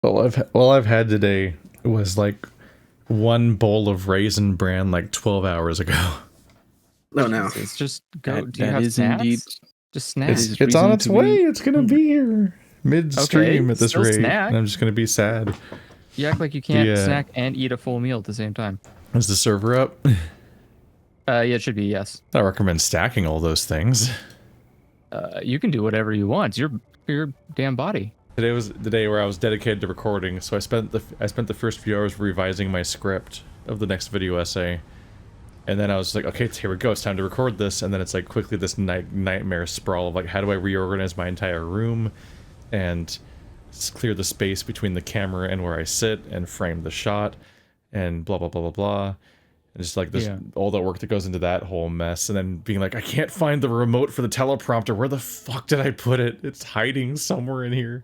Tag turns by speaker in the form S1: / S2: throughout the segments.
S1: All I've had today was like one bowl of Raisin Bran like 12 hours ago.
S2: Oh no.
S3: It's just go.
S4: That,
S3: Do you
S4: that
S3: have
S4: is
S3: snacks?
S4: indeed.
S3: Just snacks.
S1: It's on its way. It's gonna be here midstream
S3: Okay,
S1: at this
S3: still
S1: rate,
S3: snack.
S1: and I'm just gonna be sad.
S3: You act like you can't
S1: Yeah.
S3: snack and eat a full meal at the same time.
S1: Is the server up?
S3: Yeah, it should be, yes.
S1: I recommend stacking all those things.
S3: You can do whatever you want. It's your damn body.
S1: Today was the day where I was dedicated to recording, so I spent the first few hours revising my script of the next video essay, and then I was like, okay, here we go, it's time to record this, and then it's like quickly this nightmare sprawl of like, how do I reorganize my entire room, and clear the space between the camera and where I sit, and frame the shot, and blah blah blah blah blah. And just like this, all the work that goes into that whole mess, and then being like, I can't find the remote for the teleprompter. Where the fuck did I put it? It's hiding somewhere in here.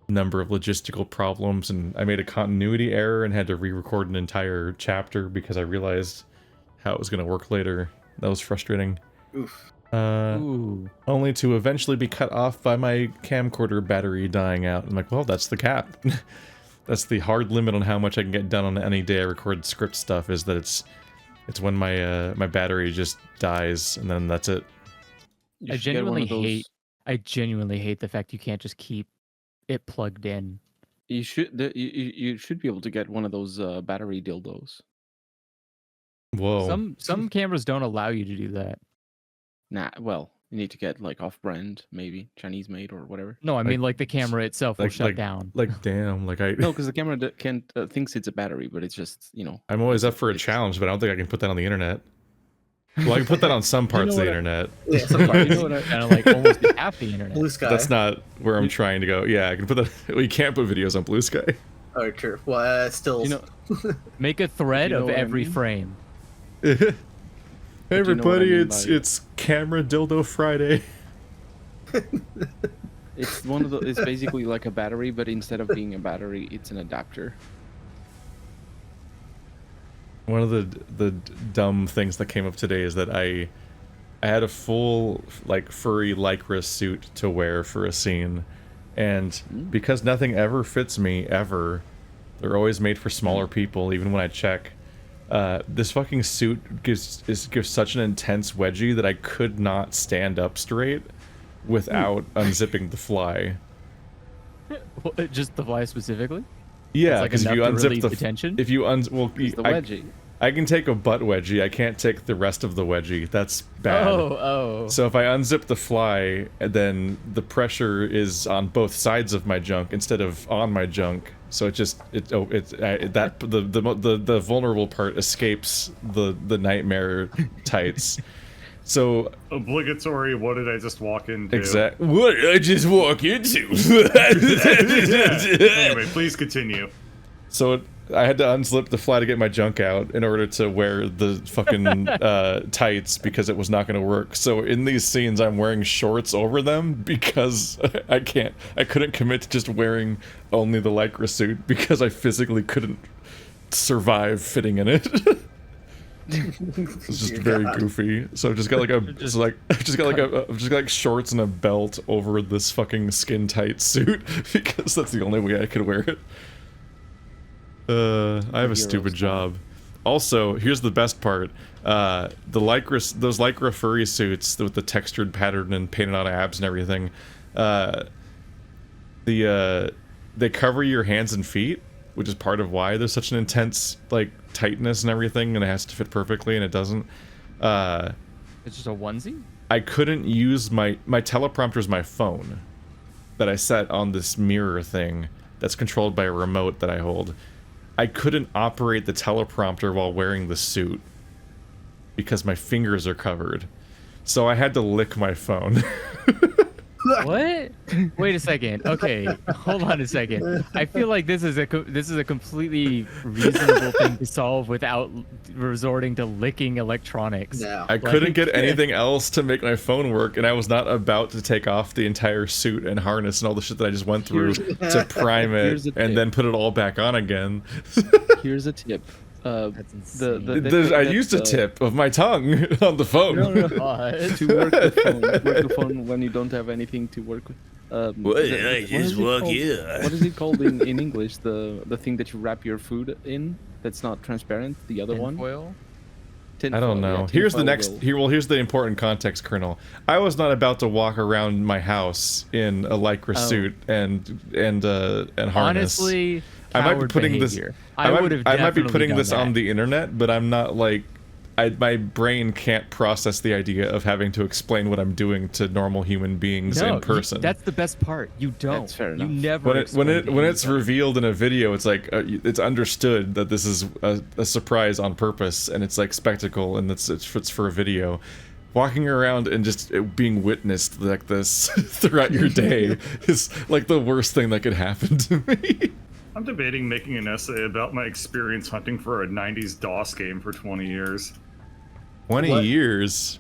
S1: Number of logistical problems, and I made a continuity error and had to re-record an entire chapter because I realized how it was going to work later. That was frustrating.
S2: Oof.
S1: Only to eventually be cut off by my camcorder battery dying out. I'm like, well, that's the cap. That's the hard limit on how much I can get done on any day I record script stuff, is that it's when my my battery just dies, and then that's it.
S3: I genuinely hate the fact you can't just keep it plugged in.
S4: You should be able to get one of those battery dildos.
S1: Whoa.
S3: Some cameras don't allow you to do that.
S4: Nah, well, you need to get like off-brand, maybe Chinese made or whatever.
S3: No, I mean like the camera itself will shut down.
S1: Like damn, like I.
S4: No, because the camera can't thinks it's a battery, but it's just, you know.
S1: I'm always up for a challenge, but I don't think I can put that on the internet. Well, I can put that on some parts of the internet.
S2: Yeah, sometimes.
S3: You know what? Kind of like almost half the internet.
S2: Blue Sky.
S1: That's not where I'm trying to go. Yeah, I can put that. Well, you can't put videos on Blue Sky.
S2: Oh, true. Well, still.
S4: You know,
S3: Make a thread
S4: You know
S3: of
S4: what I
S3: every
S4: mean?
S3: frame.
S1: Hey
S4: you know
S1: everybody,
S4: what I mean by-
S1: it's Camera Dildo Friday.
S4: it's one of the. It's basically like a battery, but instead of being a battery, it's an adapter.
S1: One of the dumb things that came up today is that I had a full like furry lycra suit to wear for a scene, and because nothing ever fits me ever, they're always made for smaller people. Even when I check, this fucking suit gives such an intense wedgie that I could not stand up straight without unzipping the fly.
S3: Just the fly specifically?
S1: Yeah,
S3: Like
S1: because if you
S3: enough to
S1: unzip
S3: relieve
S1: the
S3: the tension?
S1: if you well,
S4: It's the wedgie.
S1: I can take a butt wedgie. I can't take the rest of the wedgie. That's bad.
S3: Oh.
S1: So if I unzip the fly, then the pressure is on both sides of my junk instead of on my junk. So it just the vulnerable part escapes the nightmare tights. So
S5: obligatory. What did I just walk into?
S1: exact. What did I just walk into?
S5: Anyway, please continue.
S1: So I had to unslip the fly to get my junk out in order to wear the fucking tights because it was not going to work. So in these scenes, I'm wearing shorts over them because I couldn't commit to just wearing only the lycra suit because I physically couldn't survive fitting in it. It's just very goofy. So I've just got like I've just got like shorts and a belt over this fucking skin tight suit because that's the only way I could wear it. I have a stupid job. Also, here's the best part. Those lycra furry suits with the textured pattern and painted on abs and everything, they cover your hands and feet, which is part of why there's such an intense like tightness and everything, and it has to fit perfectly, and it doesn't.
S3: It's just a onesie?
S1: I couldn't use my teleprompter's my phone that I set on this mirror thing that's controlled by a remote that I hold. I couldn't operate the teleprompter while wearing the suit because my fingers are covered. So I had to lick my phone.
S3: What? Wait a second. Okay, hold on a second. I feel like this is a completely reasonable thing to solve without resorting to licking electronics.
S2: No.
S1: I couldn't get anything else to make my phone work, and I was not about to take off the entire suit and harness and all the shit that I just went through to prime it and then put it all back on again.
S4: Here's a tip.
S3: That's insane.
S1: I used a tip of my tongue on the phone.
S4: No. To work the phone when you don't have anything to work with. What is it called?
S6: here.
S4: What is it called in English? The thing that you wrap your food in that's not transparent. The other one.
S3: Tinfoil?
S1: I don't know. Here's the next. Here's the important context, Colonel. I was not about to walk around my house in a lycra suit and harness.
S3: Honestly,
S1: I might be
S3: coward
S1: putting
S3: behavior.
S1: this.
S3: I would have.
S1: I might be putting
S3: done
S1: this
S3: that.
S1: on the internet, but I'm not like. My brain can't process the idea of having to explain what I'm doing to normal human beings in person.
S3: That's the best part. You don't.
S4: That's fair
S3: You
S4: enough.
S3: never.
S1: when it's revealed in a video, it's like it's understood that this is a surprise on purpose, and it's like spectacle, and it's for a video. Walking around and just being witnessed like this throughout your day is like the worst thing that could happen to me.
S5: I'm debating making an essay about my experience hunting for a 90s DOS game for 20 years.
S1: 20
S2: What?
S1: years.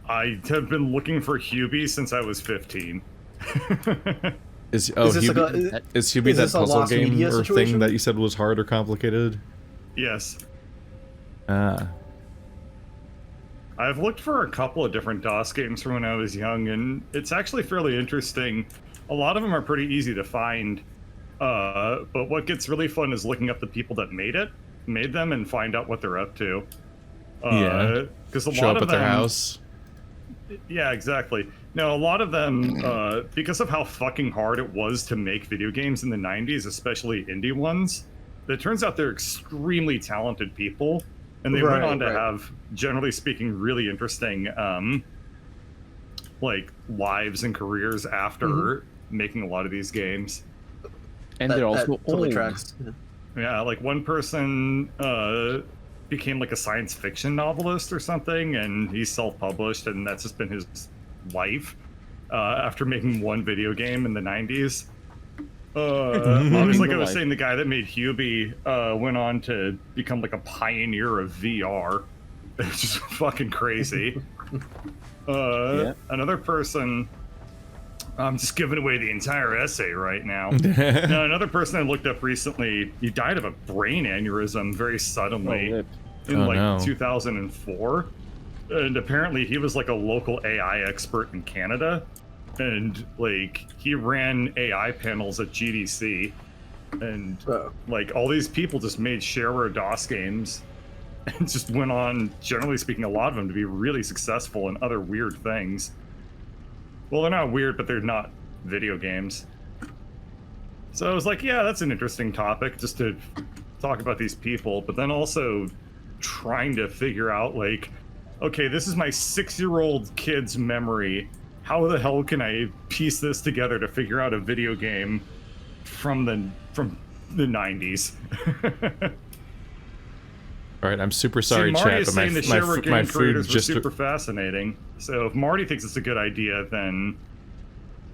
S5: I have been looking for Hubie since I was 15.
S2: Is
S1: Is
S2: this like
S1: Hubie,
S2: a-
S1: is Hubie
S2: is
S1: that
S2: this a
S1: puzzle
S2: lost
S1: game
S2: media
S1: or
S2: situation?
S1: thing that you said was hard or complicated?
S5: Yes.
S1: Ah.
S5: I've looked for a couple of different DOS games from when I was young, and it's actually fairly interesting. A lot of them are pretty easy to find, but what gets really fun is looking up the people that made them, and find out what they're up to.
S1: Yeah.
S5: Because a
S1: Show
S5: lot
S1: up
S5: of
S1: at their
S5: them,
S1: house.
S5: Yeah, exactly. No, a lot of them, because of how fucking hard it was to make video games in the 90s, especially indie ones, it turns out they're extremely talented people, and they went
S2: Right,
S5: on to
S2: right.
S5: have, generally speaking, really interesting, like, lives and careers after making a lot of these games.
S4: And they're also
S2: totally
S4: old.
S2: tracks. Yeah.
S5: Yeah, like one person became like a science fiction novelist or something, and he's self-published, and that's just been his life after making one video game in the 90s. Obviously, like I was saying, the guy that made Hubie went on to become like a pioneer of VR. It's just fucking crazy. Another person... I'm just giving away the entire essay right now. Now, another person I looked up recently, he died of a brain aneurysm very suddenly in like 2004. And apparently he was like a local AI expert in Canada. And like he ran AI panels at GDC. And like all these people just made shareware DOS games and just went on, generally speaking, a lot of them to be really successful in other weird things. Well, they're not weird, but they're not video games. So I was like, yeah, that's an interesting topic, just to talk about these people, but then also trying to figure out, like, okay, this is my 6-year-old kid's memory. How the hell can I piece this together to figure out a video game from the 90s?
S1: All right, I'm super sorry,
S5: Marty
S1: chat,
S5: is
S1: but
S5: saying the shareware
S1: my
S5: game
S1: food
S5: creators were
S1: just...
S5: super fascinating. So if Marty thinks it's a good idea, then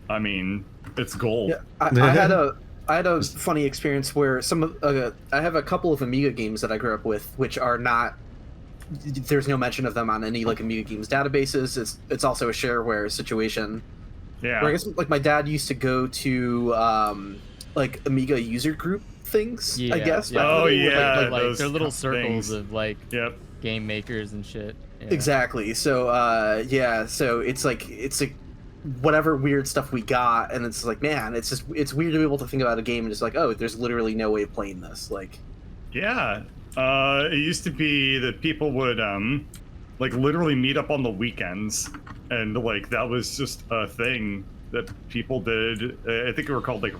S5: I mean, it's gold.
S2: Yeah, I had a funny experience where I have a couple of Amiga games that I grew up with, which are not. There's no mention of them on any like Amiga games databases. It's also a shareware situation.
S5: Yeah.
S2: Where I guess like my dad used to go to like Amiga user group things. I guess.
S3: Yeah.
S5: Oh, yeah.
S3: Like
S5: those
S3: they're little
S5: things.
S3: circles of like
S5: Yep.
S3: game makers and shit. Yeah.
S2: Exactly. So so it's like whatever weird stuff we got, and it's like, man, it's weird to be able to think about a game and just like, oh, there's literally no way of playing this. Like,
S5: Yeah. It used to be that people would like literally meet up on the weekends, and like that was just a thing that people did. I think they were called like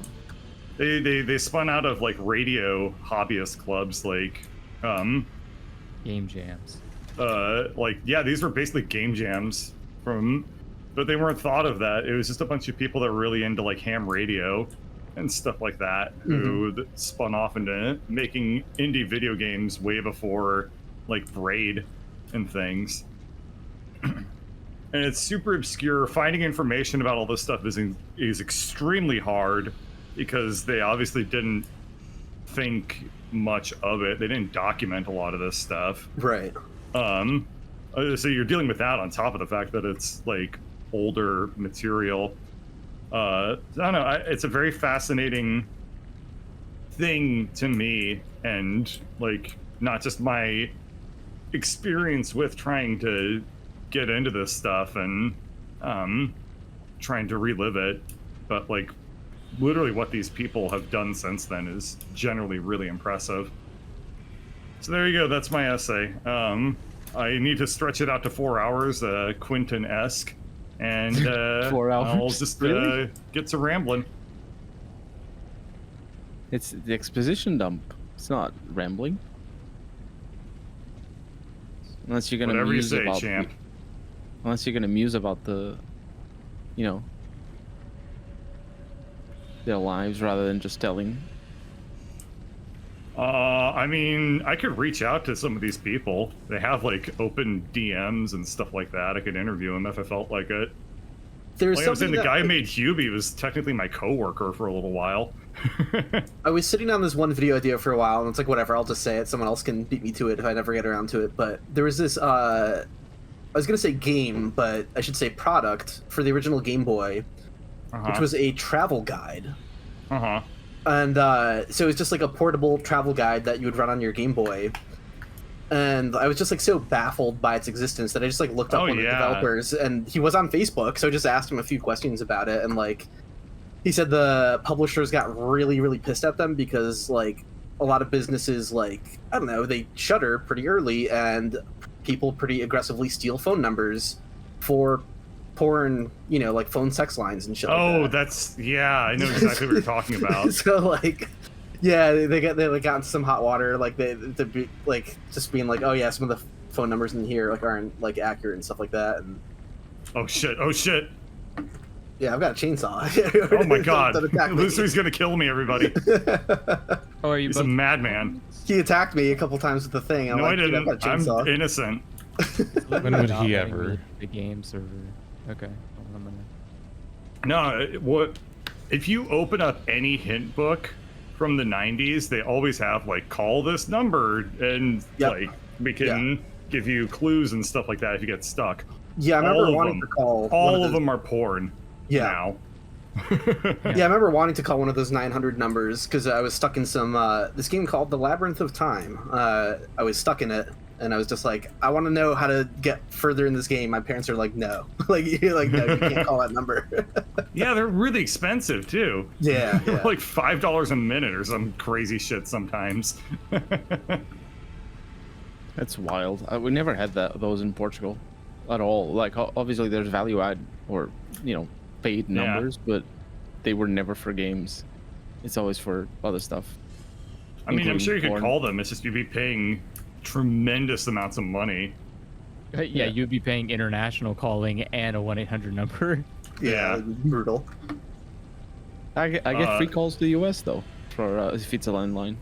S5: they spun out of like radio hobbyist clubs, like
S3: Game jams.
S5: like yeah, these were basically game jams but they weren't thought of that. It was just a bunch of people that were really into like ham radio and stuff like that who spun off into making indie video games way before like Braid and things. And it's super obscure. Finding information about all this stuff is extremely hard because they obviously didn't think much of it. They didn't document a lot of this stuff.
S2: right.
S5: So you're dealing with that on top of the fact that it's like older material. I don't know. It's a very fascinating thing to me, and like not just my experience with trying to get into this stuff and trying to relive it. but like literally what these people have done since then is generally really impressive. So there you go, that's my essay. I need to stretch it out to 4 hours, Quentin-esque, and
S4: 4 hours?
S5: I'll just get to rambling.
S4: It's the exposition dump. It's not rambling. Unless you're gonna
S5: Whatever you
S4: muse
S5: say,
S4: about
S5: champ.
S4: unless you're gonna muse about the, you know, their lives rather than just telling.
S5: I mean, I could reach out to some of these people. They have like open DMs and stuff like that. I could interview them if I felt like it.
S2: There's
S5: Like I was saying,
S2: something
S5: the
S2: that,
S5: guy who
S2: like,
S5: made Hubie was technically my coworker for a little while.
S2: I was sitting on this one video idea for a while, and it's like, whatever, I'll just say it. Someone else can beat me to it if I never get around to it. But there was this, I was going to say game, but I should say product for the original Game Boy, which was a travel guide.
S5: Uh-huh.
S2: And so it was just like a portable travel guide that you would run on your Game Boy. And I was just like so baffled by its existence that I just like looked up one of the developers, and he was on Facebook, so I just asked him a few questions about it, and like he said the publishers got really pissed at them because like a lot of businesses, like, I don't know, they shutter pretty early, and people pretty aggressively steal phone numbers for porn, you know, like phone sex lines and shit like that.
S5: That's, yeah, I know exactly what you're talking about.
S2: So like, yeah, they like got into some hot water, like they be like just being like, oh yeah, some of the phone numbers in here like aren't like accurate and stuff like that. And
S5: oh shit.
S2: yeah, I've got a chainsaw.
S5: Oh my god, Lucy's gonna kill me, everybody.
S3: Oh, are you
S5: He's
S3: both?
S5: a madman.
S2: He attacked me a couple times with the thing. I'm
S5: No,
S2: like,
S5: I
S2: dude,
S5: didn't.
S2: I've got a chainsaw.
S5: I'm innocent.
S1: When would
S3: Not
S1: he
S3: letting
S1: ever?
S3: me the game server. Okay. Hold on a minute.
S5: No, what? If you open up any hint book from the 90s, they always have like, call this number, and like we can give you clues and stuff like that if you get stuck.
S2: Yeah, I remember wanting to call.
S5: All of them are porn.
S2: Yeah.
S5: Now.
S2: Yeah, I remember wanting to call one of those 900 numbers because I was stuck in some this game called The Labyrinth of Time. I was stuck in it, and I was just like, I want to know how to get further in this game. My parents are like, no, you're like, no, you can't call that number.
S5: Yeah, they're really expensive too.
S2: Yeah.
S5: Like $5 a minute or some crazy shit sometimes.
S4: That's wild. We never had those in Portugal at all. Like obviously there's value add or, you know, paid numbers, but they were never for games. It's always for other stuff.
S5: I mean, I'm sure you could
S4: porn.
S5: call them. It's just you'd be paying tremendous amounts of money.
S3: Yeah, you'd be paying international calling and a 1-800 number.
S2: Yeah, brutal.
S4: I get free calls to the US though for if it's a landline.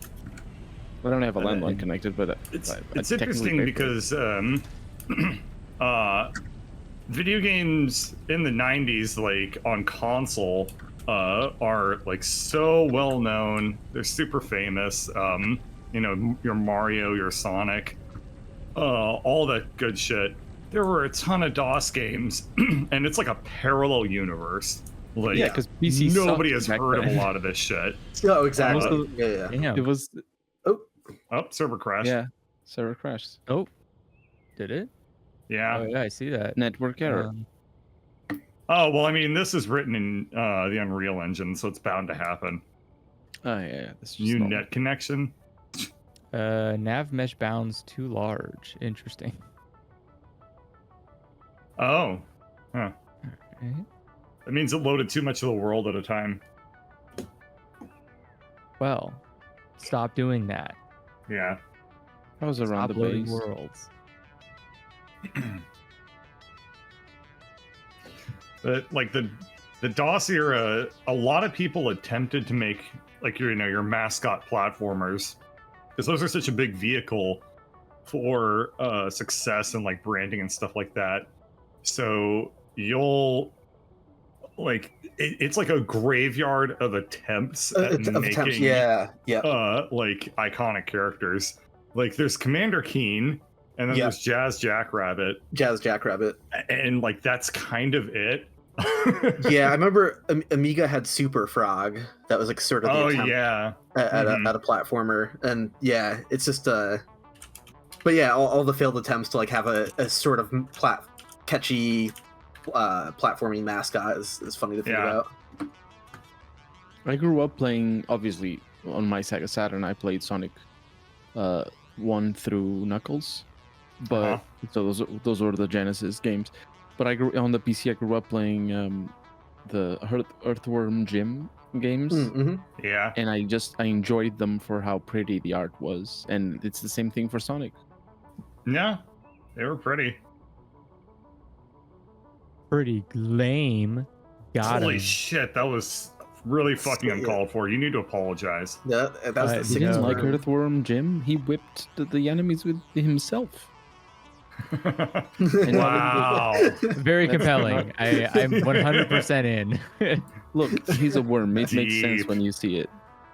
S4: I don't have a landline connected, but
S5: It's
S4: I
S5: interesting
S4: technically
S5: because video games in the 90s, like on console, are like so well known. They're super famous. You know, your Mario, your Sonic, all that good shit. There were a ton of DOS games, and it's like a parallel universe. Like,
S4: yeah, because PC
S5: nobody has
S4: sucked
S5: heard
S4: back
S5: of a
S4: then.
S5: lot of this shit.
S2: Oh, exactly.
S4: Also-
S2: Yeah.
S3: Damn.
S4: It was
S5: Oh, server crash.
S4: yeah, server crashed.
S3: Oh, did it?
S5: Yeah.
S3: Oh yeah, I see that.
S4: Network error.
S5: Oh, well, I mean, this is written in the Unreal Engine, so it's bound to happen.
S4: Oh yeah, that's just
S5: New
S4: normal.
S5: net connection.
S3: Nav mesh bounds too large. Interesting.
S5: Oh. Huh.
S3: Alright.
S5: That means it loaded too much of the world at a time.
S3: Well, stop doing that.
S5: Yeah.
S4: That was around
S3: Stop
S4: the
S3: loading
S4: base.
S3: worlds.
S5: But, like, the DOS era, a lot of people attempted to make, like, your mascot platformers. Because those are such a big vehicle for success and, like, branding and stuff like that. So you'll... Like, it's like a graveyard of attempts at making like iconic characters. Like, there's Commander Keen, and then there's Jazz Jackrabbit.
S2: Jazz Jackrabbit.
S5: And like, that's kind of it.
S2: Yeah, I remember Amiga had Super Frog. That was like sort of the attempt at a platformer, and yeah, it's just but yeah, all the failed attempts to like have a sort of catchy platforming mascot is funny to think about.
S4: I grew up playing, obviously, on my Sega Saturn. I played Sonic 1 through Knuckles, but so those were the Genesis games. But I grew on the PC. I grew up playing the Earthworm Jim games.
S5: Yeah.
S4: And I enjoyed them for how pretty the art was, and it's the same thing for Sonic.
S5: Yeah, they were pretty.
S3: Pretty lame. Got
S5: Holy
S3: him.
S5: shit, that was really fucking uncalled for. You need to apologize.
S2: Yeah, that was the
S3: You
S2: sixth
S3: didn't
S4: Like
S2: round.
S4: Earthworm Jim, he whipped the enemies with himself.
S5: Wow.
S3: Very compelling. I'm 100% in.
S4: Look, he's a worm. It makes sense
S5: Deep.
S4: when you see it.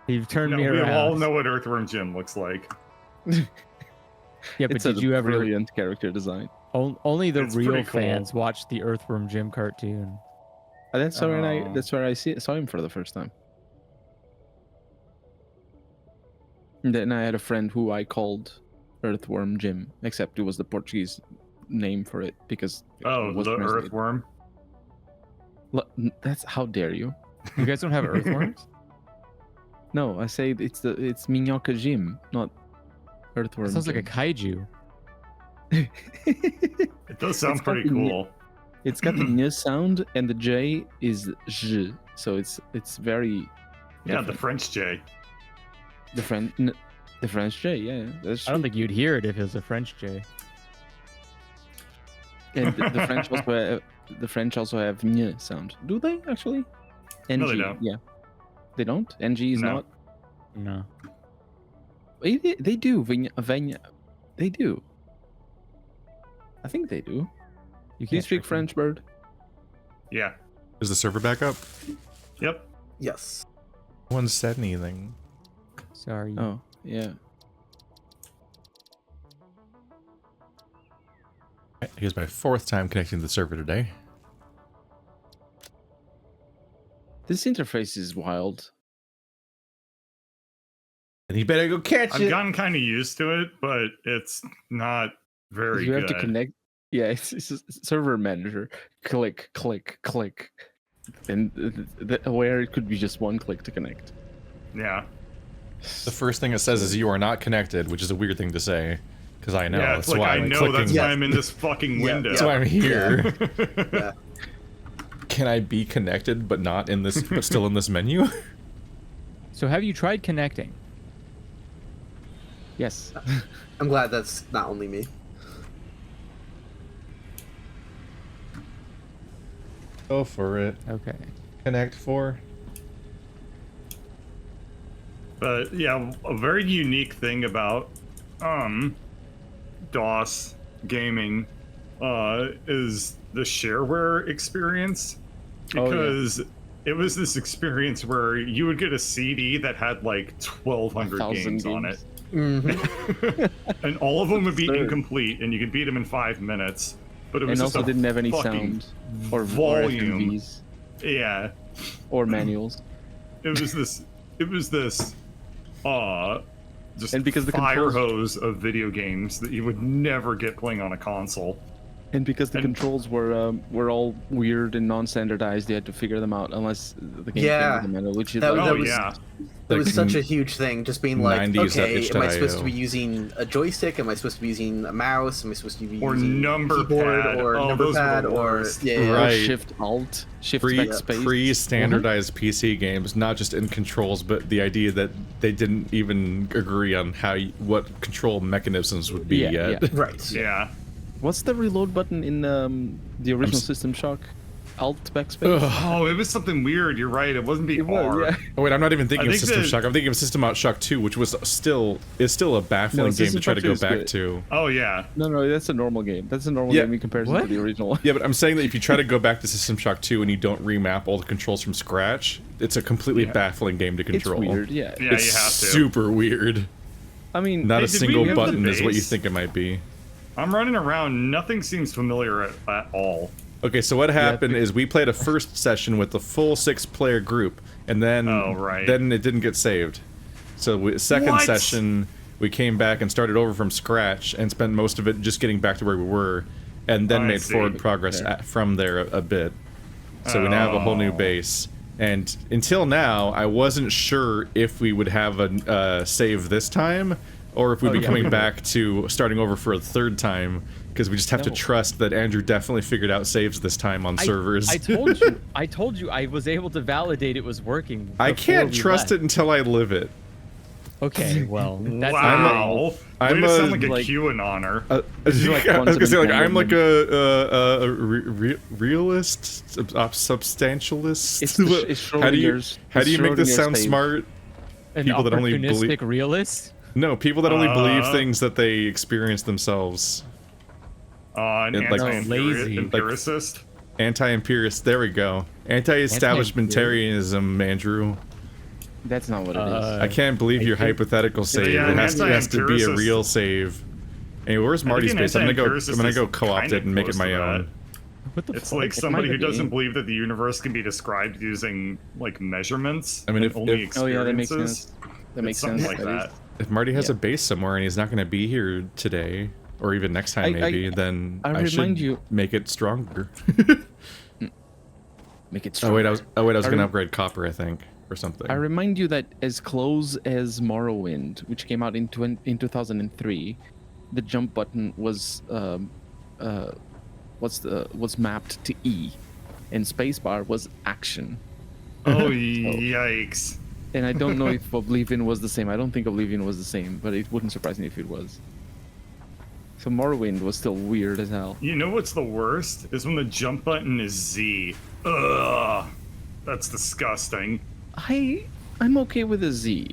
S3: You've turned
S5: No,
S3: me
S5: we
S3: around.
S5: all know what Earthworm Jim looks like.
S3: Yeah, but
S4: It's
S3: did
S4: a
S3: you ever?
S4: brilliant character design?
S3: Only the
S5: It's
S3: real
S5: pretty cool.
S3: fans watched the Earthworm Jim cartoon.
S4: And that's where
S5: Oh.
S4: I saw him for the first time. And then I had a friend who I called Earthworm Jim, except it was the Portuguese name for it because
S5: Oh,
S4: it was
S5: the
S4: translated.
S5: Earthworm.
S4: That's how dare you?
S3: You guys don't have earthworms?
S4: No, I say it's Minhoca Jim, not Earthworm.
S3: That sounds like a
S4: Jim.
S3: kaiju.
S5: It does sound
S4: It's
S5: pretty
S4: fucking-
S5: cool.
S4: It's got the n sound, and the J is j, so it's very
S5: Yeah, the
S4: different.
S5: French J.
S4: the French J. Yeah, that's
S3: I don't think you'd hear it if it was a French J.
S4: And the French also have n sound. Do they actually? NG,
S5: No, they don't.
S4: Yeah, they don't. NG is
S5: No.
S4: not.
S3: No.
S4: They do. They do. I think they do.
S3: You
S4: Do you
S3: can't
S4: speak
S3: trick me.
S4: French, Bird?
S5: Yeah.
S1: Is the server back up?
S5: Yep.
S2: Yes.
S1: No one said anything.
S3: Sorry.
S4: Oh, yeah.
S1: Here's my 4th time connecting to the server today.
S4: This interface is wild.
S1: And you better go catch
S5: I've
S1: it.
S5: gotten kind of used to it, but it's not very
S4: You
S5: good.
S4: have to connect. Yeah, it's just server manager. Click, click, click, and where it could be just one click to connect.
S5: Yeah.
S1: The first thing it says is you are not connected, which is a weird thing to say, because I know.
S5: Yeah, it's
S1: that's
S5: like
S1: why
S5: I
S1: I'm
S5: know
S1: clicking.
S5: that's why
S2: Yeah.
S5: I'm in this fucking
S2: Yeah,
S5: window.
S1: That's why I'm here.
S2: Yeah.
S1: Can I be connected but not in this, but still in this menu?
S3: So have you tried connecting?
S4: Yes.
S2: I'm glad that's not only me.
S1: Go for it.
S3: Okay.
S1: Connect for.
S5: But yeah, a very unique thing about DOS gaming is the shareware experience,
S4: Oh, yeah.
S5: because it was this experience where you would get a CD that had like 1,200
S4: 1,000
S5: games on it,
S2: Mhm.
S5: and all of them would be
S4: Absurd.
S5: incomplete, and you could beat them in 5 minutes. But it was
S4: And
S5: just
S4: also
S5: a
S4: didn't have any
S5: fucking
S4: sound or
S5: volume.
S4: FMVs
S5: Yeah,
S4: or manuals.
S5: it was this. It was this. Just
S4: And because the
S5: fire
S4: controls-
S5: hose of video games that you would never get playing on a console.
S4: And because the
S5: And-
S4: controls were all weird and non-standardized, they had to figure them out unless the game
S2: Yeah.
S4: came with a manual, which is
S2: That-
S4: like,
S2: that
S5: Oh
S2: was-
S5: yeah,
S2: It was
S1: Like
S2: such a huge thing, just being like,
S1: 90s at
S2: okay, am I supposed to
S1: itch.io.
S2: be using a joystick? Am I supposed to be using a mouse? Am I supposed to be
S5: Or
S2: using
S5: number
S2: keyboard
S5: pad.
S2: or
S5: Oh,
S2: number
S5: those were the
S2: pad or
S5: worst.
S2: yeah,
S1: Right.
S4: Shift Alt, Shift
S1: Pre
S4: Backspace.
S1: standardized PC games, not just in controls, but the idea that they didn't even agree on what control mechanisms would be
S4: Yeah,
S1: yet.
S4: yeah.
S2: right.
S5: yeah.
S4: What's the reload button in the original System Shock? Alt Backspace.
S1: Ugh.
S5: Oh, it was something weird. You're right. It wasn't the
S4: It was,
S5: R.
S4: yeah.
S1: Oh wait, I'm not even thinking
S5: I
S1: of
S5: think
S1: System
S5: that-
S1: Shock. I'm thinking of System Shock 2, which was still a baffling game
S4: System
S1: to try to
S4: Shock 2
S1: go
S4: is
S1: back
S4: good.
S1: to.
S5: Oh yeah.
S4: No, that's a normal game. That's a normal
S1: Yeah.
S4: game in comparison
S3: What?
S4: to the original.
S1: Yeah, but I'm saying that if you try to go back to System Shock 2 and you don't remap all the controls from scratch, it's a completely
S5: Yeah.
S1: baffling game to
S4: It's
S1: control.
S4: weird, yeah.
S5: Yeah,
S1: It's
S5: you have to.
S1: super weird.
S4: I mean,
S1: Not
S5: Hey,
S1: a
S5: did we
S1: single
S5: have the
S1: button is what you
S5: base?
S1: think it might be.
S5: I'm running around. Nothing seems familiar at all.
S1: Okay, so what happened is we played a first session with the full 6-player group, and then
S5: Oh, right.
S1: then it didn't get saved. So second
S5: What?
S1: session, we came back and started over from scratch and spent most of it just getting back to where we were, and then
S5: I
S1: made
S5: see.
S1: forward progress
S4: There.
S1: from there a bit. So we now have a whole new
S5: Oh.
S1: base, And until now, I wasn't sure if we would have a save this time, or if we'd be coming back to starting over for a third time, because we just have to trust that Andrew definitely figured out saves this time on servers.
S3: I told you I was able to validate it was working.
S1: I can't trust it until I live it.
S3: Okay, well, that's
S5: wow.
S1: I'm
S5: Way to sound
S1: a-
S5: like a
S4: like-
S5: QAnoner.
S1: I was gonna say, like, I'm like a realist, substantialist.
S4: It's
S1: how do you make this
S4: Schrodinger's
S1: sound
S4: save.
S1: smart?
S3: an
S1: people that only
S3: opportunistic
S1: believe-
S3: realist.
S1: No, people that only believe things that they experience themselves.
S5: An
S1: It, like,
S3: lazy.
S5: empiricist.
S1: Anti-imperialist. There we go. Anti-establishmentarianism, Andrew.
S4: That's not what it is.
S1: I can't believe your hypothetical save.
S5: yeah,
S1: it has to be a
S5: anti-empiricist.
S1: real save. Anyway, where's Marty's
S5: an
S1: base? I'm gonna
S5: anti-empiricist
S1: go
S5: is
S1: co-opt
S5: kinda
S1: it and make it
S5: close
S1: my
S5: to
S1: own.
S3: What the
S5: It's
S3: fuck?
S5: like somebody who
S4: might be.
S5: doesn't believe that the universe can be described using like measurements.
S1: I mean,
S5: and
S1: if-
S5: only
S1: if-
S4: Oh yeah, that makes
S5: experiences.
S4: sense. That makes
S5: Something
S4: sense.
S5: like that.
S1: If Marty has
S4: Yeah.
S1: a base somewhere and he's not gonna be here today, or even next time maybe, then
S4: I
S1: I should
S4: remind you-
S1: make it stronger.
S4: Make it
S1: Oh
S4: strong.
S1: wait, I was gonna
S4: rem-
S1: upgrade copper, I think, or something.
S4: I remind you that as close as Morrowind, which came out in 2003, the jump button was was mapped to E, and spacebar was action.
S5: Oh yikes!
S4: And I don't know if Oblivion was the same. I don't think Oblivion was the same, but it wouldn't surprise me if it was. So Morrowind was still weird as hell.
S5: You know what's the worst is when the jump button is Z. Ugh, that's disgusting.
S4: I'm okay with a Z.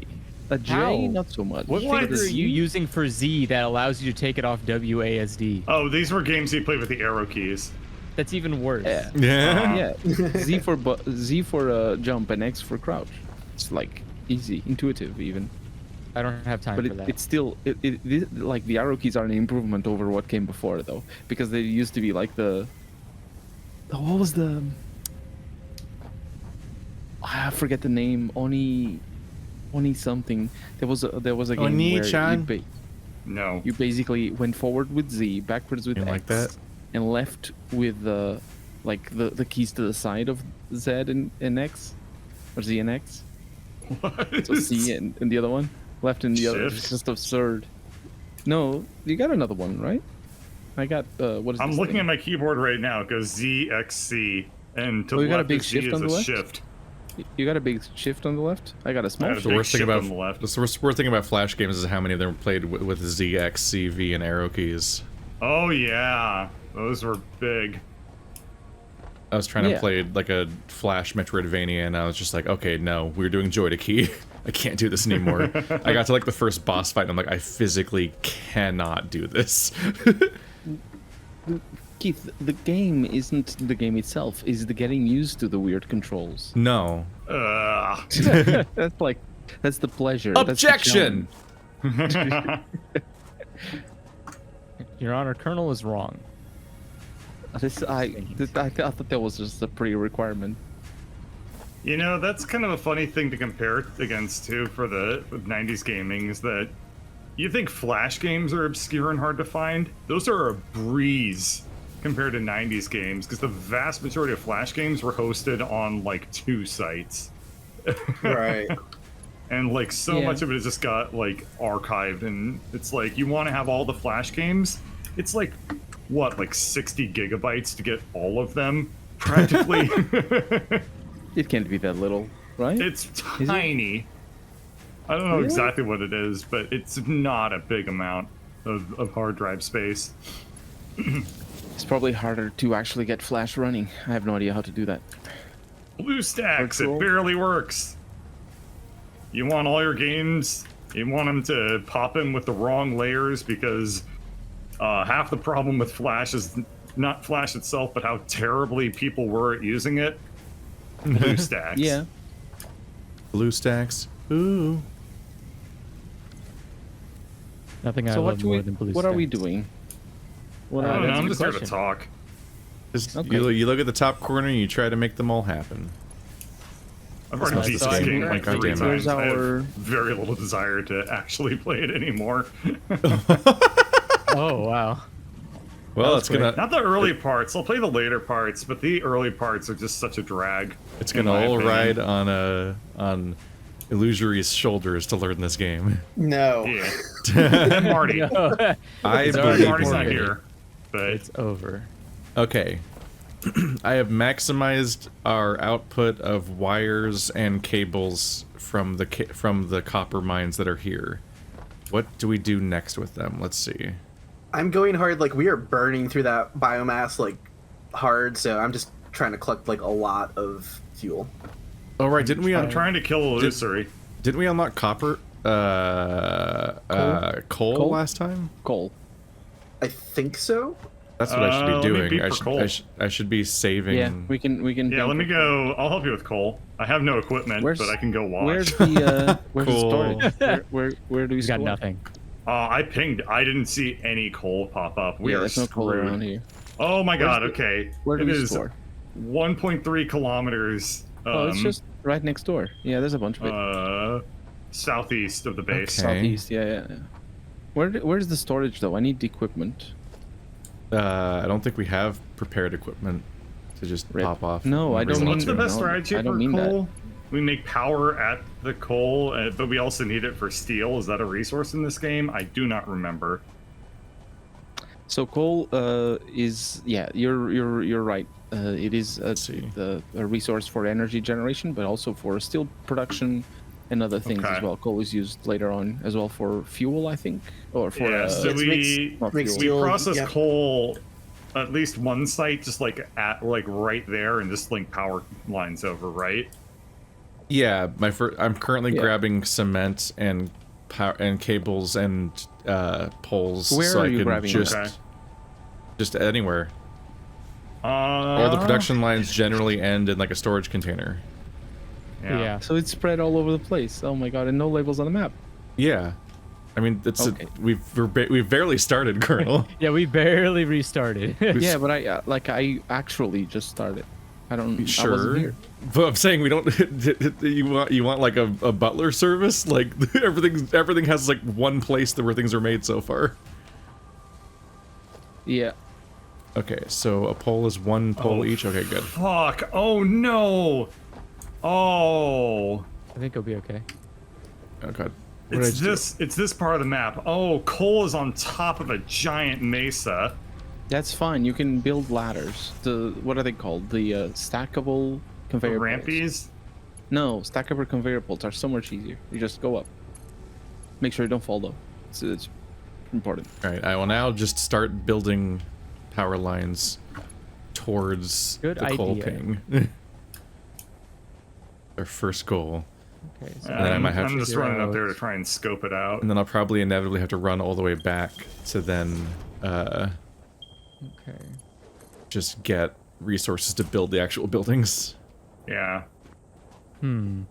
S4: A J,
S3: How?
S4: not so much.
S3: What
S5: What?
S3: finger are you using for Z that allows you to take it off WASD?
S5: Oh, these were games you played with the arrow keys.
S3: That's even worse.
S4: Yeah.
S1: Yeah.
S4: Yeah, Z for jump and X for crouch. It's like easy, intuitive even.
S3: I don't have time
S4: But
S3: for that.
S4: it's still like the arrow keys are an improvement over what came before though, because they used to be like the what was the I forget the name, Oni something. There was a game where
S1: Oni-chan?
S5: No.
S4: you basically went forward with Z, backwards with
S1: You
S4: X,
S1: like that?
S4: and left with the keys to the side of Z and X, or Z and X.
S5: What?
S4: So C and the other one, left and the other. It's
S5: Shift?
S4: just absurd. No, you got another one, right? I got what is
S5: I'm
S4: this
S5: looking
S4: thing?
S5: at my keyboard right now. It goes Z X C, and to
S4: Oh,
S5: the
S4: you got a
S5: left
S4: big
S5: is
S4: shift
S5: Z
S4: on
S5: is
S4: the
S5: a
S4: left?
S5: shift.
S4: You got a big shift on the left. I got a small
S5: I got a
S4: shift.
S5: big
S1: Worst thing
S5: shift
S1: about
S5: on the left.
S1: the worst thing about Flash games is how many of them are played with Z, X, C, V, and arrow keys.
S5: Oh yeah, those were big.
S1: I was trying to
S4: Yeah.
S1: play like a Flash Metroidvania, and I was just like, okay, no, we're doing Joy to Key. I can't do this anymore. I got to like the first boss fight, and I'm like, I physically cannot do this.
S4: Keith, the game isn't the game itself. Is the getting used to the weird controls.
S1: No.
S4: That's the pleasure. That's the
S1: Objection!
S3: Your Honor, Colonel is wrong.
S4: challenge. I thought that was just a pre-requirement.
S5: You know, that's kind of a funny thing to compare it against too for the 90s gaming is that you think Flash games are obscure and hard to find. Those are a breeze compared to 90s games because the vast majority of Flash games were hosted on like 2 sites.
S2: Right.
S5: And like so
S4: Yeah.
S5: much of it has just got like archived, and it's like you want to have all the Flash games. It's like what, like 60 gigabytes to get all of them, practically.
S4: It can't be that little, right?
S5: It's tiny. I don't know
S4: Really?
S5: exactly what it is, but it's not a big amount of hard drive space.
S4: It's probably harder to actually get Flash running. I have no idea how to do that.
S5: BlueStacks,
S4: Virtual?
S5: it barely works. You want all your games, you want them to pop in with the wrong layers because half the problem with Flash is not Flash itself, but how terribly people were at using it. BlueStacks.
S4: Yeah.
S1: BlueStacks. Ooh.
S3: Nothing I
S4: So
S3: love more than blue
S4: what are we
S3: stacks.
S4: doing? What
S5: I
S4: are
S5: don't
S4: we
S5: know, I'm
S3: a
S5: just
S3: good
S5: here to
S3: question.
S5: talk.
S1: Just,
S4: Okay.
S1: you look at the top corner and you try to make them all happen.
S5: I've already
S3: That's
S5: beat
S3: the
S5: this
S3: same.
S5: game
S1: Oh,
S5: like 3
S1: goddamn it.
S5: times. I
S4: Our-
S5: have very little desire to actually play it anymore.
S3: Oh, wow.
S1: Well,
S3: was
S1: it's gonna
S5: Not the early parts. I'll play the later parts, but the early parts are just such a drag.
S1: it's gonna all ride on Illusory's shoulders to learn this game.
S2: No.
S5: Yeah. And Marty.
S3: No,
S1: I
S3: It's already
S1: believe
S5: Marty's not
S3: already.
S5: here. But
S3: it's over.
S1: Okay. I have maximized our output of wires and cables from the copper mines that are here. What do we do next with them? Let's see.
S2: I'm going hard. Like, we are burning through that biomass, like, hard, so I'm just trying to collect, like, a lot of fuel.
S1: Oh right, didn't we?
S5: I'm trying to kill Illusory.
S1: Didn't we unlock copper? Coal last time?
S4: Coal.
S2: I think so.
S1: That's what I should
S5: let
S1: be
S5: me
S1: doing.
S5: beep
S1: I
S5: for
S1: should,
S5: coal.
S1: I should be saving.
S4: Yeah, we can.
S5: Yeah, let me go. I'll help you with coal. I have no equipment,
S4: Where's-
S5: but I can go watch.
S4: Where's the where's
S1: Cool.
S4: the storage? Where do we
S3: He's got
S4: store?
S3: nothing.
S5: I pinged. I didn't see any coal pop up. We
S4: Yeah,
S5: are
S4: there's no coal
S5: screwed.
S4: around here.
S5: Oh my god,
S4: the-
S5: okay.
S4: Where do
S5: It
S4: we
S5: is
S4: store?
S5: 1.3 kilometers.
S4: Oh, it's just right next door. Yeah, there's a bunch of it.
S5: Southeast of the base.
S1: Okay.
S4: Southeast. Yeah. Where's the storage though? I need the equipment.
S1: I don't think we have prepared equipment to just
S4: Rip.
S1: pop off.
S4: No, I don't
S5: So
S4: need
S5: what's
S4: to.
S5: the best
S4: No,
S5: strategy
S4: I don't
S5: for
S4: mean that.
S5: coal? We make power at the coal, but we also need it for steel. Is that a resource in this game? I do not remember.
S4: So coal is you're right. It is
S1: see.
S4: a resource for energy generation, but also for steel production and other things
S5: Okay.
S4: as well. Coal is used later on as well for fuel, I think, or for
S5: Yeah, so
S2: It's
S5: we
S4: not
S2: makes
S4: fuel.
S5: we
S2: steel,
S5: process
S2: yeah.
S5: coal at least one site, just like at like right there, and just link power lines over, right?
S1: Yeah, I'm currently
S4: Yeah.
S1: grabbing cement and power and cables and poles.
S4: Where
S1: so
S4: are
S1: I
S4: you
S1: can
S4: grabbing
S1: just
S5: them? Okay.
S1: just anywhere. All the production lines generally end in like a storage container.
S3: Yeah.
S4: So it's spread all over the place. Oh my god, and no labels on the map.
S1: Yeah, I mean it's
S4: Okay.
S1: we've barely started, Colonel.
S3: Yeah, we barely restarted.
S4: Yeah, but I actually just started. I wasn't
S1: Sure,
S4: here.
S1: but I'm saying we don't. you want like a butler service? Like everything has like one place where things are made so far.
S4: Yeah.
S1: Okay, so a pole is one pole each. Okay, good.
S5: Fuck! Oh no! Oh,
S3: I think it'll be okay.
S1: Oh god. What did I
S5: it's
S1: just do?
S5: this part of the map. Oh, coal is on top of a giant mesa.
S4: That's fine. You can build ladders. What are they called? The stackable
S5: The
S4: conveyor belts.
S5: rampies.
S4: No, stackable conveyor belts are so much easier. You just go up. Make sure you don't fall though. It's important.
S1: All right, I will now just start building power lines towards
S3: Good
S1: the coal
S3: idea.
S1: ping. Our first goal,
S3: Okay, so
S1: then I might have
S5: I'm
S1: to
S5: just
S3: figure
S5: running up
S3: out-
S5: there to try and scope it out.
S1: and then I'll probably inevitably have to run all the way back to then
S3: okay.
S1: just get resources to build the actual buildings.
S5: Yeah,
S3: Hmm.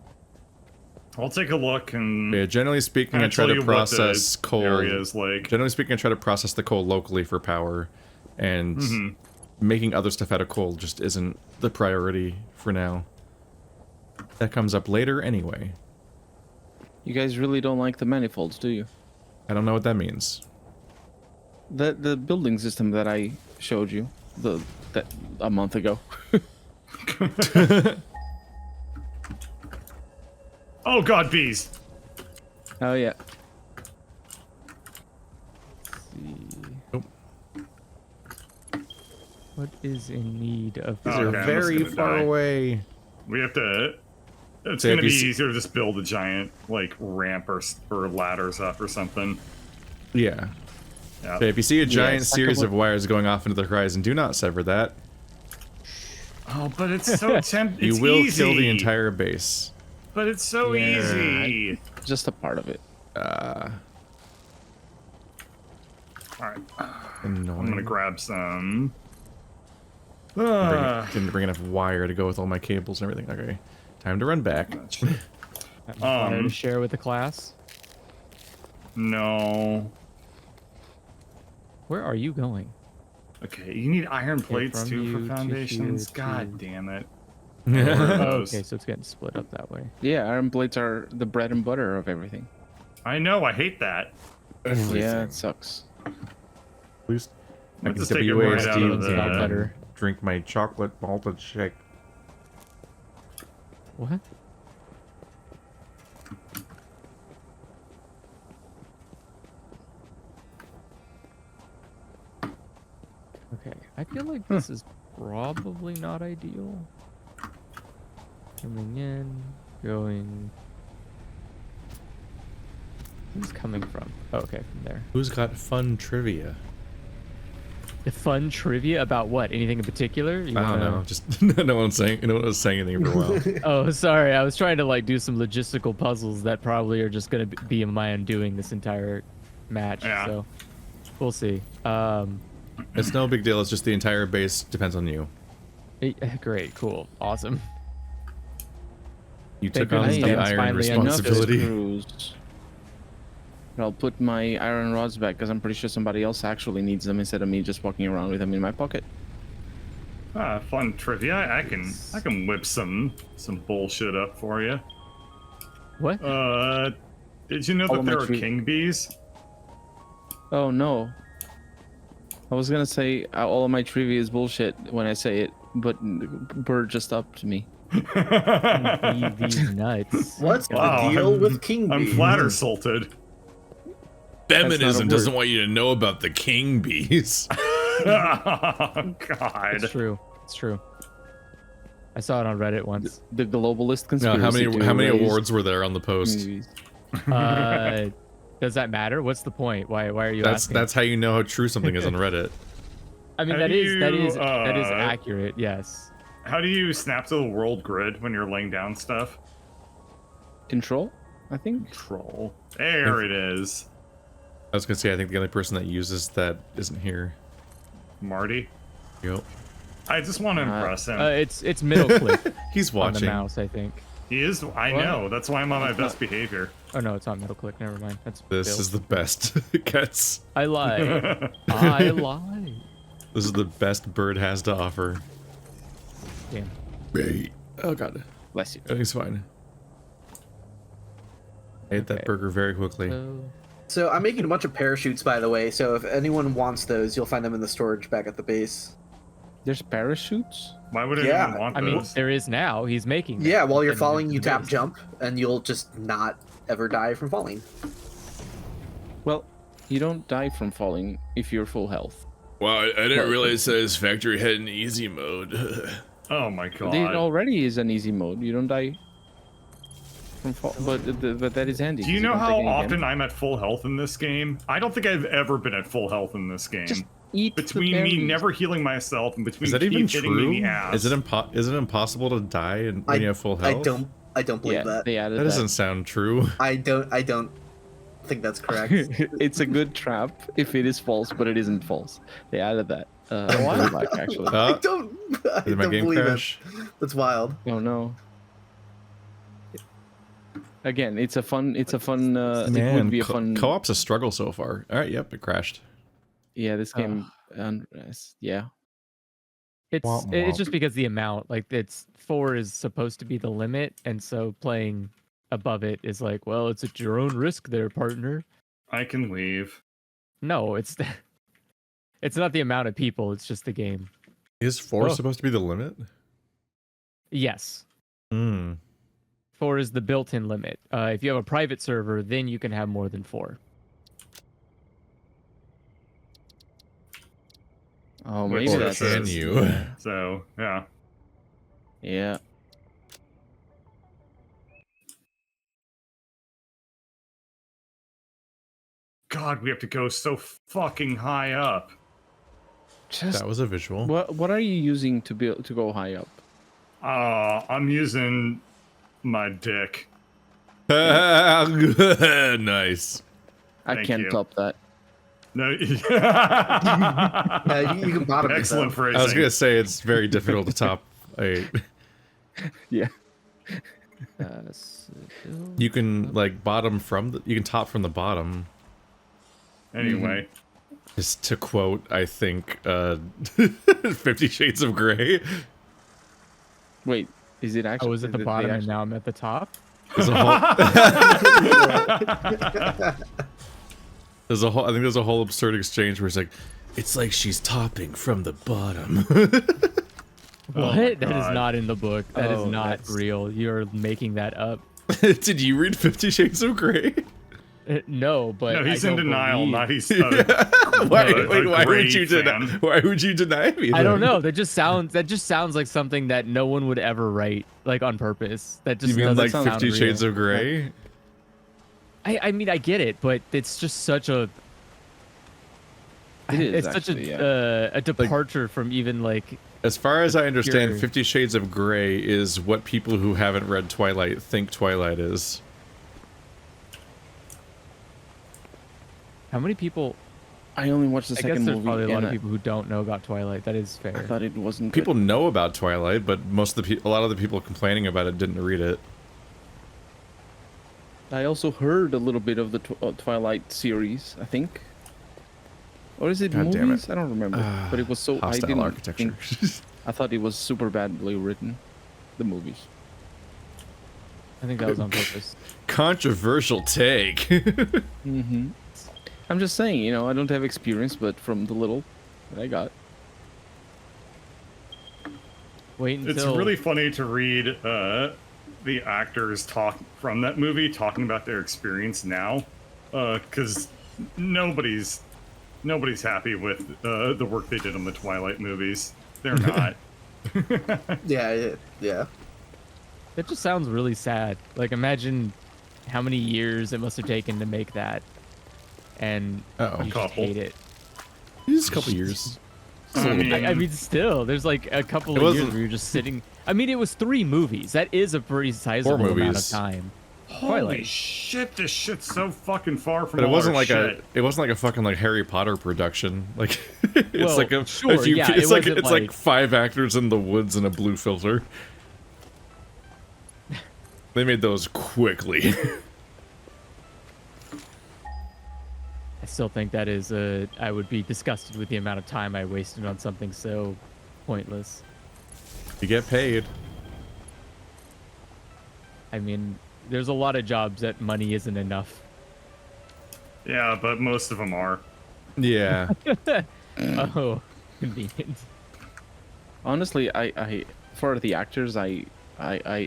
S5: I'll take a look and
S1: Yeah, generally speaking, I
S5: kinda
S1: try
S5: tell
S1: to
S5: you what the
S1: process coal.
S5: area is like.
S1: Generally speaking, I try to process the coal locally for power, and
S5: Mhm.
S1: making other stuff out of coal just isn't the priority for now. That comes up later anyway.
S4: You guys really don't like the manifolds, do you?
S1: I don't know what that means.
S4: The building system that I showed you that a month ago.
S5: Oh god, bees!
S4: Oh yeah.
S3: Let's see. What is in need of
S5: Oh,
S1: They're
S5: okay, I'm
S1: very
S5: just gonna
S1: far
S5: die.
S1: away.
S5: We have to. It's
S1: So if
S5: gonna be
S1: you see-
S5: easier to just build a giant like ramp or ladders up or something.
S1: Yeah.
S5: Yeah.
S1: So if you see a giant
S4: stack
S1: series
S4: of
S1: of wires going off into the horizon, do not sever that.
S5: Oh, but it's so tempting.
S1: You will kill the entire base.
S5: But it's so
S4: Yeah,
S5: easy.
S4: Just a part of it.
S5: All right,
S1: Annoying.
S5: I'm gonna grab some.
S1: Didn't bring enough wire to go with all my cables and everything. Okay, time to run back.
S3: Have fire
S5: Um,
S3: to share with the class?
S5: No.
S3: Where are you going?
S5: Okay, you need iron plates
S3: from
S5: too
S3: you
S5: for
S3: to
S5: foundations.
S3: here
S5: God
S3: to-
S5: damn it.
S3: Oh,
S5: Those.
S3: okay, so it's getting split up that way.
S4: Yeah, iron plates are the bread and butter of everything.
S5: I know. I hate that.
S4: Yeah, it sucks.
S1: Please.
S5: Let's just take it right out of
S3: Steve's not
S5: the...
S3: better.
S1: Drink my chocolate malted shake.
S3: What? Okay, I feel like this is probably not ideal. Coming in, going. Who's coming from? Oh, okay, from there.
S1: Who's got fun trivia?
S3: The fun trivia about what? Anything in particular? You
S1: I don't
S3: wanna-
S1: know. Just no one's saying anything for a while.
S3: Oh, sorry. I was trying to like do some logistical puzzles that probably are just gonna be my undoing this entire match.
S5: Yeah.
S3: So we'll see.
S1: It's no big deal. It's just the entire base depends on you.
S3: Great, cool, awesome.
S1: You
S3: Thank
S1: took on
S3: goodness
S1: the
S3: someone's
S1: iron
S3: finally
S1: responsibility.
S4: Screws. I'll put my iron rods back because I'm pretty sure somebody else actually needs them instead of me just walking around with them in my pocket.
S5: Fun trivia. I can whip some bullshit up for you.
S3: What?
S5: Did you know
S4: All
S5: that
S4: of my
S5: there are
S4: tri-
S5: king bees?
S4: Oh no. I was gonna say all of my trivia is bullshit when I say it, but Bird just upped me.
S3: These nuts.
S2: What's
S5: Wow,
S2: the deal
S5: I'm-
S2: with king
S5: I'm
S2: bees?
S5: flattersalted.
S1: Feminism
S4: That's
S1: doesn't
S4: not a
S1: want you to know about the king bees.
S5: Oh, God.
S3: It's true. It's true. I saw it on Reddit once.
S4: The globalist
S1: No,
S4: conspiracy.
S1: how many
S4: to raise
S1: awards were there on the post?
S4: movies.
S3: Does that matter? What's the point? Why are you
S1: That's
S3: asking?
S1: that's how you know how true something is on Reddit.
S3: I mean,
S5: How
S3: that
S5: do
S3: is
S5: you,
S3: accurate. Yes.
S5: How do you snap to the world grid when you're laying down stuff?
S4: Control, I think.
S5: Control. There it is.
S1: I was gonna say I think the only person that uses that isn't here.
S5: Marty.
S1: Yep.
S5: I just want to impress him.
S3: It's middle click
S1: He's
S3: on the
S1: watching.
S3: mouse, I think.
S5: He is. I
S3: What?
S5: know. That's why I'm on my best behavior.
S3: Oh no, it's not middle click. Never mind. That's
S1: This
S3: Bill.
S1: is the best it gets.
S3: I lie. I lie.
S1: This is the best Bird has to offer.
S3: Damn.
S1: Oh god.
S4: Bless you.
S1: Everything's fine. I ate that
S3: Okay.
S1: burger very quickly.
S2: So I'm making a bunch of parachutes, by the way. So if anyone wants those, you'll find them in the storage back at the base.
S4: There's parachutes.
S5: Why would
S2: Yeah,
S5: anyone want
S3: I mean,
S5: those?
S3: there is now. He's making. them.
S2: Yeah, while you're
S3: And
S2: falling, you
S3: there
S2: tap
S3: is.
S2: jump, and you'll just not ever die from falling.
S4: Well, you don't die from falling if you're full health.
S1: Wow, I didn't realize Satisfactory had an easy mode.
S5: Oh my god.
S4: It already is an easy mode. You don't die from fall, but that is handy.
S5: Do you
S4: 'cause
S5: know
S4: don't
S5: how
S4: take any
S5: often
S4: damage.
S5: I'm at full health in this game? I don't think I've ever been at full health in this game.
S4: Just eat the
S5: Between me
S4: berries.
S5: never healing myself and between
S1: Is that
S5: keep
S1: even
S5: hitting me in
S1: true?
S5: the ass.
S1: Is it impossible to die when you have full health?
S2: I don't believe
S4: Yeah,
S2: that.
S4: they added
S1: That doesn't sound true.
S2: I don't think that's correct.
S4: It's a good trap if it is false, but it isn't false. They added that. Back, actually.
S2: I don't
S1: Did my game
S2: believe
S1: crash?
S2: it. That's wild.
S4: Oh no. Again, it's a fun. It would be a fun.
S1: Co-op's a struggle so far. All right, yep, it crashed.
S4: Yeah, this game. Yeah.
S3: It's
S1: Womp
S3: it's
S1: womp.
S3: just because the amount, like, it's 4 is supposed to be the limit, and so playing above it is like, well, it's at your own risk, there, partner.
S5: I can leave.
S3: No, it's it's not the amount of people. It's just the game.
S1: Is 4
S3: Oh.
S1: supposed to be the limit?
S3: Yes.
S1: Hmm.
S3: 4 is the built-in limit. If you have a private server, then you can have more than 4.
S4: Oh,
S5: Which
S4: maybe
S1: Or
S4: that's
S1: can you?
S5: So, yeah.
S4: Yeah.
S5: God, we have to go so fucking high up.
S4: Just
S1: That was a visual.
S4: what are you using to go high up?
S5: I'm using my dick.
S1: Nice.
S4: I
S5: Thank
S4: can't
S5: you.
S4: top that.
S5: No.
S2: You can bottom it,
S5: Excellent
S2: though.
S5: phrasing.
S1: I was gonna say it's very difficult to top.
S4: Yeah.
S1: You can like bottom from the. You can top from the bottom.
S5: Anyway.
S1: Just to quote, I think, 50 Shades of Grey.
S4: Wait, is it
S3: I
S4: actually?
S3: was at the
S4: they
S3: bottom, and
S4: actually-
S3: now I'm at the top.
S1: There's a whole. I think there's a whole absurd exchange where it's like, It's like she's topping from the bottom.
S3: What?
S5: my
S3: That is
S5: God.
S3: not in the book. That is
S4: Oh,
S3: not
S4: that's-
S3: real. You're making that up.
S1: Did you read 50 Shades of Grey?
S3: No, but
S5: No, he's
S3: I
S5: in
S3: don't
S5: denial.
S3: believe-
S5: Not he's.
S1: Why,
S5: a
S1: wait, why would
S5: great
S1: you deny?
S5: fan.
S1: Why would you deny me?
S3: I don't
S1: then?
S3: know. That just sounds like something that no one would ever write, like on purpose. That just
S1: You mean
S3: doesn't
S1: like
S3: sound
S1: 50
S3: real.
S1: Shades of Grey?
S3: I mean, I get it, but it's just such a.
S4: It is
S3: It's such
S4: actually,
S3: a departure from even like.
S1: As far as I understand,
S3: Pure.
S1: 50 Shades of Grey is what people who haven't read Twilight think Twilight is.
S3: How many people?
S4: I only watched the
S3: I
S4: second
S3: guess there's
S4: movie.
S3: probably a lot
S4: and
S3: of people who don't know about Twilight. That is
S4: I
S3: fair.
S4: thought it wasn't.
S1: People know about Twilight, but most of the a lot of the people complaining about it didn't read it.
S4: I also heard a little bit of the Twilight series. I think. Or is it
S1: God damn
S4: movies?
S1: it.
S4: I don't remember. But it was so. I
S1: Hostile
S4: didn't
S1: architecture.
S4: think- I thought it was super badly written. The movies.
S3: I think that was on purpose.
S1: Controversial take.
S4: Mm-hmm. I'm just saying, you know, I don't have experience, but from the little that I got.
S3: Wait until.
S5: It's really funny to read the actors talk from that movie talking about their experience now, because nobody's happy with the work they did on the Twilight movies. They're not.
S2: Yeah.
S3: That just sounds really sad. Like, imagine how many years it must have taken to make that, and
S1: Uh-oh.
S3: you just
S5: Couple.
S3: hate it.
S1: Just a couple years.
S5: I mean,
S3: I mean, still, there's like a couple
S1: It
S3: of years
S1: wasn't-
S3: where you're just sitting. I mean, it was 3 movies. That is a pretty sizable amount of
S1: movies.
S3: time.
S5: holy
S3: Twilight.
S5: shit! This shit's so fucking far from.
S1: But it
S5: all
S1: wasn't
S5: our
S1: like
S5: shit.
S1: it wasn't like a fucking like Harry Potter production. Like it's
S3: Well,
S1: like a
S3: sure,
S1: few,
S3: yeah,
S1: it's
S3: it
S1: like
S3: wasn't
S1: it's like 5 actors in the woods and a blue filter. They made those quickly.
S3: I still think that is I would be disgusted with the amount of time I wasted on something so pointless.
S1: You get paid.
S3: I mean, there's a lot of jobs that money isn't enough.
S5: Yeah, but most of them are.
S1: Yeah.
S3: Oh, convenient.
S4: Honestly, I for the actors, I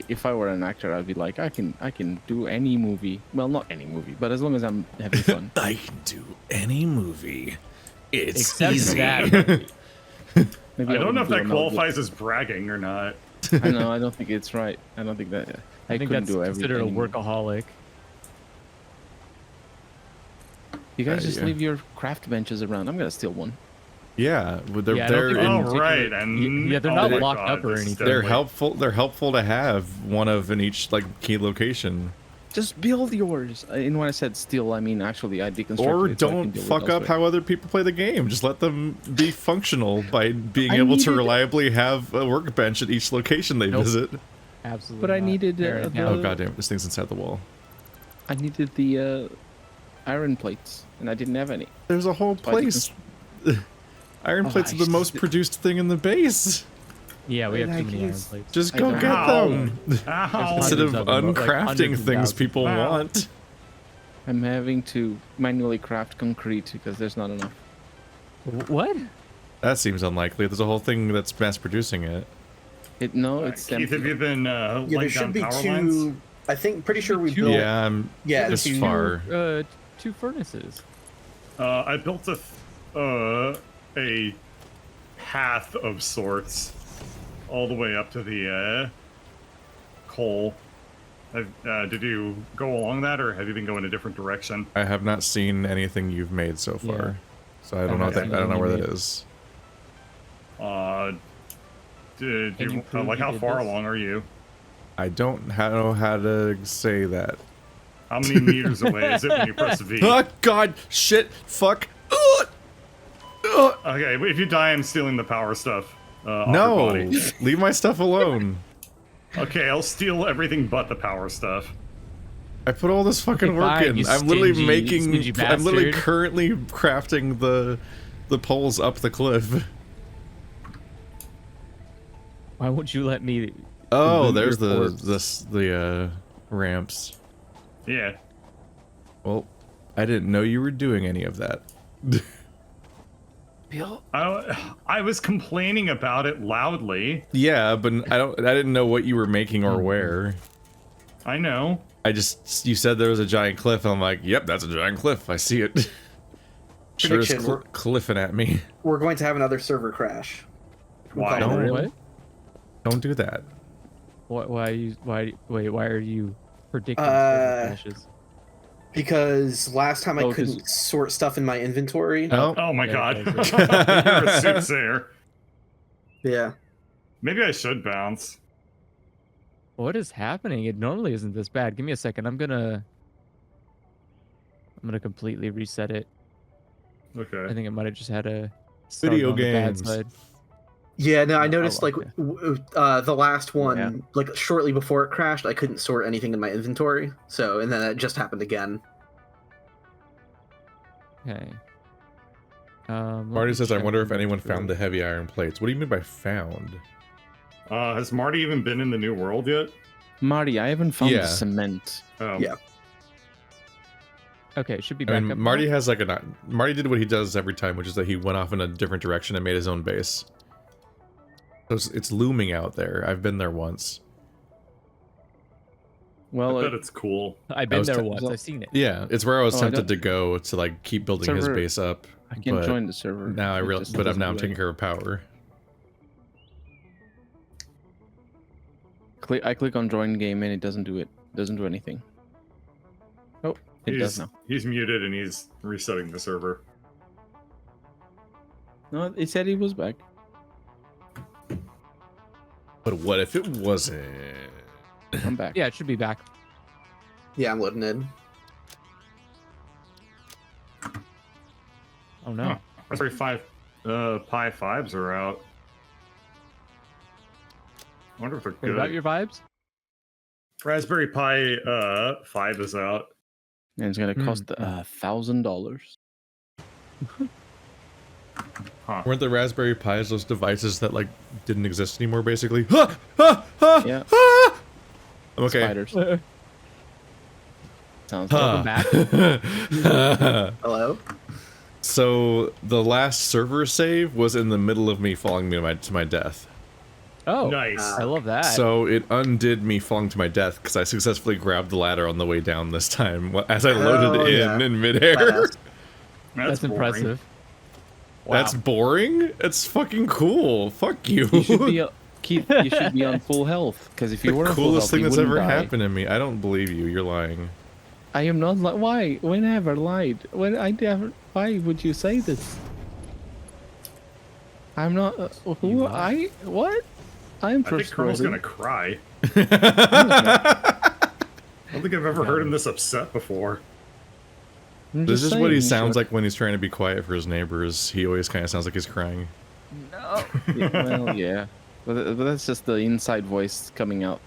S4: if I were an actor, I'd be like, I can do any movie. Well, not any movie, but as long as I'm having fun.
S1: I can do any movie. It's
S3: Except
S1: easy.
S3: that.
S4: Maybe
S5: I don't know
S4: wouldn't
S5: if
S4: do
S5: that
S4: a Mel
S5: qualifies as bragging or not.
S4: Gibson. I know. I don't think it's right. I don't think that.
S3: I think
S4: couldn't
S3: that's
S4: do
S3: considered a
S4: everything.
S3: workaholic.
S4: You guys just
S1: yeah.
S4: leave your craft benches around. I'm gonna steal one.
S1: Yeah, well, they're
S3: Yeah, I don't
S1: they're
S3: think
S1: in,
S5: Oh,
S3: particular-
S5: right, and
S3: Yeah, they're
S5: oh
S3: not
S5: my
S3: locked
S5: God,
S3: up or
S5: this is
S3: anything.
S1: they're
S5: deadly.
S1: helpful. They're helpful to have one of in each like key location.
S4: Just build yours. And when I said steal, I mean actually I deconstruct
S1: Or
S4: it so I can
S1: don't
S4: deal with
S1: fuck up
S4: elsewhere.
S1: how other people play the game. Just let them be functional by being
S4: I
S1: able to
S4: needed-
S1: reliably have a workbench at each location they
S3: Nope.
S1: visit.
S3: Absolutely.
S4: But I
S3: not.
S4: needed,
S3: Tear it
S4: the-
S3: down.
S1: Oh goddamn! This thing's inside the wall.
S4: I needed the iron plates, and I didn't have any.
S1: There's a whole
S4: So I
S1: place. Iron
S4: Oh,
S1: plates are
S4: I
S1: the
S4: just-
S1: most produced thing in the base.
S3: Yeah, we have too
S4: Like,
S3: many iron
S4: it's-
S3: plates.
S1: Just
S4: I
S1: go
S4: don't-
S1: get
S5: Ow.
S1: them
S5: Ow.
S1: instead of
S3: Hundreds of them, like
S1: uncrafting
S3: hundreds of
S1: things
S3: thousands.
S1: people
S5: Wow.
S1: want.
S4: I'm having to manually craft concrete because there's not enough.
S3: What?
S1: That seems unlikely. There's a whole thing that's mass producing it.
S4: It's
S5: Keith, have you been
S2: Yeah, there
S5: laying
S2: should
S5: down
S2: be
S5: power
S2: 2.
S5: lines?
S2: I think pretty sure we
S3: Two.
S2: built.
S1: Yeah, I'm
S2: Yeah,
S1: this
S2: 2.
S1: far.
S3: 2 furnaces.
S5: I built a path of sorts all the way up to the coal. Did you go along that, or have you been going a different direction?
S1: I have not seen anything you've made so far,
S3: Yeah.
S1: so I don't know.
S3: haven't
S1: I
S3: seen
S1: don't know where
S3: anything
S1: that
S3: you
S1: is.
S5: Did
S3: Can you
S5: you
S3: prove
S5: like
S3: you
S5: how
S3: did
S5: far
S3: this?
S5: along are you?
S1: I don't know how to say that.
S5: How many meters away is it when you press V?
S1: Oh God! Shit! Fuck! Ugh! Ugh!
S5: Okay, if you die, I'm stealing the power stuff. Off your
S1: No!
S5: body.
S1: Leave my stuff alone.
S5: Okay, I'll steal everything but the power stuff.
S1: I put all this fucking
S3: Okay,
S1: work
S3: fine,
S1: in.
S3: you
S1: I'm literally
S3: stingy
S1: I'm literally
S3: bastard.
S1: currently crafting the poles up the cliff.
S3: Why won't you let me?
S1: Oh,
S3: Loot
S1: there's
S3: your
S1: the ramps.
S5: Yeah.
S1: Well, I didn't know you were doing any of that.
S5: I was complaining about it loudly.
S1: Yeah, but I didn't know what you were making or where.
S5: I know.
S1: You said there was a giant cliff, and I'm like, yep, that's a giant cliff. I see it. Sure is cliffing at me.
S2: We're going to have another server crash.
S5: Why?
S1: Don't do that.
S3: Why are you predicting server crashes?
S2: Because last time I couldn't sort stuff in my inventory.
S5: Oh my god. You're a soothsayer.
S2: Yeah.
S5: Maybe I should bounce.
S3: What is happening? It normally isn't this bad. Give me a second. I'm gonna completely reset it.
S5: Okay.
S3: I think it might have just had a
S1: Video
S3: on the bad
S1: games.
S3: side.
S2: Yeah, no, I noticed like the last one, like shortly before it crashed, I couldn't sort anything in my inventory. So, and then it just happened again.
S3: Okay.
S1: Marty says, I wonder if anyone found the heavy iron plates. What do you mean by found?
S5: Has Marty even been in the new world yet?
S4: Marty, I haven't found the cement.
S5: Oh.
S2: Yeah.
S3: Okay, it should be back up.
S1: Marty has like Marty did what he does every time, which is that he went off in a different direction and made his own base. So it's looming out there. I've been there once.
S4: Well,
S5: I bet it's cool.
S3: I've been there once. I've seen it.
S1: Yeah, it's where I was tempted to go to like keep building his base up.
S4: I can't join the server.
S1: Now I realize, but I'm taking care of power.
S4: I click on join game and it doesn't do it. Doesn't do anything. Oh, it does now.
S5: He's muted and he's resetting the server.
S4: No, it said he was back.
S1: But what if it wasn't?
S4: I'm back.
S3: Yeah, it should be back.
S2: Yeah, I'm loading in.
S3: Oh no.
S5: Huh. Raspberry Pi 5s are out. I wonder if they're
S3: What
S5: good.
S3: about your vibes?
S5: Raspberry Pi 5 is out.
S4: And it's gonna cost $1,000.
S5: Huh.
S1: Weren't the Raspberry Pis those devices that like didn't exist anymore, basically?
S4: Yeah.
S1: Okay.
S4: Spiders. Sounds
S3: Welcome back.
S2: Hello?
S1: So the last server save was in the middle of me falling to my death.
S3: Oh,
S5: Nice.
S3: I love that.
S1: So it undid me falling to my death because I successfully grabbed the ladder on the way down this time as I loaded in midair.
S2: Badass.
S3: That's
S5: boring.
S3: impressive. Wow.
S1: That's boring. It's fucking cool. Fuck you.
S4: You should be Keith. You should be on full health because if you
S1: The
S4: were on full
S1: coolest
S4: health,
S1: thing
S4: you
S1: that's
S4: wouldn't
S1: ever
S4: die.
S1: happened to me. I don't believe you. You're lying.
S4: I am not like. Why? When I ever lied? When I never. Why would you say this? I'm not. Who? What? I'm
S5: I think Colonel's
S4: trustworthy.
S5: gonna cry. I don't think I've ever heard him this upset before.
S4: I'm
S1: This
S4: just
S1: is what he
S4: saying,
S1: sounds like when he's trying to be quiet for his neighbors. He always kind of sounds like he's crying.
S3: No.
S4: Yeah, well, yeah, but that's just the inside voice coming out.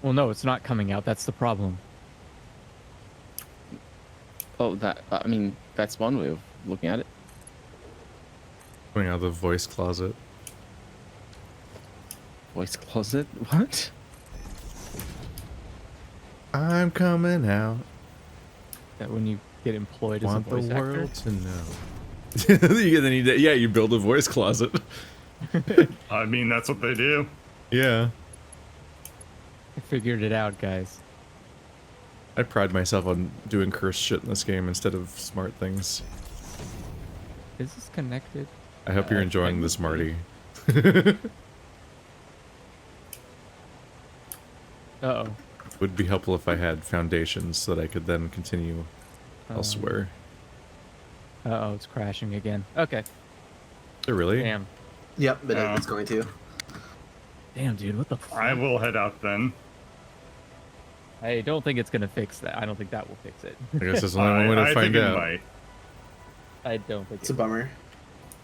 S3: Well, no, it's not coming out. That's the problem.
S4: Oh, I mean, that's one way of looking at it.
S1: Coming out of the voice closet.
S4: Voice closet? What?
S1: I'm coming out.
S3: That when you get employed as a
S1: Want the
S3: voice actor.
S1: world to know. You build a voice closet.
S5: I mean, that's what they do.
S1: Yeah.
S3: I figured it out, guys.
S1: I pride myself on doing cursed shit in this game instead of smart things.
S3: Is this connected?
S1: I hope you're enjoying this, Marty.
S3: Uh-oh.
S1: Would be helpful if I had foundations so that I could then continue elsewhere.
S3: Uh-oh, it's crashing again. Okay.
S1: Oh, really?
S3: Damn.
S2: Yep, but it's going to.
S3: Damn, dude, what the fuck?
S5: I will head out then.
S3: I don't think it's gonna fix that. I don't think that will fix it.
S1: I guess there's only one way to
S5: I
S1: find
S5: think
S1: out.
S5: it might.
S3: I don't think
S2: It's a bummer.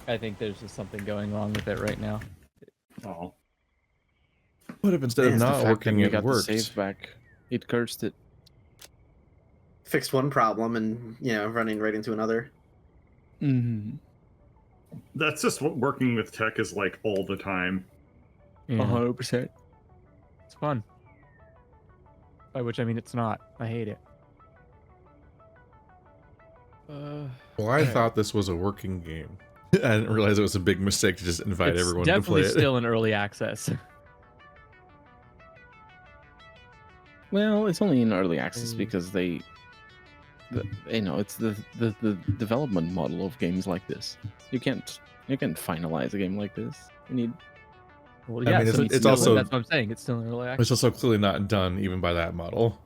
S3: I think there's just something going wrong with it right now.
S5: Oh.
S1: What if instead of
S2: It's the
S1: not working, it
S4: got
S1: worked?
S4: the save back. It cursed it.
S2: Fixed one problem and, running right into another.
S4: Mm-hmm.
S5: That's just what working with tech is like all the time.
S3: Yeah,
S4: 100%.
S3: it's fun. By which I mean it's not. I hate it.
S1: Well, I thought this was a working game. I didn't realize it was a big mistake to just invite
S3: It's
S1: everyone to play
S3: definitely
S1: it.
S3: still in early access.
S4: Well, it's only in early access because it's the development model of games like this. You can't finalize a game like this. You need.
S3: Well,
S1: I
S3: yeah,
S1: mean,
S3: so
S1: it's
S3: still,
S1: also-
S3: that's what I'm saying. It's still in early access.
S1: It's also clearly not done even by that model.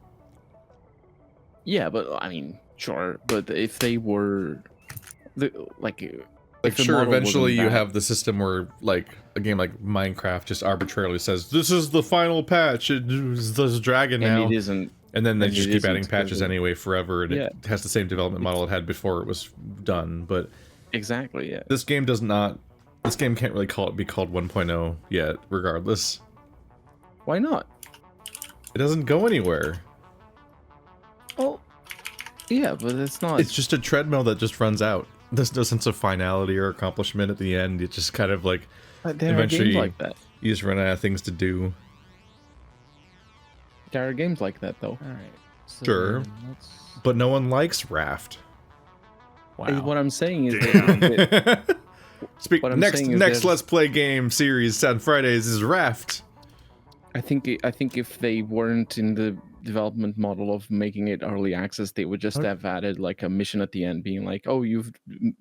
S4: Yeah, but I mean, sure. But if they were,
S1: Like,
S4: if the
S1: sure,
S4: model
S1: eventually
S4: wasn't
S1: you
S4: that-
S1: have the system where, like, a game like Minecraft just arbitrarily says, this is the final patch, it's the dragon now.
S4: and it isn't.
S1: And then they
S4: and
S1: just
S4: it
S1: keep adding
S4: isn't,
S1: patches
S4: 'cause it-
S1: anyway forever, and
S4: Yeah.
S1: it has the same development model it had before it was done. But
S4: Exactly. Yeah.
S1: this game does not. This game can't really be called 1.0 yet, regardless.
S4: Why not?
S1: It doesn't go anywhere.
S4: Well, yeah, but it's not.
S1: It's just a treadmill that just runs out. There's no sense of finality or accomplishment at the end. It's just kind of like
S4: there are
S1: eventually
S4: games like that.
S1: you just run out of things to do.
S4: There are games like that, though.
S3: All right. So
S1: Sure.
S3: let's...
S1: But no one likes Raft.
S3: Wow.
S4: What I'm saying is
S5: Damn.
S4: that What I'm
S1: next
S4: saying is
S1: next
S4: there's-
S1: Let's Play game series on Fridays is Raft.
S4: I think if they weren't in the development model of making it early access, they would just have added like a mission at the end, being like, "Oh, you've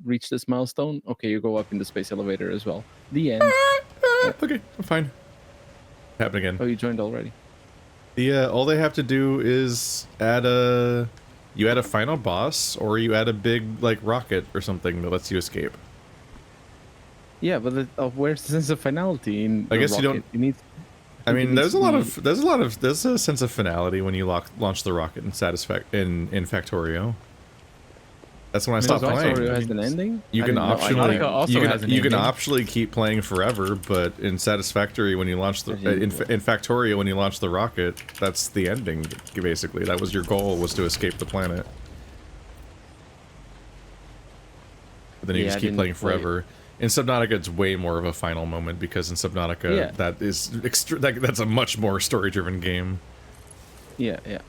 S4: reached this milestone. Okay, you go up in the space elevator as well." The end.
S1: Okay, fine. Happen again.
S4: Oh, you joined already.
S1: All they have to do is add a final boss, or you add a big like rocket or something that lets you escape.
S4: Yeah, but where's the sense of finality in?
S1: I
S4: the
S1: guess you don't-
S4: rocket? You need.
S1: I mean,
S4: It
S1: there's
S4: needs
S1: there's a sense of finality when you launch the rocket in in Factorio. That's when I stopped
S4: Factorio
S1: playing.
S4: has an ending.
S1: You
S4: I
S1: can
S4: didn't know- I
S1: optionally
S3: Nautica also
S1: you
S3: has
S1: can,
S3: an
S1: you can
S3: ending.
S1: optionally keep playing forever, but in Satisfactory when you launch the in Factorio when you launch the rocket, that's the ending basically. That was your goal, was to escape the planet. But then you
S4: Yeah,
S1: just
S4: I
S1: keep
S4: didn't
S1: playing
S4: play-
S1: forever. In Subnautica, it's way more of a final moment because in Subnautica,
S4: Yeah.
S1: that is that's a much more story-driven game.
S4: Yeah, yeah.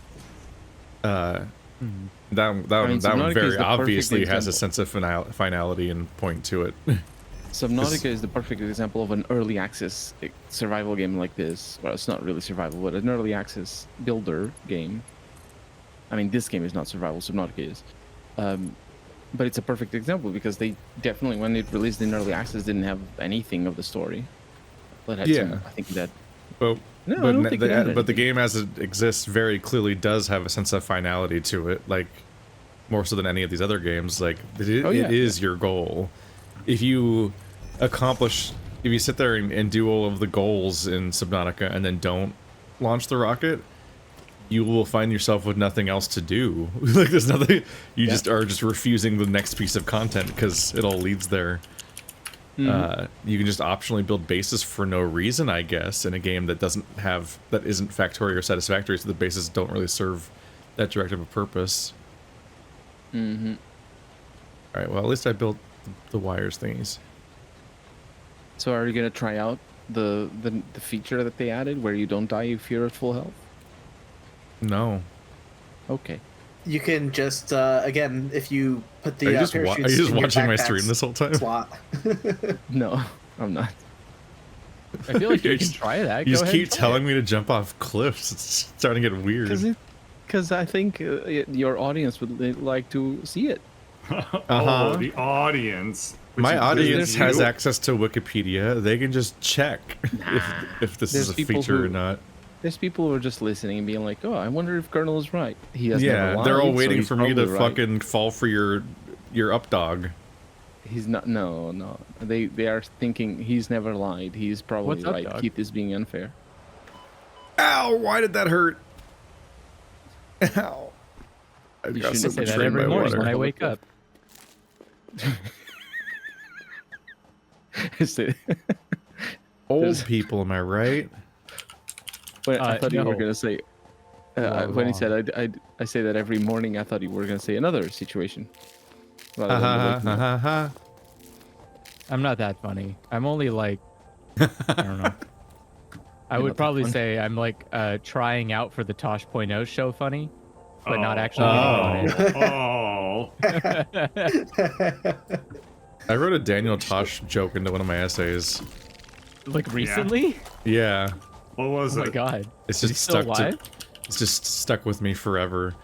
S1: That
S4: mean,
S1: one
S4: Subnautica
S1: very
S4: is the
S1: obviously
S4: perfect
S1: has a
S4: example.
S1: sense of finality and point to it.
S4: Subnautica is the perfect example of an early access survival game like this. Well, it's not really survival, but an early access builder game. I mean, this game is not survival, Subnautica is. But it's a perfect example because they definitely, when it released in early access, didn't have anything of the story. But had
S1: Yeah.
S4: I think that.
S1: Well,
S4: No, I
S1: but,
S4: don't think it had
S1: but the
S4: anything.
S1: game as it exists very clearly does have a sense of finality to it, like more so than any of these other games. Like it,
S4: Oh, yeah,
S1: it is your goal. If you sit there and do all of the goals in Subnautica and then don't launch the rocket, you will find yourself with nothing else to do. Like there's nothing. You just are just refusing the next piece of content because it all leads there. You can just optionally build bases for no reason, I guess, in a game that isn't Factory or Satisfactory, so the bases don't really serve that direct of a purpose.
S4: Mm-hmm.
S1: All right, well, at least I built the wires thingies.
S4: So are you gonna try out the feature that they added where you don't die if you're at full health?
S1: No.
S4: Okay.
S2: You can just again, if you put the
S1: Are you just,
S2: parachutes
S1: are you just
S2: in your
S1: watching my
S2: backpacks
S1: stream this whole time?
S2: slot.
S4: No, I'm not.
S3: I feel like you
S1: You
S3: can
S1: just-
S3: try that.
S1: You
S3: Go
S1: just
S3: ahead
S1: keep
S3: and try
S1: telling
S3: it.
S1: me to jump off cliffs. It's starting to get weird.
S4: Because I think your audience would like to see it.
S5: Oh, the audience. which
S1: My
S5: includes
S1: audience has
S5: you.
S1: access to Wikipedia. They can just check if this
S4: There's
S1: is a
S4: people
S1: feature
S4: who-
S1: or not.
S4: There's people who are just listening and being like, "Oh, I wonder if Colonel is right." He has never
S1: Yeah,
S4: lied,
S1: they're all
S4: so
S1: waiting
S4: he's
S1: for me to
S4: probably right.
S1: fucking fall for your up dog.
S4: He's not. No. They are thinking he's never lied. He's probably
S3: What's up,
S4: right.
S3: dog?
S4: Keith is being unfair.
S1: Ow! Why did that hurt? Ow! I
S4: You
S1: got
S4: shouldn't
S1: so
S3: say
S1: much
S3: that
S1: rain
S3: every
S1: by
S3: morning
S1: water.
S3: when I wake up.
S4: Is it-
S1: Old
S4: There's-
S1: people, am I right?
S4: Wait, I thought you were
S3: no.
S4: gonna say.
S3: You are
S4: When he
S3: wrong.
S4: said I say that every morning, I thought you were gonna say another situation. rather
S1: Ha
S4: than the
S1: ha
S4: waking
S1: ha
S4: up.
S1: ha ha.
S3: I'm not that funny. I'm only like, I don't know. I
S4: You're
S3: would
S4: not that
S3: probably
S4: funny.
S3: say I'm like trying out for the Tosh.0 show funny, but not
S5: Oh.
S3: actually being funny.
S5: Oh, well.
S1: I wrote a Daniel Tosh joke into one of my essays.
S3: Like recently?
S1: Yeah.
S5: What was
S3: Oh
S5: it?
S3: my god.
S1: It's
S3: Is he
S1: just
S3: still
S1: stuck
S3: alive?
S1: it's just stuck with me forever.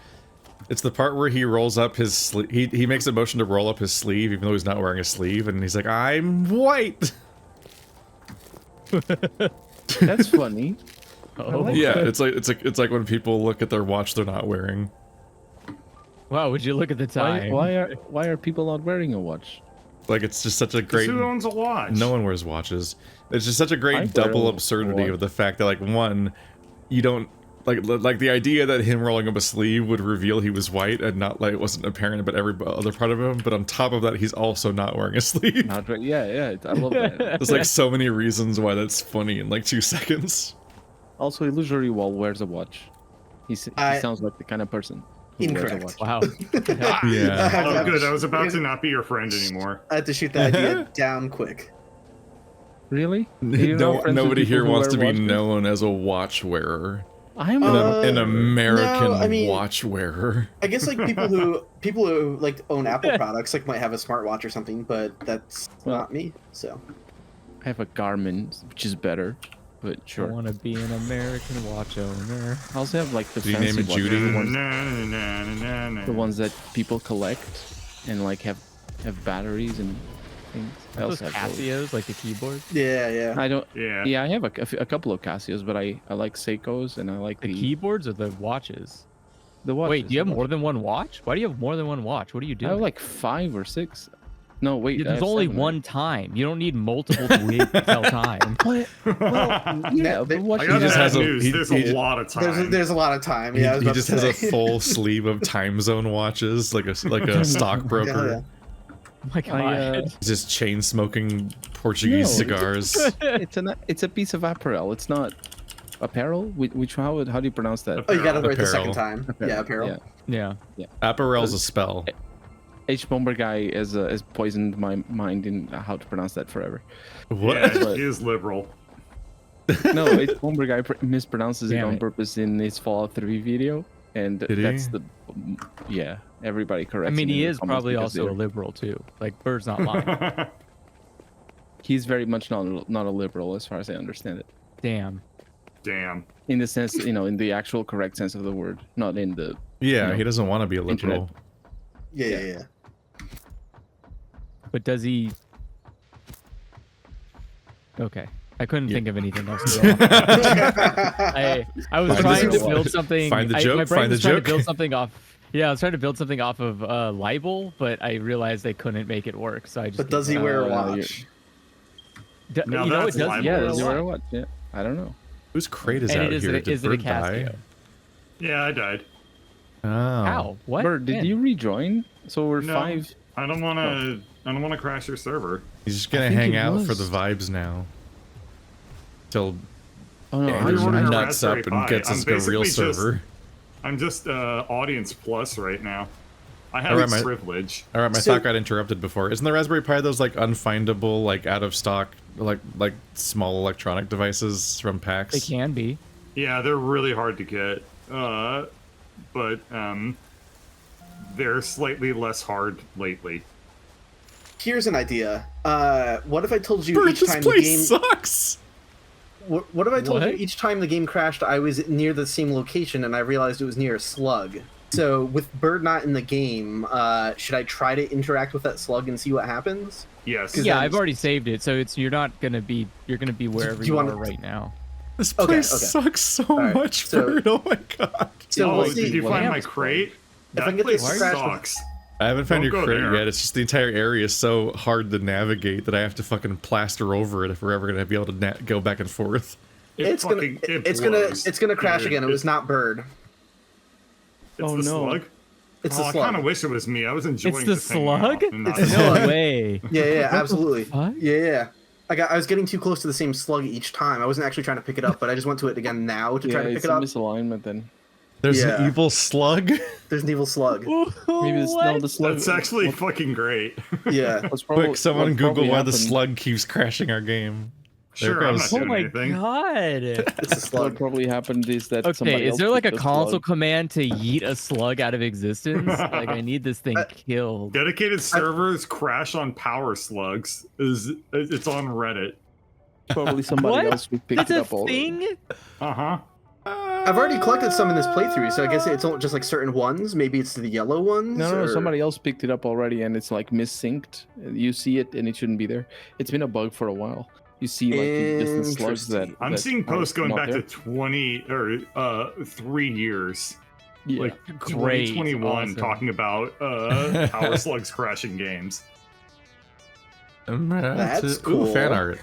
S1: It's the part where he rolls up his sleeve. He makes a motion to roll up his sleeve even though he's not wearing a sleeve, and he's like, "I'm white."
S4: That's funny.
S3: Oh,
S4: like
S1: Yeah, it's like when people look at their watch they're not wearing.
S3: wow, would you look at the time?
S4: Why are people not wearing a watch?
S1: Like, it's just such a great.
S5: Who owns a watch?
S1: No one wears watches. It's just such a
S4: I
S1: great
S4: wear
S1: double
S4: a
S1: absurdity
S4: watch.
S1: of the fact that, like, one, you don't like the idea that him rolling up a sleeve would reveal he was white and not like it wasn't apparent about every other part of him. But on top of that, he's also not wearing a sleeve.
S4: Not right. Yeah, I love that.
S1: There's like so many reasons why that's funny in like 2 seconds.
S4: Also, Illusory Wall wears a watch. He sounds like the kind of person who wears a
S2: Incorrect.
S4: watch.
S3: Wow.
S1: Yeah.
S5: Oh, good. I was about to not be your friend anymore.
S2: I had to shoot that idea down quick.
S4: Really? You know friends with
S1: Nobody
S4: people
S1: here
S4: who
S1: wants to
S4: wear
S1: be
S4: watches?
S1: known as a watch wearer.
S4: I'm
S1: An American
S2: no, I mean-
S1: watch wearer.
S2: I guess like people who like own Apple products like might have a smartwatch or something, but that's
S4: Well-
S2: not me. So
S4: I have a Garmin, which is better, but
S3: I
S4: sure.
S3: want to be an American watch owner.
S4: I also have like the
S1: Do you name
S4: fancy
S1: it
S4: ones,
S1: Judy?
S4: the ones that people collect and like have batteries and things. I
S3: Those
S4: also have those.
S3: Casios, like the keyboard.
S2: yeah.
S4: I don't.
S5: Yeah.
S4: Yeah, I have a couple of Casios, but I like Seikos and I like
S3: The
S4: the
S3: keyboards or the watches?
S4: watches.
S3: Wait, do you have more than one watch? Why do you have more than one watch? What do you do?
S4: I have like 5 or 6. No, wait. I
S3: There's
S4: have
S3: only
S4: 7,
S3: one
S4: right?
S3: time. You don't need multiple to wait to tell time.
S4: Well, yeah, but
S2: I
S4: what
S5: I got
S1: just
S5: bad
S1: has a-
S5: news.
S1: he-
S5: There's
S1: he-
S5: a lot of time.
S2: There's a lot of time. Yeah, I was
S1: He
S2: about
S1: just
S2: to
S1: has a
S2: say.
S1: full sleeve of time zone watches, like a stockbroker.
S2: Yeah.
S3: Oh my god.
S1: He's just chain smoking Portuguese
S4: No.
S1: cigars.
S4: it's a piece of apparel. It's not apparel. How do you pronounce that?
S2: Oh, you got it right the
S1: Apparel.
S2: second time. Yeah, apparel.
S4: Yeah.
S3: Yeah.
S1: Apparel's a spell.
S4: H Bomber guy has poisoned my mind in how to pronounce that forever.
S1: What?
S5: Yeah, he is liberal.
S4: No, H Bomber guy mispronounces it
S3: Damn
S4: on
S3: it.
S4: purpose in his Fallout 3 video, and
S1: Did
S4: that's
S1: he?
S4: yeah. Everybody corrects.
S3: I mean,
S4: him
S3: he
S4: in the
S3: is
S4: comments
S3: probably
S4: because
S3: also a
S4: they're-
S3: liberal too. Like, Bird's not lying.
S4: He's very much not a liberal as far as I understand it.
S3: Damn.
S5: Damn.
S4: In the sense, in the actual correct sense of the word, not in the.
S1: Yeah,
S4: No.
S1: he doesn't want to be a liberal.
S2: Yeah.
S3: But does he? Okay. I couldn't think of anything else to go on. I was
S1: Find
S3: trying
S1: the
S3: to
S1: joke.
S3: build something.
S1: Find the
S3: My
S1: joke,
S3: brain
S1: find the
S3: was trying to
S1: joke.
S3: build something off. Yeah, I was trying to build something off of libel, but I realized they couldn't make it work. So I just.
S2: But does he wear a
S4: Uh,
S2: watch?
S5: Now
S3: you know, it
S5: that's
S3: does.
S5: libel.
S4: Yeah,
S5: Wear a
S4: does he wear a
S3: watch.
S4: watch? Yeah, I don't know.
S1: Whose crate is
S3: And
S1: out
S3: it is
S1: here?
S3: a,
S1: Did
S3: is it a
S1: Bird die?
S3: Casio?
S5: Yeah, I died.
S1: Oh.
S3: How? What?
S4: Bird, did
S3: When?
S4: you rejoin? So we're
S5: No.
S4: 5.
S5: I don't want to. I don't want to crash your server.
S1: He's just gonna
S4: I think
S1: hang
S4: it
S1: out for
S4: was.
S1: the vibes now. Till
S4: Oh no,
S1: Andrew
S5: ordered a
S1: nuts up
S5: Raspberry
S1: and
S5: Pi.
S1: gets
S5: I'm
S1: us a real
S5: basically just-
S1: server.
S5: I'm just audience plus right now. I have
S1: Alright, my-
S5: privilege.
S1: Alright, my
S2: So-
S1: thought got interrupted before. Isn't the Raspberry Pi those like unfindable, like out of stock, like small electronic devices from PAX?
S3: They can be.
S5: Yeah, they're really hard to get. But they're slightly less hard lately.
S2: Here's an idea. What if I told you
S1: Bird,
S2: each
S1: this
S2: time the
S1: place
S2: game?
S1: sucks.
S2: What if I told you
S3: What?
S2: each time the game crashed, I was near the same location and I realized it was near a slug? So with Bird not in the game, should I try to interact with that slug and see what happens?
S5: Yes.
S3: Yeah,
S2: then-
S3: I've already saved it, so you're gonna be wherever
S2: you
S3: you
S2: wanna-
S3: are right now.
S1: This
S2: Okay,
S1: place
S2: okay.
S1: sucks so
S2: Alright,
S1: much,
S2: so-
S1: Bird. Oh my god.
S2: So
S5: Oh,
S2: we'll see.
S5: did you
S3: Well,
S5: find
S3: yeah,
S5: my
S3: it's
S5: crate?
S2: If I
S5: That
S2: can get
S5: place
S2: this crashed with-
S5: sucks.
S1: I haven't found
S5: Don't
S1: your
S5: go
S1: crate
S5: there.
S1: yet. It's just the entire area is so hard to navigate that I have to fucking plaster over it if we're ever gonna be able to go back and forth.
S2: It's gonna crash
S5: Dude,
S2: again. It was not Bird.
S5: It's
S4: Oh,
S5: the
S4: no.
S5: slug.
S2: It's
S5: Oh,
S2: the
S5: I
S2: slug.
S5: kind of wish it was me. I was enjoying.
S3: It's the
S5: just hanging out
S3: slug?
S5: and not
S2: It's the
S5: the
S2: slug.
S3: Way.
S2: Yeah, absolutely.
S3: fuck?
S2: Yeah. I was getting too close to the same slug each time. I wasn't actually trying to pick it up, but I just went to it again now to
S4: Yeah,
S2: try to pick
S4: it's
S2: it
S4: a
S2: up.
S4: misalignment then.
S1: There's
S2: Yeah.
S1: an evil slug.
S2: There's an evil slug.
S4: Maybe it's no the slug.
S5: That's actually fucking great.
S2: Yeah.
S4: What's probably-
S1: Quick, someone
S4: what
S1: Google
S4: probably
S1: why the
S4: happened-
S1: slug keeps crashing our game.
S5: Sure, I'm not
S3: Oh
S5: doing
S3: my
S5: anything.
S3: god.
S2: It's a
S4: What
S2: slug.
S4: probably happened is that
S3: Okay,
S4: somebody
S3: is
S4: else
S3: there like a
S4: picked the
S3: console
S4: slug.
S3: command to yeet a slug out of existence? Like, I need this thing killed.
S5: Dedicated servers crash on power slugs. It's on Reddit.
S4: Probably somebody
S3: What?
S4: else who picked
S3: That's
S4: it
S3: a
S4: up already.
S3: thing?
S5: Uh-huh.
S2: I've already collected some in this playthrough, so I guess it's not just like certain ones. Maybe it's the yellow ones.
S4: No,
S2: or...
S4: somebody else picked it up already, and it's like missynced. You see it, and it shouldn't be there. It's been a bug for a while. You see like just the slugs that.
S5: I'm
S4: that
S5: seeing posts
S4: are
S5: going
S4: not
S5: back
S4: there.
S5: to 20 or 3 years.
S4: Yeah.
S5: Like
S3: Great,
S5: 2021
S3: awesome.
S5: talking about power slugs crashing games.
S2: That's
S1: Ooh,
S2: cool.
S1: fan art.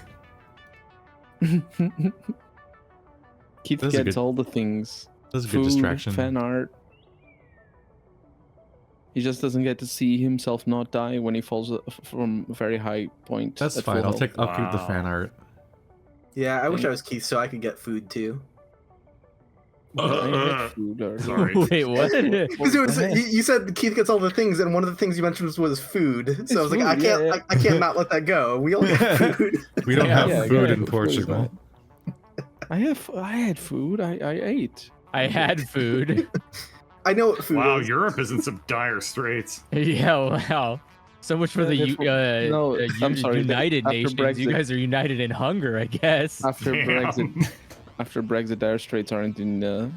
S4: Keith
S1: That's a
S4: gets
S1: good-
S4: all the things.
S1: That's a good
S4: Food,
S1: distraction.
S4: fan art. He just doesn't get to see himself not die when he falls from a very high point.
S1: That's
S4: at
S1: fine.
S4: full
S1: I'll
S4: health.
S1: I'll keep the
S5: Wow.
S1: fan art.
S2: Yeah, I wish I was Keith so I could get food too.
S4: I had food or-
S5: Sorry.
S3: Wait, what?
S2: Because
S4: What the heck?
S2: you said Keith gets all the things, and one of the things you mentioned was food. So I was like,
S4: food,
S2: I can't,
S4: yeah.
S2: I can't not let that go. We all get food.
S1: We don't
S3: Yeah,
S1: have
S4: yeah,
S1: food
S4: yeah,
S1: in
S4: of course
S1: Portugal.
S4: I had food. I ate.
S3: I had food.
S2: I know what food
S5: Wow,
S2: is.
S5: Europe is in some dire straits.
S3: Yeah, wow. So much for the
S4: No, I'm sorry,
S3: United
S4: after
S3: Nations. You
S4: Brexit-
S3: guys are united in hunger, I guess.
S4: After
S5: Damn.
S4: Brexit, dire straits aren't in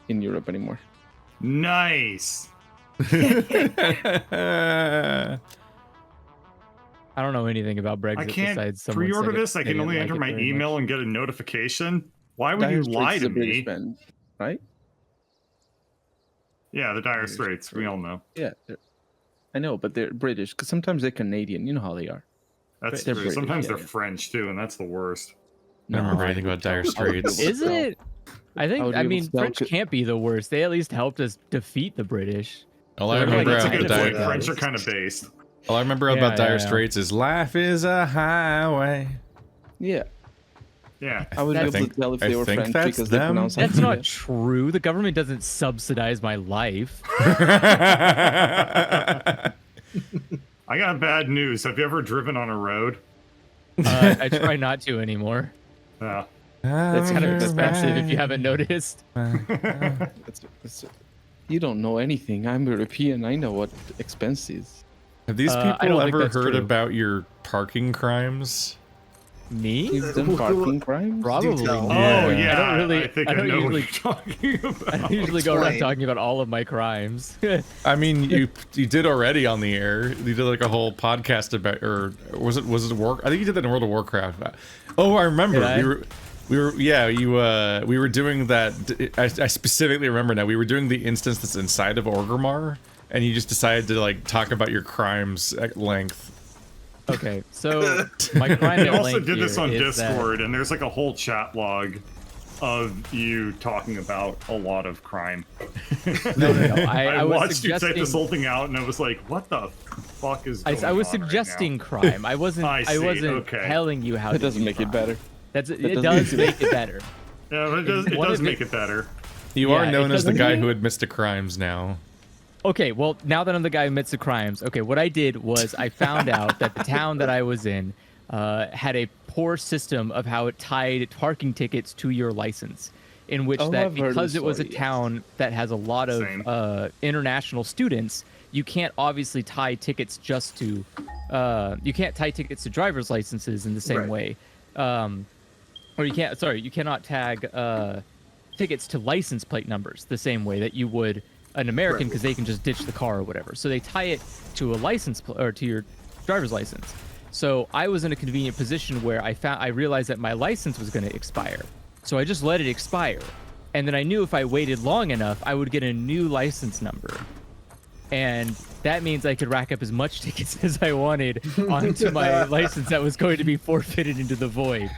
S4: Europe anymore.
S5: Nice.
S3: I don't know anything about Brexit
S5: I can't
S3: besides someone
S5: pre-order
S3: said it-
S5: this. I
S3: they
S5: can
S3: didn't
S5: only
S3: like
S5: enter
S3: it
S5: my
S3: very
S5: email
S3: much.
S5: and get a notification. Why would
S4: Dire
S5: you
S4: Straits
S5: lie
S4: is
S5: to
S4: a British
S5: me?
S4: band, right?
S5: Yeah, the dire straits. We all know.
S4: Yeah, I know, but they're British because sometimes they're Canadian. You know how they are.
S5: That's
S4: They're
S5: true.
S4: British,
S5: Sometimes
S4: yeah.
S5: they're French too, and that's the worst.
S1: I don't remember anything
S4: I
S1: about Dire
S4: would-
S1: Straits.
S3: Is
S4: Well,
S3: it? I think.
S4: would
S3: I
S4: be able
S3: mean,
S4: to tell
S3: French
S4: c-
S3: can't be the worst. They at least helped us defeat the British.
S1: All I
S3: They're like
S1: remember
S5: That's a
S1: about
S5: good
S3: Dire-
S5: point.
S2: Dire-
S5: French are kind of based.
S1: all I remember
S3: Yeah,
S1: about Dire
S3: yeah.
S1: Straits is life is a highway.
S4: Yeah,
S5: Yeah.
S4: I would be
S1: I
S4: able
S1: think-
S4: to tell if
S1: I
S4: they were
S1: think
S4: French
S1: that's
S4: because they
S1: them.
S4: pronounce it.
S3: That's not true. The government doesn't subsidize my life.
S5: I got bad news. Have you ever driven on a road?
S3: I try not to anymore.
S5: Yeah.
S3: It's kind of expensive if you haven't noticed.
S4: That's- you don't know anything. I'm European. I know what expense is.
S1: Have these
S3: I
S1: people
S3: don't think
S1: ever
S3: that's
S1: heard
S3: true.
S1: about your parking crimes?
S3: Me?
S4: You've done parking crimes?
S3: Probably.
S2: tell.
S3: not.
S5: Oh,
S1: Yeah.
S5: yeah.
S3: I don't really.
S5: I think
S3: I
S5: I
S3: don't
S5: know
S3: usually.
S5: what you're talking about.
S3: I don't usually go around
S2: Explain.
S3: talking about all of my crimes.
S1: I mean, you did already on the air. You did like a whole podcast about, or was it War? I think you did that in World of Warcraft. Oh, I remember.
S3: Did I?
S1: We were doing that. I specifically remember now. We were doing the instance that's inside of Orgrimmar, and you just decided to like talk about your crimes at length.
S3: Okay, so my crime
S5: I
S3: at
S5: also
S3: length
S5: did this
S3: here
S5: on
S3: is that-
S5: Discord, and there's like a whole chat log of you talking about a lot of crime.
S3: No. I was
S5: watched you type
S3: suggesting.
S5: this whole thing out, and I was like, "What the fuck is going on?"
S3: I was
S5: right now?
S3: suggesting crime. I wasn't.
S5: I see,
S3: wasn't
S5: okay.
S3: telling you how.
S4: It
S3: to
S4: doesn't
S3: do
S4: make it
S3: crime.
S4: better.
S3: It
S4: doesn't
S3: does
S4: make
S3: make it better.
S5: Yeah, but it
S3: One
S5: does
S3: of
S5: make
S3: the-
S5: it better.
S1: You
S3: Yeah,
S1: are known
S3: it
S1: as the
S3: doesn't
S1: guy
S3: mean-
S1: who admits to crimes now.
S3: Okay, well, now that I'm the guy who admits to crimes, okay, what I did was I found out that the town that I was in had a poor system of how it tied parking tickets to your license, in which
S4: Oh,
S3: that
S4: I've heard
S3: because
S4: the
S3: it was a
S4: story, yes.
S3: town that has a lot
S5: Same.
S3: of international students, you can't obviously tie tickets just to you can't tie tickets to driver's licenses in the same
S2: Right.
S3: way. Or you can't, sorry, you cannot tag tickets to license plate numbers the same way that you would an American,
S2: Right.
S3: because they can just ditch the car or whatever. So they tie it to a license or to your driver's license. So I was in a convenient position where I realized that my license was going to expire. So I just let it expire. And then I knew if I waited long enough, I would get a new license number. And that means I could rack up as much tickets as I wanted onto my license that was going to be forfeited into the void.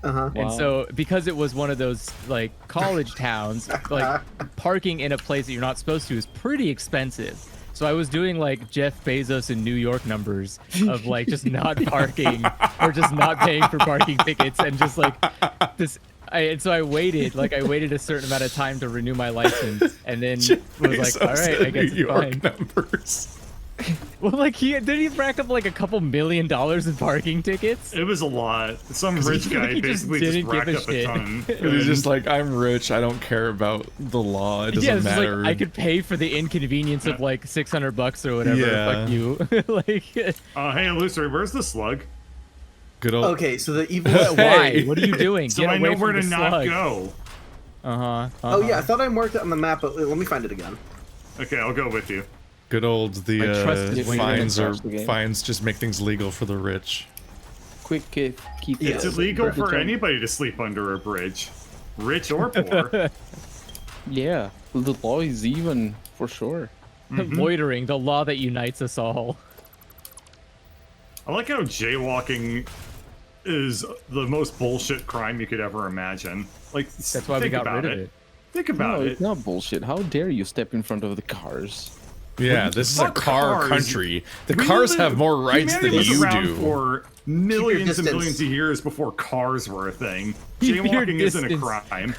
S2: Uh-huh.
S3: And
S4: Wow.
S3: so because it was one of those like college towns, like parking in a place that you're not supposed to is pretty expensive. So I was doing like Jeff Bezos in New York numbers of like just not parking or just not paying for parking tickets and just like this. And so I waited a certain amount of time to renew my license, and then was like, all right, I guess
S1: New
S3: it's fine.
S1: York numbers.
S3: Well, like did he rack up like a couple $1 million in parking tickets?
S5: It was a lot. Some rich guy
S3: He just
S5: basically just
S3: didn't give
S5: racked
S3: a
S5: up a
S3: shit.
S5: ton.
S1: And he's just like, I'm rich. I don't care about the law. It doesn't
S3: Yeah, it's just
S1: matter.
S3: like I could pay for the inconvenience of like $600 or whatever.
S1: Yeah.
S3: Fuck you. Like,
S5: Hey, Illusory, where's the slug?
S1: Good old.
S2: Okay, so the evil.
S3: why? What are you doing?
S5: So
S3: Get
S5: I
S3: away
S5: know where
S3: from
S5: to
S3: the
S5: not
S3: slug.
S5: go.
S2: Oh yeah, I thought I marked it on the map, but let me find it again.
S5: Okay, I'll go with you.
S1: Good old
S3: I trust
S1: the
S3: it when you're
S1: fines
S4: gonna
S1: or
S4: crash the game.
S1: fines just make things legal for the rich.
S4: Quick keep
S2: Yeah.
S5: It's
S2: Yes,
S5: illegal for
S4: return.
S5: anybody to sleep under a bridge, rich or poor.
S4: Yeah, the law is even for sure.
S3: Loitering, the law that unites us all.
S5: I like how jaywalking is the most bullshit crime you could ever imagine. Like,
S3: That's why we
S5: think
S3: got
S5: about
S3: rid of it.
S5: Think about
S4: No,
S5: it.
S4: it's not bullshit. How dare you step in front of the cars?
S1: Yeah, this is a
S5: Fuck
S1: car
S5: cars.
S1: country. The
S5: We
S1: cars
S5: live-
S1: have more rights than
S5: humanity was
S1: you
S5: around
S1: do.
S5: for millions and
S2: distance.
S5: millions of years before cars were a thing.
S3: Keep your
S5: Jaywalking isn't a
S3: distance.
S5: crime.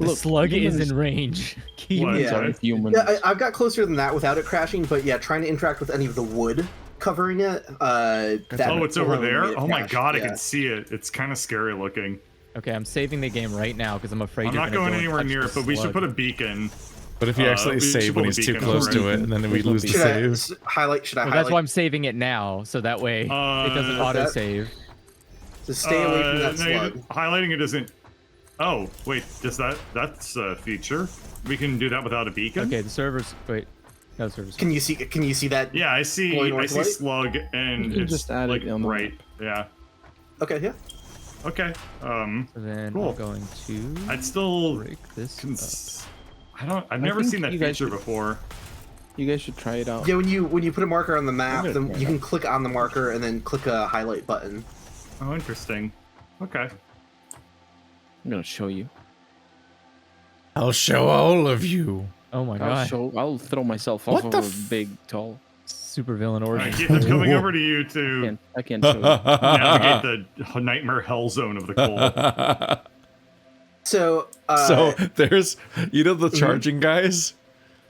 S3: The
S4: Look,
S3: slug is
S4: humans-
S3: in range. Keep
S5: What?
S2: Yeah.
S4: Aren't humans.
S2: Yeah, I've got closer than that without it crashing, but yeah, trying to interact with any of the wood covering it. That
S5: Oh, it's over
S2: alone made
S5: there?
S2: it
S5: Oh my
S2: crash,
S5: god, I
S2: yeah.
S5: can see it. It's kind of scary looking.
S3: Okay, I'm saving the game right now because I'm afraid
S5: I'm
S3: you're
S5: not
S3: gonna
S5: going
S3: go and
S5: anywhere
S3: touch
S5: near
S3: the
S5: it, but we should
S3: slug.
S5: put a beacon.
S1: But if you accidentally
S5: we should
S1: save when
S5: put a
S1: he's too
S5: beacon
S1: close
S5: over
S1: to
S4: it.
S1: it, and then we
S4: There's no
S1: lose the
S2: Should I
S1: save.
S2: highlight? Should I
S3: Well,
S2: highlight?
S3: that's why I'm saving it now, so that way it doesn't
S5: that-
S3: auto-save.
S2: To stay away from that
S5: no,
S2: slug.
S5: highlighting it isn't. Oh, wait, that's a feature? We can do that without a beacon?
S3: Okay, the servers. Wait, no servers.
S2: Can you see? Can you see that?
S5: Yeah, I see.
S2: Glowing
S5: I
S2: orange
S5: see
S2: light?
S5: slug, and
S4: You can
S5: it's
S4: just add it
S5: like
S4: on the
S5: right. Yeah.
S2: Okay, yeah.
S5: Okay.
S3: So then
S5: Cool.
S3: I'm going to
S5: I'd still.
S3: break this up.
S5: I've never
S4: think
S5: seen that
S4: you guys
S5: feature
S4: should-
S5: before.
S4: You guys should try it out.
S2: Yeah, when you put a marker on the map,
S4: gonna
S2: then
S4: try
S2: you
S4: it
S2: can click on the marker and then click a highlight button.
S5: Oh, interesting. Okay.
S4: I'm gonna show you.
S1: I'll show all of you.
S3: Oh my god,
S4: I'll throw myself
S1: What
S4: off
S1: the
S4: of a
S1: f-
S4: big tall.
S3: super villain
S5: All right,
S3: origin.
S5: Keith, I'm coming over to you to
S4: I can't show you.
S5: navigate the nightmare hell zone of the cold.
S2: So,
S1: So there's, the charging guys.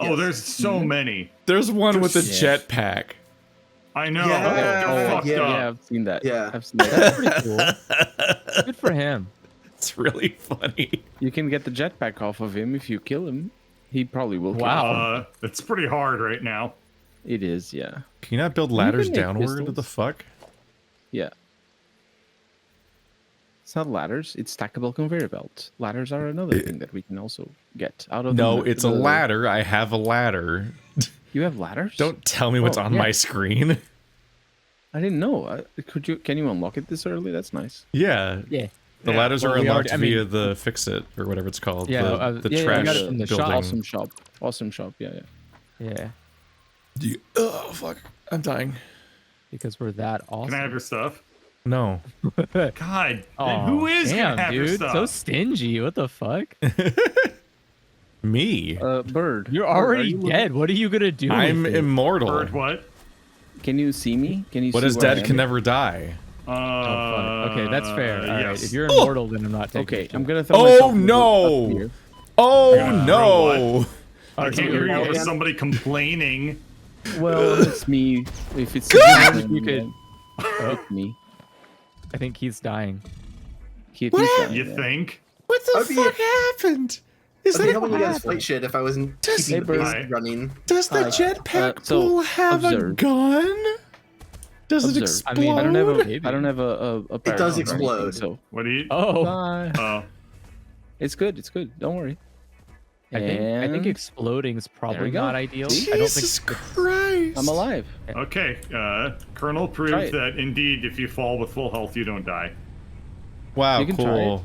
S5: Oh, there's so many.
S1: There's one with a
S4: Yeah.
S1: jetpack.
S5: I know.
S2: Yeah,
S5: They're fucked
S2: yeah.
S5: up.
S4: Yeah, I've seen that.
S2: Yeah.
S4: I've seen that.
S3: Pretty cool. Good for him.
S1: It's really funny.
S4: You can get the jetpack off of him if you kill him. He probably will. kill
S3: Wow.
S4: you.
S5: It's pretty hard right now.
S4: It is, yeah.
S1: Can you not build ladders
S4: make
S1: downward? What
S4: pistols.
S1: the fuck?
S4: Yeah. It's not ladders, it's stackable conveyor belts. Ladders are another thing that we can also get out of
S1: No,
S4: the,
S1: it's a ladder. I have a ladder.
S4: You have ladders?
S1: Don't tell me what's
S4: Oh,
S1: on
S4: yeah.
S1: my screen.
S4: I didn't know. Can you unlock it this early? That's nice.
S1: Yeah.
S3: Yeah.
S1: The
S5: Yeah,
S1: ladders
S3: well,
S1: are
S3: we
S1: unlocked
S3: already- I
S1: via
S3: mean-
S1: the fix it or whatever it's called.
S3: Yeah,
S1: the
S3: yeah, we
S1: trash
S3: got it from the shop.
S1: building.
S4: Awesome shop. Yeah.
S3: Yeah.
S1: Oh fuck! I'm dying.
S3: Because we're that awesome.
S5: Can I have your stuff?
S1: No.
S5: God,
S3: Aw,
S5: who is
S3: damn,
S5: gonna have your
S3: dude?
S5: stuff?
S3: So stingy. What the fuck?
S1: Me.
S4: Bird.
S3: You're
S4: Bird, are
S3: already
S4: you-
S3: dead. What are you gonna do?
S1: I'm
S3: with it?
S1: immortal.
S5: Bird, what?
S4: Can you see me? Can you
S1: What
S4: see
S1: is
S4: where I
S1: dead
S4: am?
S1: can never die.
S3: Oh, fuck. Okay, that's fair. All right.
S5: yes.
S3: If you're immortal, then I'm not taking
S4: Okay,
S3: it.
S4: I'm gonna throw
S1: Oh,
S4: myself
S1: no!
S4: up here.
S1: Oh
S5: Yeah,
S1: no!
S5: I
S3: Oh,
S5: can't
S3: dude,
S5: hear you
S2: now
S5: over
S2: again?
S5: somebody complaining.
S4: Well, it's me. If it's
S3: God! You could-
S4: it's me.
S3: I think he's dying.
S4: Keith
S1: What?
S4: is dying,
S5: You
S4: yeah.
S5: think?
S1: What the
S2: I'd be-
S1: fuck happened? Is
S2: I'd be
S1: that
S2: helping you guys
S1: happened?
S2: fight shit if I wasn't
S1: Does-
S2: keeping the
S4: Hey,
S2: base
S5: Bird.
S2: running.
S1: Does the
S2: Hi.
S1: jetpack
S4: so,
S1: bull have a
S4: observe.
S1: gun? Does it
S4: Observe.
S1: explode?
S3: I mean,
S4: I don't have a.
S3: Maybe.
S4: I don't have a
S2: It does
S4: paragon or anything,
S2: explode.
S4: So
S5: What do you?
S3: Oh,
S4: bye.
S5: Oh,
S4: It's good. It's good. Don't worry.
S3: I think
S4: And
S3: exploding is
S4: we
S3: probably
S4: go.
S3: not ideal.
S4: See?
S3: I don't
S1: Jesus
S3: think.
S1: Christ!
S4: I'm alive.
S5: okay. Colonel
S4: Try
S5: proved
S4: it.
S5: that indeed, if you fall with full health, you don't die.
S1: Wow,
S4: You can try
S1: cool.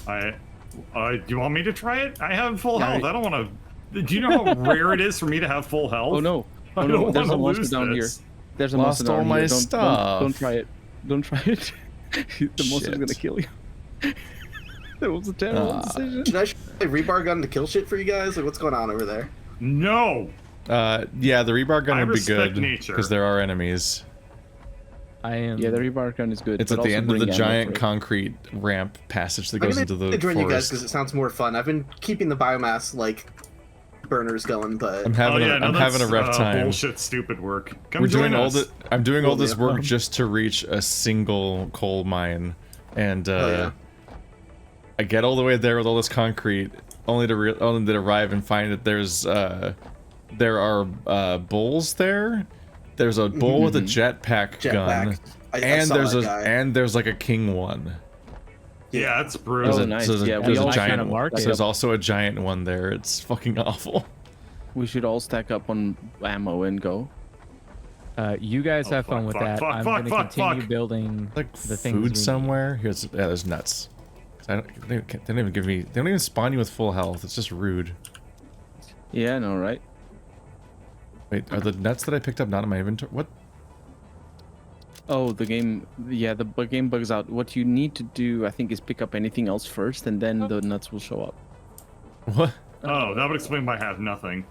S5: Do you want me to try it? I have full
S4: Yeah,
S5: health. I don't want to. Do you know how rare it is for me to have full health?
S4: Oh no!
S5: I
S4: Oh
S5: don't
S4: no! There's a
S5: wanna
S4: monster
S5: lose
S4: down here.
S5: this.
S4: There's a
S1: Lost
S4: monster down
S1: all my
S4: here.
S1: stuff.
S4: Don't try it. Don't try it. The monster's
S1: Shit.
S4: gonna kill you. That was a terrible decision.
S2: Should I shoot a rebar gun to kill shit for you guys? Like, what's going on over there?
S5: No.
S1: Yeah, the rebar gun
S5: I
S1: would be
S5: respect
S1: good
S5: nature.
S1: because there are enemies.
S3: I am.
S4: Yeah, the rebar gun is good.
S1: It's
S4: but
S1: at the
S4: also
S1: end of the
S4: bring ammo
S1: giant
S4: for it.
S1: concrete ramp passage that
S2: I'm
S1: goes
S2: gonna
S1: into the
S2: join you guys
S1: forest.
S2: because it sounds more fun. I've been keeping the biomass like burners going, but
S1: I'm having I'm having a rough time.
S5: Bullshit, stupid work. Come
S1: We're
S5: join
S1: doing all
S5: us.
S1: the. I'm doing all this
S2: Yeah.
S1: work just to reach a single coal mine, and
S2: yeah.
S1: I get all the way there with all this concrete, only to arrive and find that there are bulls there. There's a bull with a jetpack gun, and there's like a king one.
S5: Yeah, that's brutal.
S4: Oh, nice.
S1: There's
S4: Yeah, we all kind of
S3: marked
S1: So
S3: it.
S1: there's also a giant one there. It's fucking awful.
S4: We should all stack up on ammo and go.
S3: You guys have fun with that. I'm going to continue building
S1: Like
S3: the things we
S1: food
S3: need.
S1: somewhere. There's nuts. They don't even give me. They don't even spawn you with full health. It's just rude.
S4: Yeah, I know, right?
S1: Wait, are the nuts that I picked up not in my inventory? What?
S4: Oh, the game. Yeah, the game bugs out. What you need to do, I think, is pick up anything else first, and then the nuts will show up.
S1: What?
S5: Oh, that would explain why I have nothing.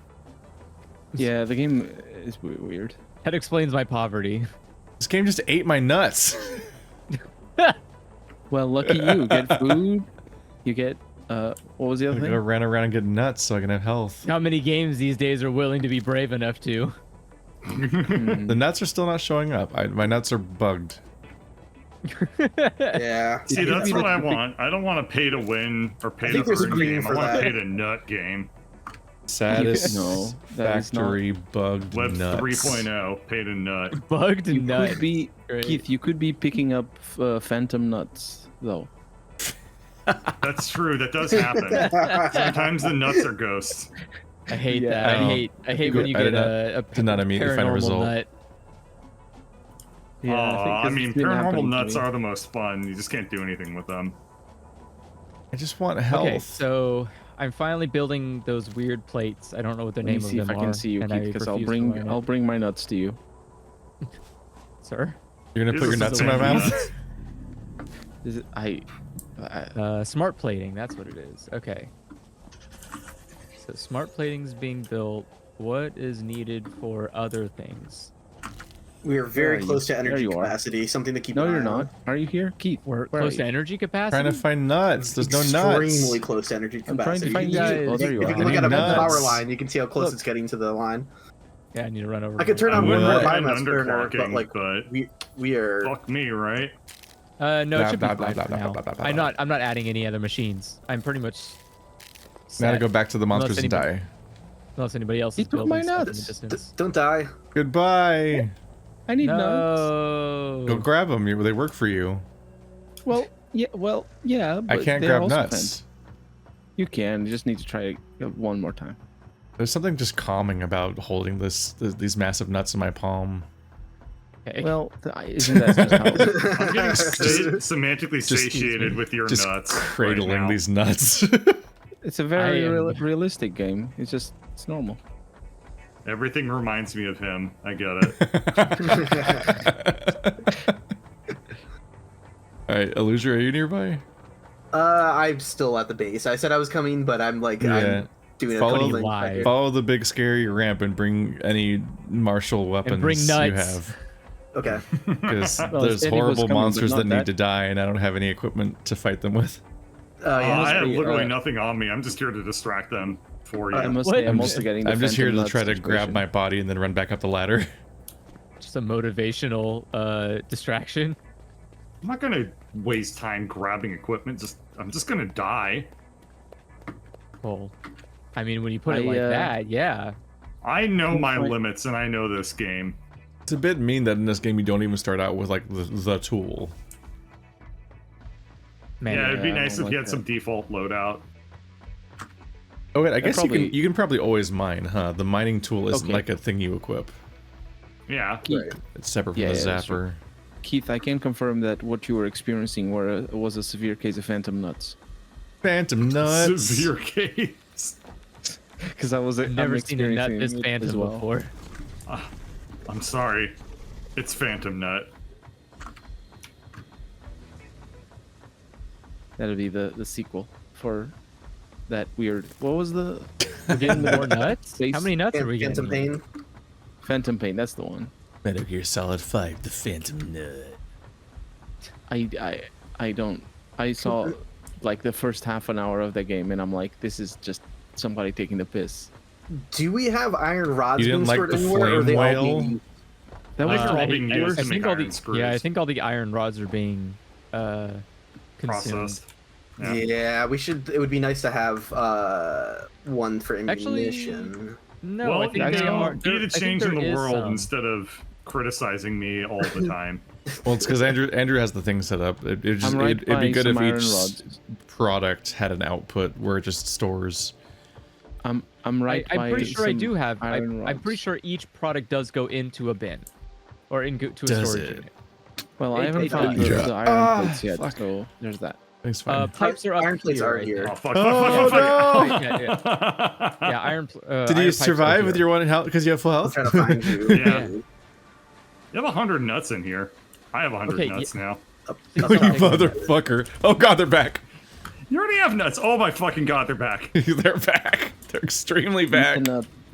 S4: Yeah, the game is weird.
S3: That explains my poverty.
S1: This game just ate my nuts.
S4: Well, lucky you. Get food. You get what was the other
S1: I'm
S4: thing?
S1: gonna run around and get nuts so I can have health.
S3: How many games these days are willing to be brave enough to?
S1: The nuts are still not showing up. My nuts are bugged.
S2: Yeah.
S5: See, that's what I want. I don't want to pay to win or pay to
S2: there's a
S5: earn
S2: green
S5: game. I
S2: for
S5: want to
S2: that.
S5: pay to nut game.
S1: Satisfactory bugged
S5: Web
S1: nuts.
S5: 3.0, pay to nut.
S3: Bugged
S4: You
S3: nut.
S4: could be
S3: Great.
S4: Keith. You could be picking up phantom nuts though.
S5: That's true. That does happen. Sometimes the nuts are ghosts.
S3: I hate
S4: Yeah.
S3: that. I hate when you
S1: I
S3: get
S1: did not-
S3: a
S1: did not immediately find a
S3: paranormal
S1: result.
S3: nut.
S5: I mean,
S4: it's been
S5: paranormal
S4: happening to
S5: nuts
S4: me.
S5: are the most fun. You just can't do anything with them.
S1: I just want health.
S3: Okay, so I'm finally building those weird plates. I don't know what the
S4: Let me
S3: name of
S4: see
S3: them
S4: if
S3: are.
S4: I can see you,
S3: and
S4: Keith,
S3: I
S4: because I'll
S3: refuse to learn it.
S4: bring my nuts to you.
S3: Sir,
S1: You're gonna put your
S5: Jesus
S1: nuts in my
S5: is
S1: mouth?
S5: nuts.
S4: Is it?
S3: smart plating. That's what it is. Okay. So smart plating's being built. What is needed for other things?
S2: We are
S4: Where
S2: very
S4: are you?
S2: close to
S4: There
S2: energy
S4: you are.
S2: capacity. Something to keep
S4: No,
S2: an
S4: you're
S2: eye
S4: not.
S2: on.
S4: Are you here, Keith?
S3: We're
S4: Where
S3: close
S4: are
S3: to
S4: you?
S3: energy capacity.
S1: Trying to find nuts. There's no
S2: Extremely
S1: nuts.
S2: close to energy
S4: I'm trying to
S2: capacity.
S4: find
S3: you.
S4: Oh, there you
S2: If
S4: are.
S2: you can look
S1: I
S2: at
S1: need
S2: a power
S1: nuts.
S2: line, you can see how close
S4: Look.
S2: it's getting to the line.
S3: Yeah, I need to run over.
S2: I could turn
S5: I
S2: on
S5: wouldn't
S2: one more
S5: recommend
S2: biomass burner, but
S5: underclocking,
S2: like
S5: but
S2: we are.
S5: fuck me, right?
S3: No, it
S1: Blah,
S3: should be
S1: blah, blah,
S3: fine
S1: blah,
S3: for
S1: blah,
S3: now.
S1: blah, blah, blah,
S3: I'm
S1: blah.
S3: not adding any other machines. I'm pretty much
S1: Now to
S3: set,
S1: go back to the monsters and
S3: anybody-
S1: die.
S3: unless anybody else
S4: He
S3: is
S4: took
S3: building
S4: my
S3: stuff in the
S4: nuts.
S3: distance.
S2: Don't die.
S1: Goodbye.
S4: I need nuts.
S1: Go
S3: No.
S1: grab them. They work for you.
S4: Well, yeah.
S1: I
S4: But
S1: can't
S4: they're
S1: grab
S4: also
S1: nuts.
S4: fun. You can. You just need to try it one more time.
S1: There's something just calming about holding these massive nuts in my palm.
S3: Okay.
S4: Well, isn't that just how?
S5: I'm getting semantically satiated with your
S1: Just
S5: nuts.
S1: cradling
S5: right now.
S1: these nuts.
S4: It's a very
S3: I am-
S4: realistic game. It's normal.
S5: Everything reminds me of him. I get it.
S1: All right, Illusion, are you nearby?
S2: I'm still at the base. I said I was coming, but I'm like I'm doing
S1: Follow
S2: a couple
S1: the-
S2: things back here.
S1: Follow the big scary ramp and bring any martial weapons
S3: bring
S1: you
S3: nuts.
S1: have.
S2: Okay.
S1: Because
S4: Well,
S1: there's
S4: Eddie was
S1: horrible
S4: coming, but
S1: monsters
S4: not
S1: that need
S4: that.
S1: to die, and I don't have any equipment to fight them with.
S2: Oh yeah.
S5: I have
S4: honestly,
S5: literally nothing on me. I'm just here to distract them for you.
S4: I must
S3: What?
S4: say, I'm also getting. The
S1: I'm just here
S4: phantom
S1: to
S4: nuts
S1: try to grab
S4: situation.
S1: my body and then run back up the ladder.
S3: Just a motivational distraction.
S5: I'm not gonna waste time grabbing equipment. I'm just gonna die.
S3: Well, I mean, when you put it
S4: I,
S3: like that, yeah.
S5: I know my
S4: Right.
S5: limits, and I know this game.
S1: It's a bit mean that in this game you don't even start out with like the tool.
S3: Man,
S5: Yeah, it'd be
S4: I
S5: nice
S4: don't
S5: if you
S4: like
S5: had some default loadout.
S1: Oh wait, I guess
S4: probably-
S1: you can probably always mine, huh? The mining tool isn't
S4: Okay.
S1: like a thing you equip.
S5: Yeah.
S4: Keith,
S1: It's separate from
S4: Yeah,
S1: the
S4: yeah, that's
S1: zapper.
S4: Keith, I can confirm that what you were experiencing was a severe case of phantom nuts.
S1: Phantom nuts.
S5: Severe case.
S4: Because I was.
S3: I've never
S4: I'm
S3: seen a nut this
S4: experiencing it
S3: phantom
S4: as well.
S3: before.
S5: I'm sorry. It's Phantom Nut.
S4: That'll be the sequel for that weird. What was the
S3: We're getting more nuts?
S4: Base-
S3: How many nuts are we getting?
S2: Phantom Pain.
S4: Phantom Pain? That's the one.
S1: Metal Gear Solid 5, the Phantom Nut.
S4: I don't. I saw like the first half an hour of the game, and I'm like, this is just somebody taking the piss.
S2: Do we have iron rods
S1: You didn't
S2: being
S1: like
S2: stored
S1: the
S2: anywhere, or are
S1: flame
S2: they all
S1: whale?
S2: being used?
S5: That was all being used to make iron screws.
S3: I think all the iron rods are being consumed.
S5: Processed.
S2: Yeah, we should. It would be nice to have one for
S3: Actually,
S2: ammunition.
S3: No,
S5: Well,
S3: I think they are.
S5: be the change in the world instead of criticizing me all the time.
S1: Well, it's because Andrew has the thing set up. It'd be good if each product had an output where it just stores.
S4: I'm right.
S3: I'm pretty sure I do have.
S4: I'm
S3: pretty sure each product does go into a bin, or into a
S1: Does
S3: storage
S1: it?
S3: unit.
S4: Well, I haven't
S3: It
S4: found
S3: does.
S4: the iron plates yet,
S1: fuck.
S4: so there's that.
S1: Thanks, fine.
S3: Pipes are up
S2: Iron plates
S3: here,
S2: are
S3: right
S2: here.
S3: there.
S5: Oh, fuck,
S1: Oh,
S5: fuck.
S3: Yeah, iron.
S1: Did you
S3: iron pipes are
S1: survive with
S3: here.
S1: your one health because you have full
S2: I'm
S1: health?
S2: trying to find you.
S5: Yeah. You have 100 nuts in here. I have 100
S3: Okay,
S5: nuts now.
S1: You motherfucker. Oh god, they're back.
S5: You already have nuts. Oh my fucking god, they're back.
S1: They're back. They're extremely back.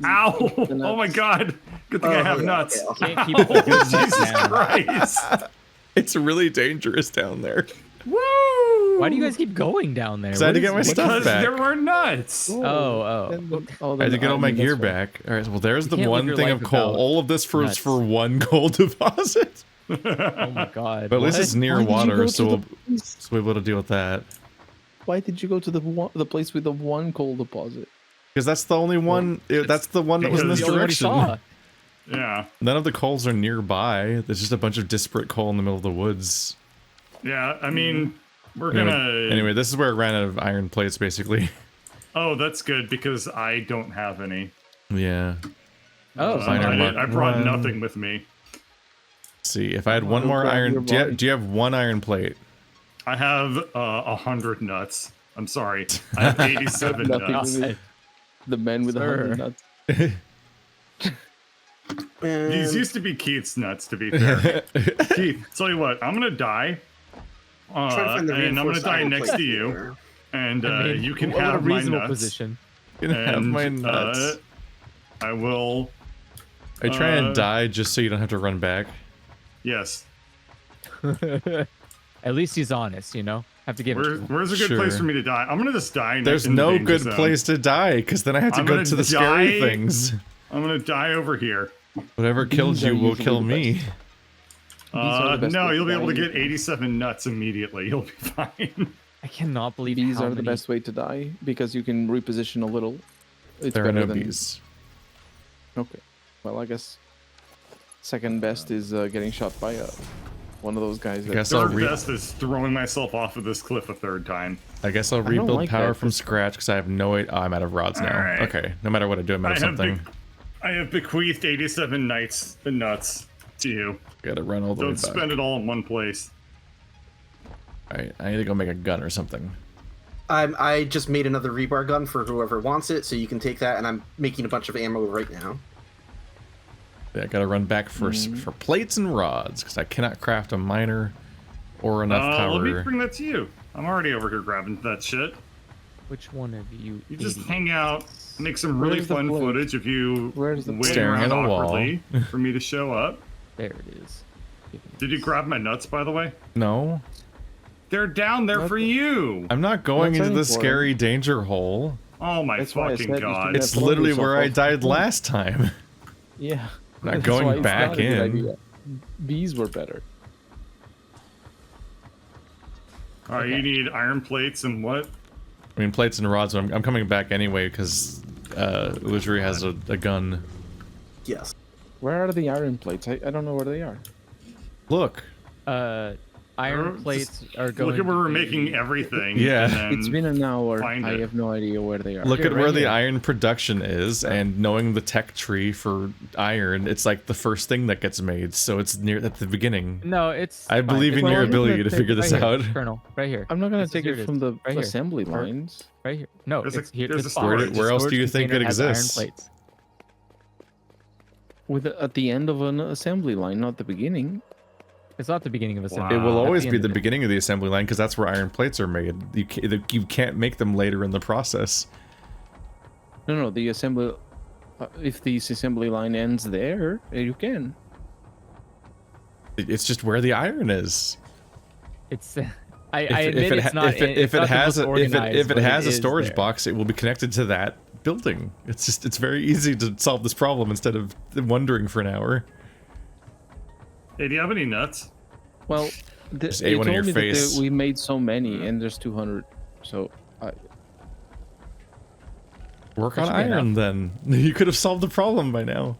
S5: Ow! Oh my god. Good thing I have nuts.
S2: Okay.
S3: Can't keep the good nuts
S5: Jesus
S3: down.
S5: Christ.
S1: It's really dangerous down there.
S5: Woo!
S3: Why do you guys keep going down there?
S1: Because I had to get my stuff
S5: Because
S1: back.
S5: there were nuts.
S3: Oh.
S1: I had to get all my gear back. All right, well, there's the
S3: can't live
S1: one
S3: your
S1: thing
S3: life
S1: of coal.
S3: without
S1: All of this is
S3: nuts.
S1: for one coal deposit.
S3: Oh my god.
S1: But at least it's near
S4: Why did you
S1: water,
S4: go
S1: so
S4: to
S1: we'll,
S4: the place?
S1: so we'll be able to deal with that.
S4: Why did you go to the place with the one coal deposit?
S1: Because that's the only one. That's the one that was in this
S5: because
S3: You already
S1: direction.
S3: saw.
S5: Yeah.
S1: None of the coals are nearby. There's just a bunch of disparate coal in the middle of the woods.
S5: Yeah, I mean, we're gonna...
S1: Anyway, this is where I ran out of iron plates, basically.
S5: Oh, that's good, because I don't have any.
S1: Yeah.
S3: Oh,
S5: I brought
S1: One.
S5: nothing with me.
S1: Let's see, if I had one more
S4: grab your
S1: iron...
S4: body.
S1: Do you have one iron plate?
S5: I have 100 nuts. I'm sorry. I have 87
S4: Nothing
S5: nuts.
S4: with the man with the
S3: Sir.
S4: 100 nuts.
S5: These used to be Keith's nuts, to be fair. Keith, tell you what, I'm gonna die. And I'm gonna die next to you. And
S3: I mean,
S5: you can
S3: what a
S5: have my
S3: reasonable
S5: nuts.
S3: position.
S1: You can have
S5: And,
S1: my nuts.
S5: I will...
S1: I try and die just so you don't have to run back.
S5: Yes.
S3: At least he's honest, you know. Have to give it. to him.
S5: Where's a good place
S1: Sure.
S5: for me to die? I'm gonna just die.
S1: There's
S5: in the
S1: no
S5: danger
S1: good
S5: zone.
S1: place to die, because then I have to
S5: I'm
S1: go
S5: gonna
S1: to the scary
S5: die.
S1: things.
S5: I'm gonna die over here.
S1: Whatever kills
S4: are
S1: you will
S4: usually
S1: kill
S4: the
S1: me.
S4: are the best
S5: No,
S4: way
S5: you'll be
S4: to
S5: able to
S4: die.
S5: get 87 nuts immediately. You'll be fine.
S3: I cannot believe
S4: Bees
S3: how
S4: are the
S3: many-
S4: best way to die because you can reposition a little. It's
S1: There are
S4: better
S1: no
S4: than...
S1: bees.
S4: Okay. Well, I guess second best is getting shot by one of those guys. That...
S1: guess I'll
S5: Third best is throwing myself off of this cliff a third time.
S1: I guess I'll
S4: don't
S1: rebuild
S4: like
S1: power
S4: that.
S1: from scratch because I have no... Oh, I'm out of rods now.
S5: Alright.
S1: Okay, no matter what I do, I'm out of something.
S5: I have bequeathed 87 nuts to you.
S1: Gotta run all the way
S5: Don't
S1: back.
S5: spend it all in one place.
S1: Alright, I need to go make a gun or something.
S2: I just made another rebar gun for whoever wants it, so you can take that, and I'm making a bunch of ammo right now.
S1: Yeah, I gotta run back for plates and rods because I cannot craft a miner or enough
S5: Let me
S1: power.
S5: bring that to you. I'm already over here grabbing that shit.
S3: Which one of you?
S5: You just
S3: idiots?
S5: hang out, make some really
S4: Where's the
S5: fun
S4: plate?
S5: footage of you
S4: Where's the
S5: waiting
S1: Staring
S5: around
S1: at a wall.
S5: awkwardly for me to show up.
S3: There it is.
S5: Did you grab my nuts, by the way?
S1: No,
S5: They're down there for you.
S1: I'm not going
S4: That's
S1: into the
S4: important.
S1: scary danger hole.
S5: Oh my
S4: That's why I
S5: fucking
S4: said you
S5: god.
S4: should
S1: It's
S4: throw
S1: literally
S4: yourself
S1: where I
S4: off.
S1: died last time.
S4: Yeah.
S1: Not
S4: That's
S1: going
S4: why it's
S1: back
S4: not a good
S1: in.
S4: idea. Bees were better.
S5: Alright, you need iron plates and what?
S1: I mean, plates and rods. I'm coming back anyway because Illusory has a gun.
S2: Yes.
S4: Where are the iron plates? I don't know where they are.
S1: Look.
S3: Iron plates are going.
S5: Look at where
S3: to
S5: we're
S3: be-
S5: making everything.
S1: Yeah.
S5: and then
S4: It's been an hour.
S5: find
S4: I
S5: it.
S4: have no idea where they are.
S1: Look
S3: Here,
S1: at
S3: right
S1: where the
S3: here.
S1: iron production is, and knowing the tech tree for iron, it's like the first thing that gets made, so it's near at the beginning.
S3: No, it's.
S1: I
S3: fine.
S1: believe in
S3: It's
S1: your
S3: right here.
S1: ability to
S4: take
S1: figure
S4: it
S1: this
S3: Right here,
S1: out.
S3: Colonel, right here.
S4: I'm not gonna
S3: This is-
S4: take
S3: here
S4: it
S3: is.
S4: from the
S3: Right here.
S4: assembly
S3: Or-
S4: lines.
S3: Right here. No,
S5: There's
S3: it's
S5: a-
S3: here.
S5: there's
S3: It's
S5: a
S3: fine.
S5: storage-
S3: It's a
S1: where else do
S3: storage
S1: you think
S3: container
S1: it
S3: has iron
S1: exists?
S3: plates.
S4: At the end of an assembly line, not the beginning.
S3: It's not the beginning of assembly.
S1: It will
S3: At
S1: always
S3: the
S1: be
S3: end
S1: the
S3: of it.
S1: beginning of the assembly line because that's where iron plates are made. You can't make them later in the process.
S4: No, the assembly. If the assembly line ends there, you can.
S1: It's just where the iron is.
S3: It's. I admit it's not.
S1: If it has a
S3: organized,
S1: if it
S3: but
S1: has a
S3: it
S1: storage
S3: is
S1: box, it will be connected to that building. It's very easy to solve this problem instead of wondering for an hour.
S5: Hey, do you have any nuts?
S4: Well,
S1: Just
S4: they
S1: ate one in
S4: told
S1: your
S4: me
S1: face.
S4: that we made so many, and there's 200. So,
S1: Work
S3: That
S1: on
S3: should be
S1: iron then. You could have solved the problem by now.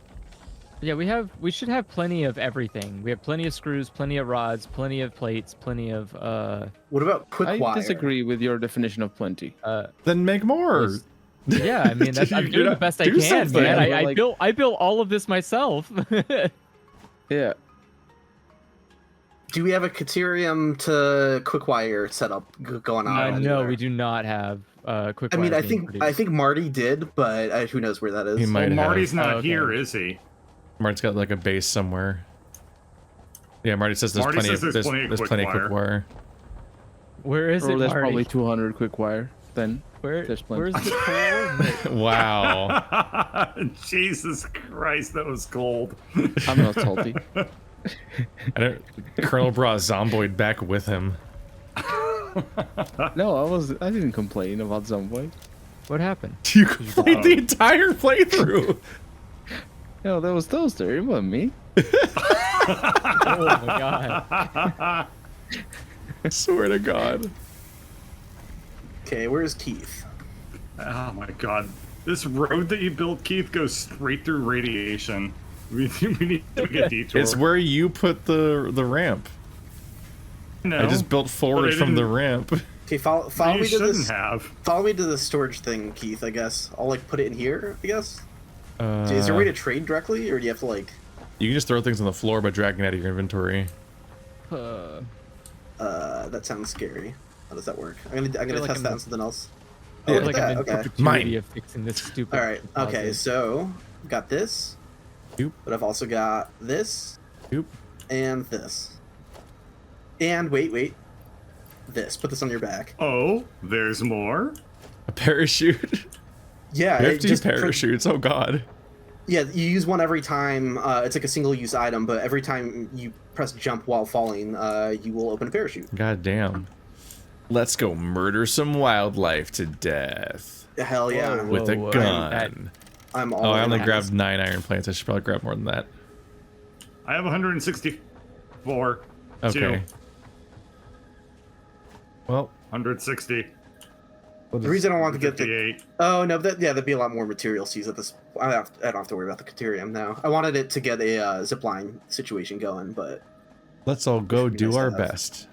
S3: Yeah, we should have plenty of everything. We have plenty of screws, plenty of rods, plenty of plates, plenty of
S2: What about quick
S4: I
S2: wire?
S4: disagree with your definition of plenty.
S1: Then make more.
S3: Yeah, I mean, I'm
S1: You
S3: doing the
S1: gotta
S3: best I
S1: do
S3: can,
S1: something.
S3: man.
S4: Yeah, but
S3: I built all of this myself.
S4: Yeah.
S2: Do we have a Caterium to quick wire setup going on?
S3: No,
S2: anywhere?
S3: we do not have quick.
S2: I mean,
S3: wire
S2: I
S3: being
S2: think
S3: produced.
S2: Marty did, but who knows where that is?
S1: He might have.
S5: Marty's not
S3: Oh, okay.
S5: here, is he?
S1: Marty's got like a base somewhere. Yeah, Marty says there's
S5: Marty
S1: plenty
S5: says
S1: of
S5: there's plenty of quick
S1: quick
S5: wire.
S1: wire.
S3: Where is
S4: Or
S3: it,
S4: there's
S3: Marty?
S4: probably 200 quick wire. Then
S3: Where,
S4: there's plenty.
S3: where's the coal?
S1: Wow.
S5: Jesus Christ, that was cold.
S4: I'm not salty.
S1: Colonel brought Zomboid back with him.
S4: No, I didn't complain about Zomboid.
S3: What happened?
S1: You played the entire playthrough.
S4: No, that was Toaster. It wasn't me.
S3: Oh my god.
S1: I swear to God.
S2: Okay, where's Keith?
S5: Oh my god. This road that you built, Keith, goes straight through radiation. We need to make a detour.
S1: It's where you put the ramp.
S5: No,
S1: I just built forward from the ramp.
S2: Okay, follow
S5: you
S2: me to
S5: shouldn't
S2: this.
S5: have.
S2: Follow me to the storage thing, Keith. I guess I'll like put it in here. I guess. Is there a way to trade directly, or do you have to like?
S1: You can just throw things on the floor by dragging it out of your inventory.
S2: That sounds scary. How does that work? I'm gonna
S3: like
S2: test
S3: I'm-
S2: that on something else.
S3: I
S2: Oh,
S3: feel
S2: look
S3: like
S2: at
S3: I'm in
S2: that. Okay.
S3: perpetuity
S1: Mine.
S3: of fixing this stupid.
S2: All right. Okay.
S3: deposit.
S2: So got this.
S1: Oop.
S2: But I've also got this
S1: Oop.
S2: and this. And wait. This. Put this on your back.
S5: Oh, there's more?
S1: A parachute.
S2: Yeah.
S1: 50 parachutes. Oh God.
S2: Yeah, you use one every time. It's like a single-use item, but every time you press jump while falling, you will open a parachute.
S1: God damn. Let's go murder some wildlife to death
S2: Hell yeah!
S1: with a
S3: Whoa,
S1: gun.
S2: I'm all.
S1: Oh, I
S2: in
S1: only
S2: on
S1: grabbed
S2: this.
S1: 9 iron plates. I should probably grab more than that.
S5: I have 164.
S1: Okay.
S5: 2,
S1: Well,
S5: 160.
S2: The reason I want to get the
S5: 58.
S2: that'd be a lot more materials to use at this. I don't have to worry about the Caterium now. I wanted it to get a zipline situation going, but
S1: let's all go
S2: Should be
S1: do
S2: nice to
S1: our
S2: have.
S1: best.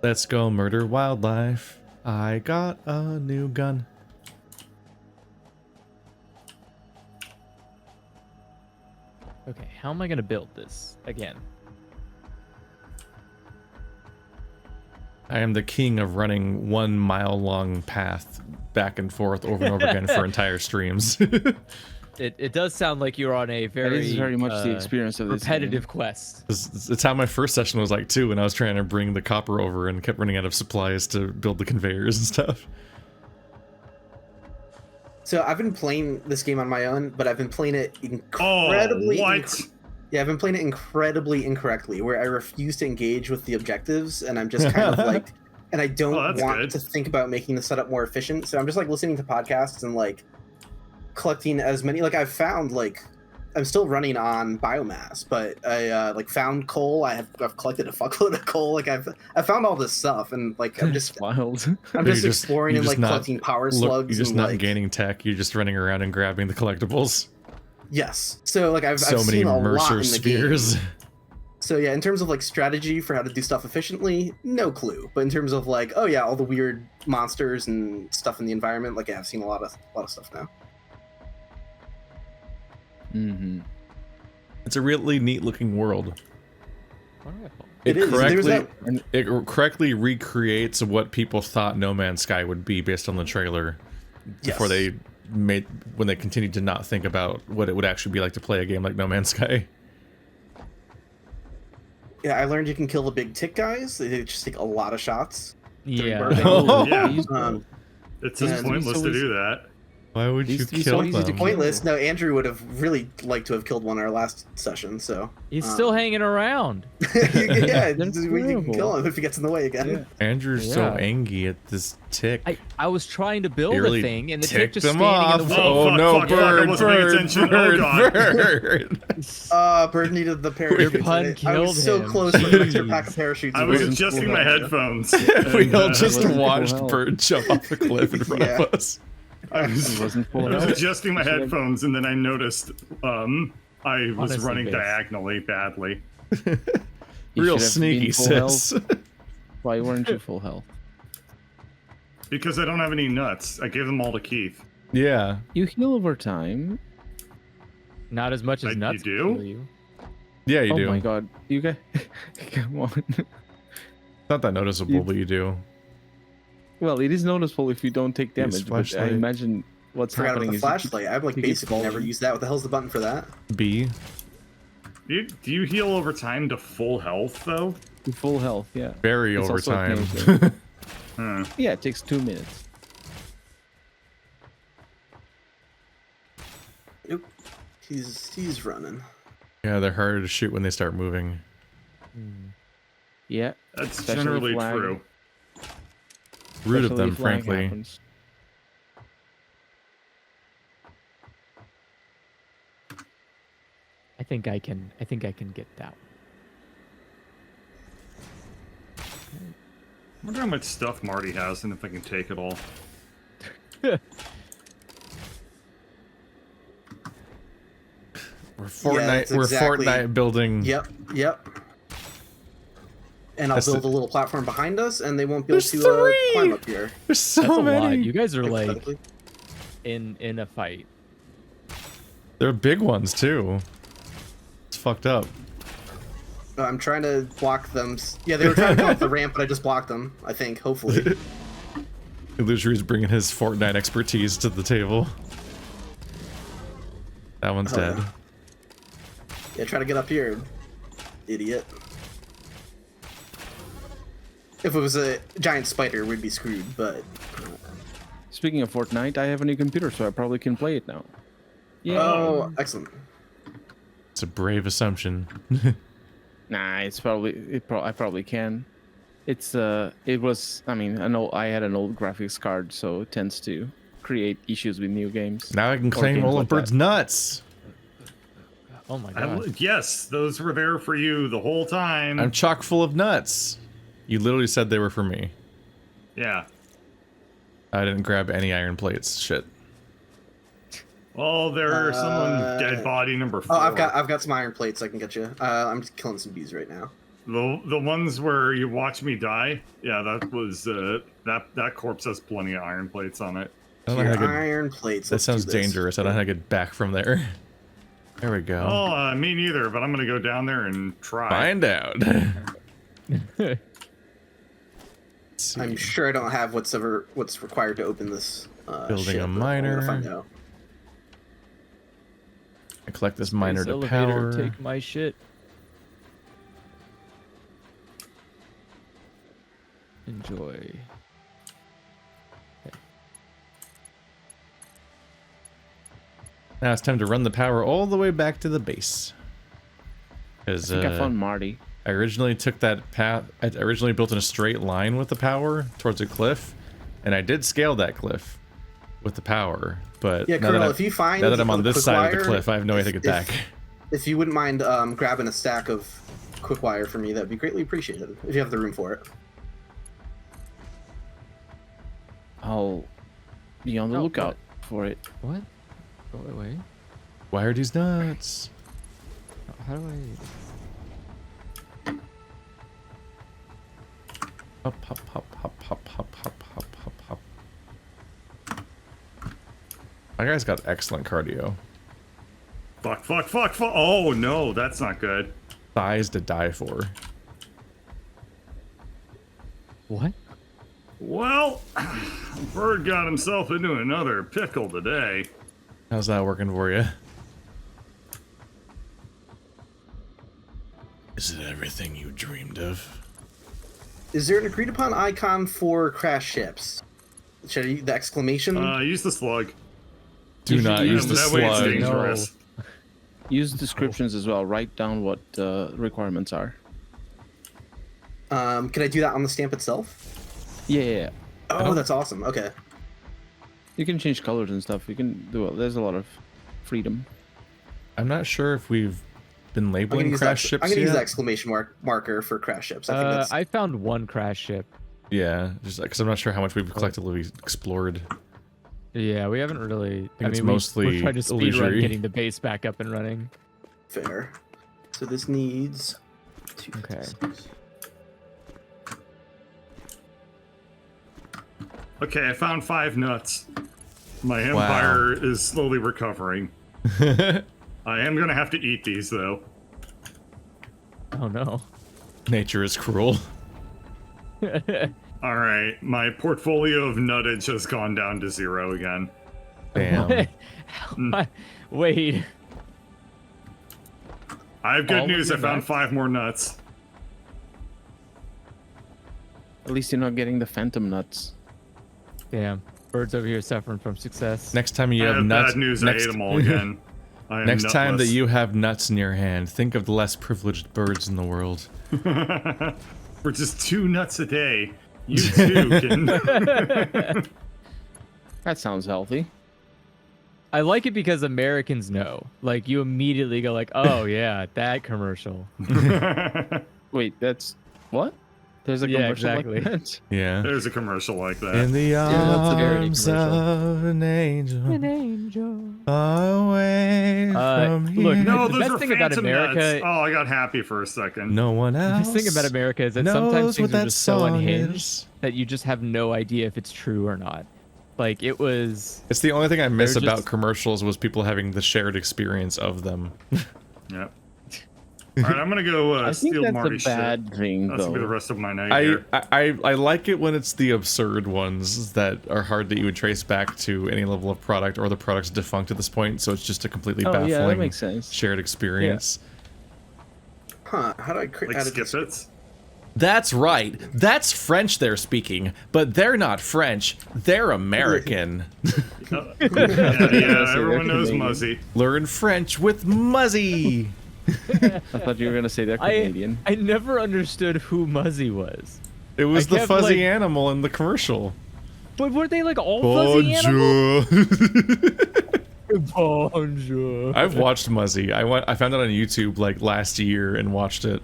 S1: Let's go murder wildlife. I got a new gun.
S3: Okay, how am I gonna build this again?
S1: I am the king of running 1 mile long path back and forth over and over again for entire streams.
S3: It does sound like you're on a
S4: That
S3: very
S4: is very much the experience of this
S3: repetitive quest.
S1: It's how my first session was like too, when I was trying to bring the copper over and kept running out of supplies to build the conveyors and stuff.
S2: so I've been playing this game on my own, but I've been playing it incredibly.
S5: Oh, what?
S2: Yeah, I've been playing it incredibly incorrectly, where I refuse to engage with the objectives, and I'm just kind of like, and I don't
S5: that's
S2: want
S5: good.
S2: to think about making the setup more efficient. So I'm just like listening to podcasts and like collecting as many. Like I've found like I'm still running on biomass, but I like found coal. I've collected a fuckload of coal. Like I found all this stuff, and like I'm just
S4: Wild.
S2: I'm
S1: You're
S2: just
S1: just-
S2: exploring
S1: you're
S2: and
S1: just
S2: like
S1: not-
S2: collecting power slugs.
S1: You're just
S2: and,
S1: not
S2: like,
S1: gaining tech, you're just running around and grabbing the collectibles.
S2: Yes. So like I've
S1: So many
S2: seen a lot
S1: Mercer
S2: in the
S1: spheres.
S2: game. So yeah, in terms of like strategy for how to do stuff efficiently, no clue. But in terms of like, oh yeah, all the weird monsters and stuff in the environment, like yeah, I've seen a lot of stuff now.
S4: Mm-hmm.
S1: It's a really neat looking world.
S3: Wonderful.
S2: It is. There's that-
S1: It correctly recreates what people thought No Man's Sky would be based on the trailer before
S2: Yes.
S1: when they continued to not think about what it would actually be like to play a game like No Man's Sky.
S2: Yeah, I learned you can kill the big tick guys. They just take a lot of shots.
S3: Yeah.
S2: burping.
S1: Oh,
S5: yeah.
S2: Um,
S5: It's just
S2: and-
S5: pointless
S4: so
S5: to
S4: is-
S5: do that.
S1: Why would
S4: These
S1: you
S4: to be
S1: kill
S4: so easy to
S1: them?
S4: kill.
S2: Pointless. No, Andrew would have really liked to have killed one in our last session. So
S3: He's still hanging around.
S2: yeah,
S4: They're
S2: we can
S4: terrible.
S2: kill him if he gets in the way again.
S4: Yeah.
S1: Andrew's so
S3: Yeah.
S1: angry at this tick.
S3: I was trying to build
S1: He really
S3: a thing, and the tick
S1: ticked
S3: just
S1: them
S3: standing
S1: off.
S3: in the way.
S5: Oh,
S1: Oh,
S5: fuck,
S1: no,
S5: fuck, fuck, I
S1: bird,
S5: wasn't paying
S1: bird,
S5: attention. Oh,
S1: bird,
S5: God.
S1: bird.
S2: Bird needed the parachute.
S3: Your pun
S2: I
S3: killed
S2: was so
S3: him.
S2: close with an extra pack of parachutes.
S5: I was
S4: wasn't
S5: adjusting
S4: full
S5: my
S4: health.
S5: headphones.
S1: We
S5: and,
S1: all just
S4: wasn't full
S1: watched
S4: health.
S1: Bird jump off the cliff in front
S2: Yeah.
S1: of us.
S5: I
S4: It
S5: was,
S4: wasn't full
S5: I was
S4: health.
S5: adjusting my headphones, and then I noticed I was
S3: Honestly,
S5: running
S3: Base.
S5: diagonally badly.
S4: You
S1: Real
S4: should have
S1: sneaky,
S4: been full
S1: sis.
S4: health. Why weren't you full health?
S5: Because I don't have any nuts. I gave them all to Keith.
S1: Yeah.
S4: You heal over time.
S3: Not as much as
S5: You
S3: nuts.
S5: do?
S3: kill you.
S1: Yeah, you
S4: Oh
S1: do.
S4: my god, you guys, come on.
S1: Not that noticeable,
S4: You-
S1: but you do.
S4: Well, it is noticeable if you don't take
S1: Use
S4: damage, but I
S1: flashlight.
S4: imagine what's
S2: Forgot
S4: happening
S2: about the
S4: is
S2: flashlight. I've like
S4: you get
S2: basically never
S4: volume.
S2: used that. What the hell's the button for that?
S1: B.
S5: Do you heal over time to full health, though?
S4: you full health, yeah.
S1: Very
S4: It's
S1: over
S4: also a
S1: time.
S4: Canadian.
S5: Huh.
S4: Yeah, it takes 2 minutes.
S2: Oop. He's running.
S1: Yeah, they're harder to shoot when they start moving.
S4: Yeah.
S5: That's
S4: Especially
S5: generally
S4: flag.
S5: true.
S1: Rude of
S4: especially
S1: them,
S4: if lag
S1: frankly.
S4: happens.
S3: I think I can get that.
S5: I wonder how much stuff Marty has and if I can take it all.
S1: We're Fortnite.
S2: that's
S1: We're
S2: exactly-
S1: Fortnite building.
S2: Yep. And I'll
S1: That's
S2: build
S1: the-
S2: a little platform behind us, and they won't be able
S1: There's
S2: to
S1: three!
S2: climb up here.
S1: There's so
S3: That's a
S1: many.
S3: lot. You guys are like
S2: hypothetically.
S3: in a fight.
S1: They're big ones too. It's fucked up.
S2: I'm trying to block them. Yeah, they were trying to come up the ramp, but I just blocked them. I think, hopefully.
S1: Illusory's bringing his Fortnite expertise to the table. That one's
S2: Oh,
S1: dead.
S2: yeah. Yeah, try to get up here, idiot. If it was a giant spider, we'd be screwed, but...
S4: Speaking of Fortnite, I have a new computer, so I probably can play it now. Yeah.
S2: Oh, excellent.
S1: It's a brave assumption.
S4: Nah, it's probably I probably can. It's it was I mean I had an old graphics card, so it tends to create issues with new games.
S1: Now I can
S4: Or
S1: claim
S4: games
S1: all
S4: like
S1: of Bird's
S4: that.
S1: nuts.
S3: Oh my god.
S5: Yes, those were there for you the whole time.
S1: I'm chock full of nuts. You literally said they were for me.
S5: Yeah.
S1: I didn't grab any iron plates. Shit.
S5: Well, there's someone dead body number 4.
S2: Oh, I've got some iron plates I can get you. I'm just killing some bees right now.
S5: The ones where you watch me die. Yeah, that was that corpse has plenty of iron plates on it.
S1: I don't know
S2: Here,
S1: how to get,
S2: iron plates.
S1: that
S2: let's do
S1: sounds
S2: this.
S1: dangerous. I don't know how to get back from there. There we go.
S5: Oh, me neither. But I'm gonna go down there and try.
S1: Find out. Let's see.
S2: I'm sure I don't have what's required to open this.
S1: Building
S2: ship,
S1: a
S2: but I'm
S1: miner.
S2: gonna find out.
S1: I collect this miner
S3: This
S1: to
S3: elevator,
S1: power.
S3: take my shit. Enjoy.
S1: Now it's time to run the power all the way back to the base.
S4: I
S1: Because
S4: think I found Marty.
S1: I originally took that path. I originally built in a straight line with the power towards a cliff, and I did scale that cliff with the power. But
S2: Yeah,
S1: now that
S2: Colonel,
S1: I'm-
S2: if you find
S1: now that I'm on
S2: the
S1: this
S2: quick
S1: side of the
S2: wire,
S1: cliff, I have no way to get back.
S2: If you wouldn't mind grabbing a stack of quick wire for me, that'd be greatly appreciated. If you have the room for it.
S4: I'll be on the
S3: Oh,
S4: lookout for it.
S3: What? Oh, wait.
S1: Why are these nuts?
S3: How do I?
S1: Hop, hop, hop, hop, hop, hop, hop, hop, hop, hop. My guy's got excellent cardio.
S5: Fuck. Oh no, that's not good.
S1: Thighs to die for.
S3: What?
S5: Well, Bird got himself into another pickle today.
S1: How's that working for you? Is it everything you dreamed of?
S2: Is there an agreed upon icon for crash ships? Should I use the exclamation?
S5: Use the slug.
S1: Do not use the
S5: That way it's
S1: slug.
S5: dangerous.
S4: Use descriptions as well. Write down what requirements are.
S2: Can I do that on the stamp itself?
S4: Yeah.
S2: Oh, that's awesome. Okay.
S4: You can change colors and stuff. You can do it. There's a lot of freedom.
S1: I'm not sure if we've been
S2: I'm
S1: labeling
S2: gonna use
S1: crash
S2: that,
S1: ships
S2: I'm gonna use
S1: yet.
S2: the exclamation marker for crash ships. I think that's
S3: I found one crash ship.
S1: Yeah, just because I'm not sure how much we've collectively explored.
S3: Yeah, we haven't really.
S1: think it's
S3: we're
S1: mostly
S3: trying to speed
S1: illusory.
S3: run getting the base back up and running.
S2: fair. So this needs 2.
S3: Okay.
S5: Okay, I found 5 nuts. My empire is slowly recovering. I am gonna have to eat these though.
S3: Oh no.
S1: Nature is cruel.
S5: All right, my portfolio of nuttage has gone down to 0 again.
S1: Damn.
S3: Wait.
S5: I have good
S3: All of
S5: news. I
S3: your
S5: found
S3: nuts?
S5: 5 more nuts.
S4: At least you're not getting the phantom nuts.
S3: Damn. Birds over here suffering from success.
S1: Next time you
S5: I
S1: have
S5: have
S1: nuts.
S5: bad news.
S1: Next,
S5: I ate them all again. I am
S1: next time that
S5: nutless.
S1: you have nuts in your hand, think of the less privileged birds in the world.
S5: For just 2 nuts a day, you too can.
S4: That sounds healthy.
S3: I like it because Americans know. Like, you immediately go like, oh yeah, that commercial.
S4: Wait, that's what? There's a
S3: Yeah,
S4: commercial
S3: exactly.
S4: like that?
S1: Yeah.
S5: There's a commercial like that.
S1: In the
S4: that's a very
S1: arms
S4: commercial.
S1: of an angel,
S3: An angel.
S1: away from here.
S3: look,
S5: No,
S3: The
S5: those
S3: best
S5: are
S3: thing about
S5: phantom
S3: America-
S5: nuts. Oh, I got happy for a second.
S1: No one
S3: The
S1: else.
S3: thing about America is that
S1: knows
S3: sometimes
S1: what
S3: things are
S1: that
S3: just so
S1: song
S3: unhinged
S1: is.
S3: that you just have no idea if it's true or not. Like, it was...
S1: It's the only thing I miss
S3: They're
S1: about
S3: just-
S1: commercials was people having the shared experience of them.
S5: Yep. All right, I'm gonna go
S4: I think
S5: steal
S4: that's
S5: Marty's
S4: a bad thing,
S5: shit. That's gonna be the
S4: though.
S5: rest of my night
S1: I,
S5: here.
S1: I like it when it's the absurd ones that are hard that you would trace back to any level of product, or the product's defunct at this point, so it's just a completely
S4: Oh,
S1: baffling
S4: yeah, that makes sense.
S1: shared experience.
S2: Huh? How do I create?
S5: Like skip it.
S1: That's right. That's French they're speaking, but they're not French. They're American.
S5: Yeah, everyone knows
S4: Canadian.
S5: Muzzy.
S1: Learn French with Muzzy.
S4: I thought you were gonna say they're Canadian.
S3: I never understood who Muzzy was.
S1: It was
S3: I
S1: the
S3: kept,
S1: fuzzy
S3: like-
S1: animal in the commercial.
S3: But were they like all fuzzy animals? Bonjour.
S1: I've watched Muzzy. I found it on YouTube like last year and watched it.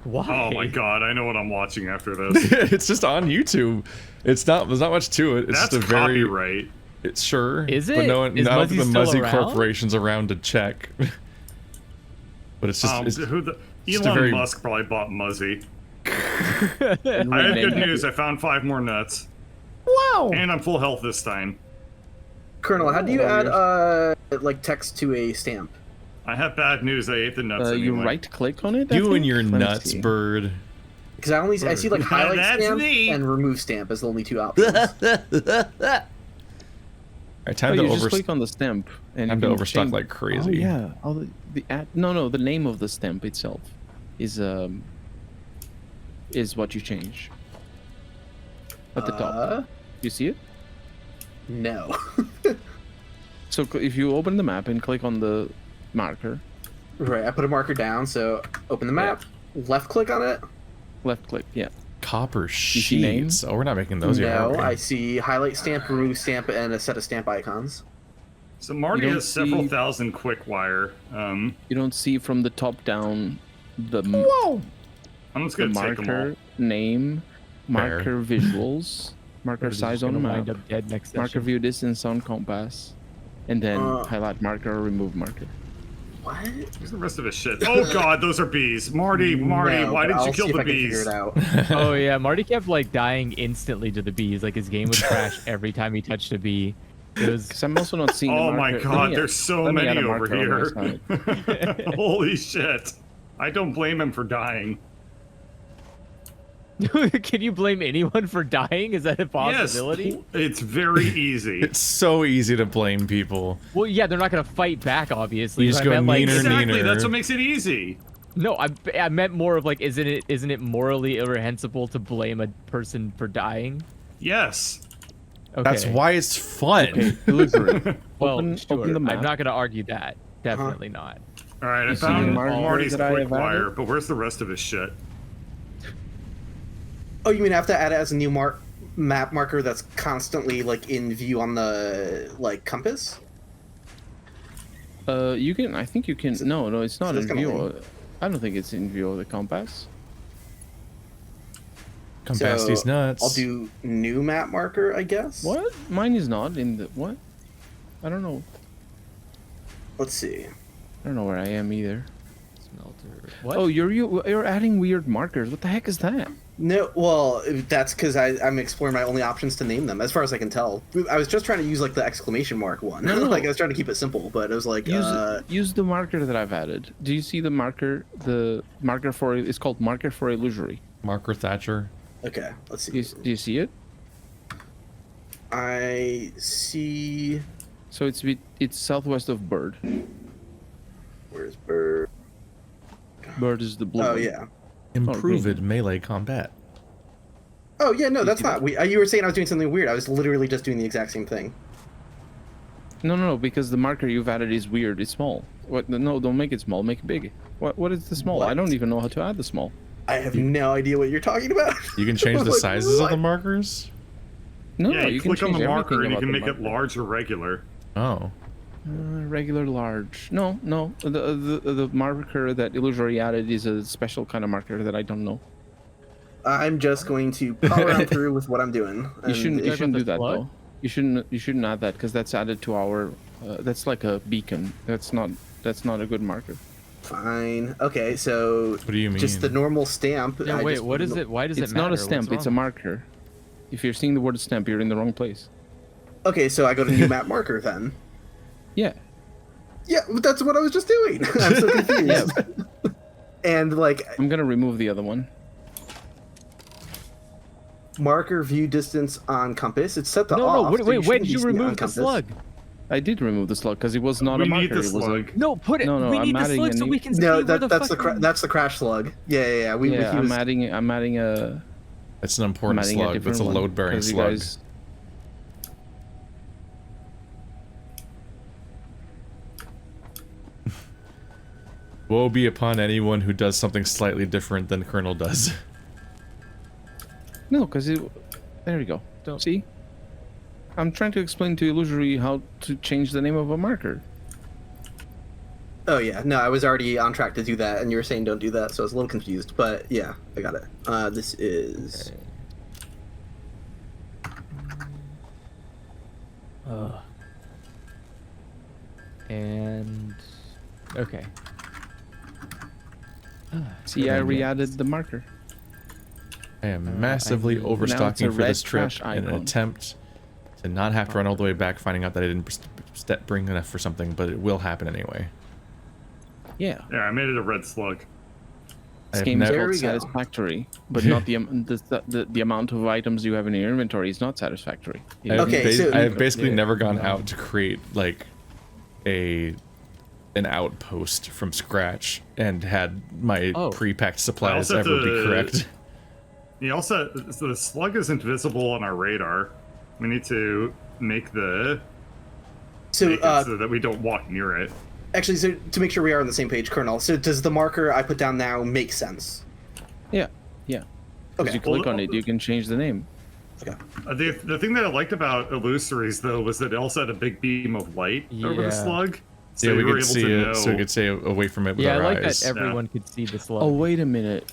S3: Why?
S5: Oh my god, I know what I'm watching after this.
S1: It's just on YouTube. There's not much to it. It's
S5: That's
S1: just a very
S5: copyright.
S1: It's sure.
S3: Is
S1: But
S3: it?
S1: no one,
S3: Is
S1: I don't
S3: Muzzy
S1: think the
S3: still
S1: Muzzy
S3: around?
S1: Corporation's around to check. But it's just it's,
S5: Elon
S1: a very-
S5: Musk probably bought Muzzy. I have good news. I found 5 more nuts.
S1: wow.
S5: And I'm full health this time.
S2: Colonel, how do you add like text to a stamp?
S5: I have bad news. I ate the nuts
S4: You
S5: anyway.
S4: right click on it? I
S1: You and
S4: think?
S1: your
S4: Let me
S1: nuts,
S4: see.
S1: bird.
S2: Because I see like highlight
S5: That's
S2: stamp
S5: me.
S2: and remove stamp as the only 2 options.
S1: Alright, time
S4: Oh,
S1: to
S4: you just click on the stamp and
S1: time
S4: you
S1: to
S4: can
S1: overstock
S4: change-
S1: like crazy.
S4: Oh yeah. Oh, the name of the stamp itself is what you change. At the top. You see it?
S2: No.
S4: So if you open the map and click on the marker,
S2: Right, I put a marker down, so open the map, left click on it.
S4: left click, yeah.
S1: Copper
S4: see name?
S1: sheets. Oh, we're not making those yet.
S2: No,
S1: are we?
S2: I see highlight stamp, remove stamp, and a set of stamp icons.
S5: So Marty
S4: You don't
S5: has several
S4: see-
S5: thousand quick wire.
S4: You don't see from the top down the
S1: Whoa.
S5: I'm just
S4: the
S5: gonna take them all.
S4: marker name, marker visuals, marker size on the
S3: Wind
S4: map,
S3: up dead next
S4: marker
S3: session.
S4: view distance on compass, and then
S2: Uh,
S4: highlight marker or remove marker.
S2: What?
S5: Where's the rest of his shit? Oh god, those are bees. Marty,
S2: No,
S5: why
S2: but
S5: didn't
S2: I'll
S5: you kill
S2: see if
S5: the
S2: I can figure
S5: bees?
S2: it out.
S3: Oh yeah, Marty kept like dying instantly to the bees. Like his game would crash every time he touched a bee. It was
S4: Because I'm also not seeing.
S5: Oh
S4: the
S5: my
S4: marker.
S5: god,
S4: Let me
S5: there's so
S4: let me add
S5: many
S4: a
S5: over
S4: marker on my
S5: here.
S4: side.
S5: Holy shit. I don't blame him for dying.
S3: Can you blame anyone for dying? Is that a possibility?
S5: Yes, it's very easy.
S1: It's so easy to blame people.
S3: Well, yeah, they're not gonna fight back, obviously.
S1: You
S3: but
S1: just
S3: I
S1: go
S3: meant, like,
S1: meaner,
S5: Exactly,
S1: neener.
S5: that's what makes it easy.
S3: No, I meant more of like, isn't it morally irreprehensible to blame a person for dying?
S5: Yes.
S3: Okay.
S1: That's why it's fun.
S4: Okay, illusory.
S3: Well,
S4: open
S3: sure.
S4: the map.
S3: I'm not going to argue that. Definitely not.
S5: All right, I
S4: You see the
S5: found
S4: marker
S5: Marty's
S4: that I
S5: quick
S4: have
S5: wire,
S4: added?
S5: but where's the rest of his shit?
S2: Oh, you mean I have to add it as a new map marker that's constantly like in view on the like compass?
S4: You can. I think you can. No, it's not
S2: that's
S4: in
S2: kinda
S4: view. I don't think it's in view of the compass.
S1: Come past these nuts.
S2: I'll do new map marker, I guess.
S4: What? Mine is not in the what? I don't know.
S2: Let's see.
S4: I don't know where I am either.
S3: Smelter. What?
S4: Oh, you're adding weird markers. What the heck is that?
S2: No, well, that's because I'm exploring my only options to name them, as far as I can tell. I was just trying to use like the exclamation mark one.
S4: No.
S2: Like I was trying to keep it simple, but it was like
S4: Use the marker that I've added. Do you see the marker? The marker for it's called marker for illusory.
S1: Marker Thatcher.
S2: okay. Let's
S4: Do
S2: see.
S4: you see it?
S2: I see.
S4: So it's southwest of Bird.
S2: Where's Bird?
S4: Bird is the blue.
S2: Oh
S4: one.
S2: yeah.
S1: Improved melee combat.
S2: Oh yeah. No, that's
S4: see
S2: not. You were saying I was doing something weird. I was literally just doing the exact same thing.
S4: No, because the marker you've added is weird. It's small. What? No, don't make it small. Make it big. What is the small? I
S2: What?
S4: don't even know how to add the small.
S2: I have no idea what you're talking about.
S1: You can change the
S2: Like,
S1: sizes of the
S2: what?
S1: markers.
S4: No,
S5: Yeah, you
S4: can
S5: click on
S4: change
S5: the marker and
S4: everything
S5: you
S4: about
S5: can
S4: the
S5: make it
S4: marker.
S5: large or regular.
S1: Oh.
S4: Regular large. No. The marker that illusory added is a special kind of marker that I don't know.
S2: I'm just going to power on through with what I'm doing.
S4: You
S2: and
S4: shouldn't
S2: it-
S4: do
S3: the
S4: that
S3: plug?
S4: though. You shouldn't add that because that's added to our. That's like a beacon. That's not a good marker.
S2: Fine. Okay, so
S1: What do you mean?
S2: just the normal stamp.
S3: No,
S2: I
S3: wait,
S2: just
S3: what
S2: put
S3: is it? Why does
S4: It's
S3: it matter?
S4: not a stamp.
S3: What's
S4: It's a
S3: wrong?
S4: marker. If you're seeing the word stamp, you're in the wrong place.
S2: Okay, so I go to new map marker then.
S4: Yeah.
S2: Yeah, but that's what I was just doing. I'm so confused. And like
S4: I'm gonna remove the other one.
S2: marker view distance on compass, it's set to
S3: No,
S2: off.
S3: wait,
S2: so
S3: wait,
S2: shouldn't
S3: wait, did
S2: be
S3: you
S2: seeing it on
S3: remove the
S2: compass.
S3: slug?
S4: I did remove the slug because it was not
S5: We
S4: a marker.
S5: need the
S4: It was
S5: slug.
S3: No, put it.
S4: No,
S3: we
S4: I'm
S3: need the
S4: adding
S3: slug
S4: a
S3: so
S4: new-
S3: we can see
S2: No,
S3: where the
S2: that's
S3: fucking...
S2: that's the crash slug. Yeah.
S4: yeah,
S2: He was,
S4: I'm adding a.
S1: It's an
S4: I'm
S1: important
S4: adding
S1: slug.
S4: different
S1: That's a
S4: one,
S1: load-bearing
S4: 'cause you
S1: slug.
S4: guys-
S1: Woe be upon anyone who does something slightly different than Colonel does.
S4: No, because it. There you go.
S3: Don't-
S4: See? I'm trying to explain to Illusory how to change the name of a marker.
S2: Oh yeah, no, I was already on track to do that, and you were saying don't do that, so I was a little confused. But yeah, I got it. This is
S3: And okay.
S4: See, I re-added the marker.
S1: I am massively
S3: now
S1: overstocking
S4: it's a
S1: for
S4: red
S1: this trip
S4: trash
S1: in an
S4: icon.
S1: attempt to not have to run all the way back, finding out that I didn't bring enough for something, but it will happen anyway.
S4: Yeah.
S5: Yeah, I made it a red slug.
S1: I
S4: This
S1: have
S4: game is
S1: never-
S2: There
S4: called
S2: we go.
S4: Satisfactory, but not the amount of items you have in your inventory is not satisfactory.
S1: I have,
S2: Okay, so-
S1: I have basically
S4: Yeah.
S1: never gone out to create like an outpost from scratch and had my
S3: Oh.
S1: pre-packed supplies
S5: also have
S1: ever be
S5: to-
S1: correct.
S5: You also, so the slug isn't visible on our radar. We need to make
S2: so.
S5: it so that we don't walk near it.
S2: Actually, so to make sure we are on the same page, Colonel. So does the marker I put down now make sense?
S4: Yeah. As
S2: Okay.
S4: you click
S5: Well,
S4: on it, you can change the name.
S5: The thing that I liked about Illusories, though, was that it also had a big beam of light over
S3: Yeah.
S5: the slug. So
S1: Yeah, we
S5: you were
S1: could
S5: able
S1: see
S5: to
S1: it,
S5: know.
S1: so we could stay away from it with
S3: Yeah, I
S1: our
S3: like
S1: eyes.
S3: that everyone could see the slug.
S4: Oh, wait a minute.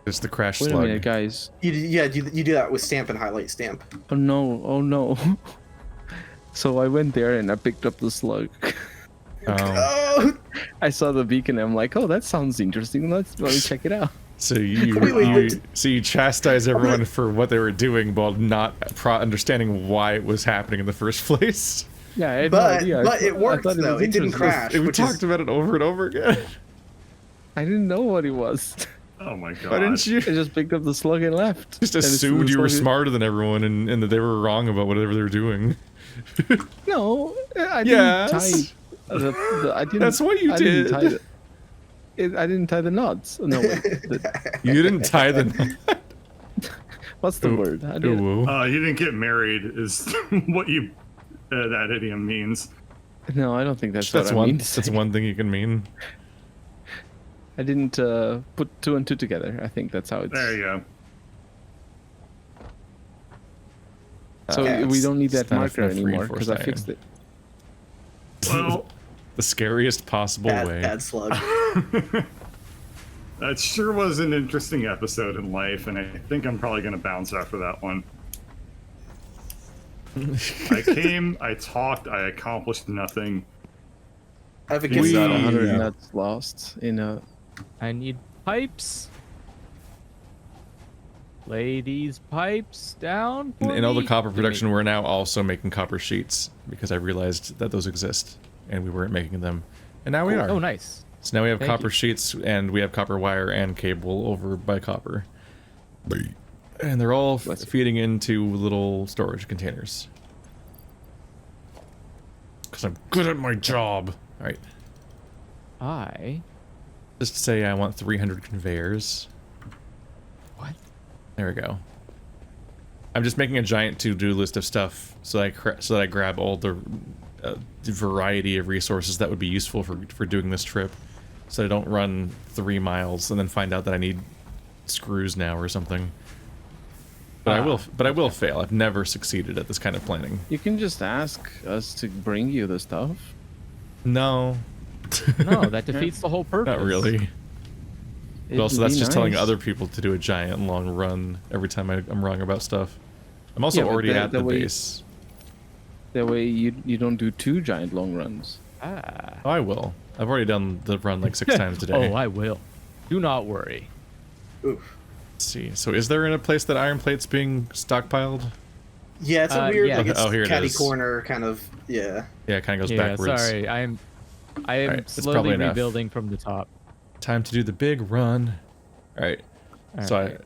S1: It's the crash
S4: Wait a
S1: slug.
S4: minute, guys.
S2: You do that with stamp and highlight stamp.
S4: Oh no. So I went there and I picked up the slug.
S1: Oh,
S2: Oh,
S4: I saw the beacon and I'm like, oh, that sounds interesting. Let me check it out.
S1: so you,
S2: Wait.
S1: so you chastise everyone for what they were doing while not understanding why it was happening in the first place.
S4: Yeah, I had no
S2: but
S4: idea.
S2: but it worked
S4: thought
S2: though.
S4: was
S2: It didn't
S4: interesting.
S2: crash.
S1: We
S2: which
S1: talked
S2: is,
S1: about it over and over again.
S4: I didn't know what it was.
S5: Oh my god.
S1: Why didn't you
S4: I just picked up the slug and left.
S1: just
S4: And it's
S1: assumed
S4: the
S1: you were
S4: slug-
S1: smarter than everyone and that they were wrong about whatever they were doing?
S4: No, I
S1: Yes.
S4: didn't tie. I didn't.
S1: That's what you
S4: I didn't
S1: did.
S4: tie I didn't tie the knots. No, wait.
S1: You didn't tie the knot.
S4: What's the word? I did.
S1: Ooh.
S5: You didn't get married is what you that idiom means.
S4: No, I don't think that's
S1: That's
S4: what I
S1: one.
S4: mean to
S1: That's
S4: say.
S1: one thing you can mean.
S4: I didn't put 2 and 2 together. I think that's how it's.
S5: There you go.
S4: So
S2: Okay.
S4: we don't need that
S1: It's not
S4: marker
S1: enough
S4: anymore because I
S1: reinforced
S4: fixed it.
S5: Well,
S1: The scariest possible way.
S2: Bad slug.
S5: that sure was an interesting episode in life, and I think I'm probably going to bounce after that one. I came, I talked, I accomplished nothing.
S2: I have a
S4: We
S2: gift.
S4: got
S1: Yeah.
S4: 100 nuts lost in a.
S3: I need pipes. Lay these pipes down. For
S1: In all the
S3: me.
S1: copper
S3: Give me-
S1: production, we're now also making copper sheets because I realized that those exist and we weren't making them, and now we are.
S3: Oh, nice.
S1: So now we have
S3: Thank
S1: copper
S3: you.
S1: sheets and we have copper wire and cable over by copper, and they're all feeding into little storage containers. Because I'm good at my job. All right. Just say I want 300 conveyors.
S3: What?
S1: There we go. I'm just making a giant to-do list of stuff so that I grab all the variety of resources that would be useful for doing this trip, so I don't run 3 miles and then find out that I need screws now or something. But I will fail. I've never succeeded at this kind of planning.
S4: You can just ask us to bring you the stuff.
S1: No,
S3: No, that defeats the whole purpose.
S1: not really. But
S4: It'd
S1: also,
S4: be
S1: that's just telling
S4: nice.
S1: other people to do a giant long run every time I'm wrong about stuff. I'm also
S4: Yeah, but
S1: already
S4: that-
S1: at the
S4: that way-
S1: base.
S4: That way you don't do 2 giant long runs.
S3: Ah.
S1: Oh, I will. I've already done the run like 6 times today.
S3: Oh, I will. Do not worry.
S2: Oof.
S1: Let's see. So is there in a place that iron plate's being stockpiled?
S2: Yeah, it's a weird,
S3: yeah.
S2: like it's
S1: Oh, here it
S2: catty
S1: is.
S2: corner kind of. Yeah.
S1: Yeah, it kind of goes
S3: Yeah,
S1: backwards.
S3: sorry. I am
S1: Alright, it's
S3: slowly
S1: probably enough.
S3: rebuilding from the top.
S1: Time to do the big run. All right.
S3: Alright.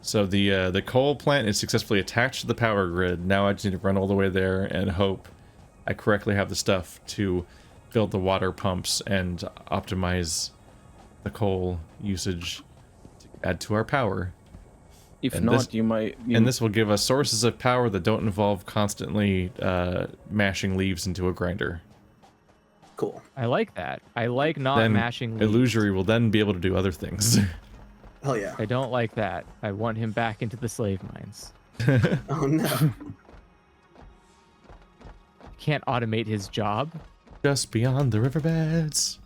S1: So the coal plant is successfully attached to the power grid. Now I just need to run all the way there and hope I correctly have the stuff to build the water pumps and optimize the coal usage to add to our power.
S4: If
S1: And
S4: not,
S1: this-
S4: you might.
S1: And this will give us sources of power that don't involve constantly mashing leaves into a grinder.
S2: Cool.
S3: I like that. I like not
S1: Then
S3: mashing leaves.
S1: Illusory will then be able to do other things.
S2: Hell yeah.
S3: I don't like that. I want him back into the slave mines.
S2: Oh no.
S3: Can't automate his job.
S1: Just beyond the riverbeds.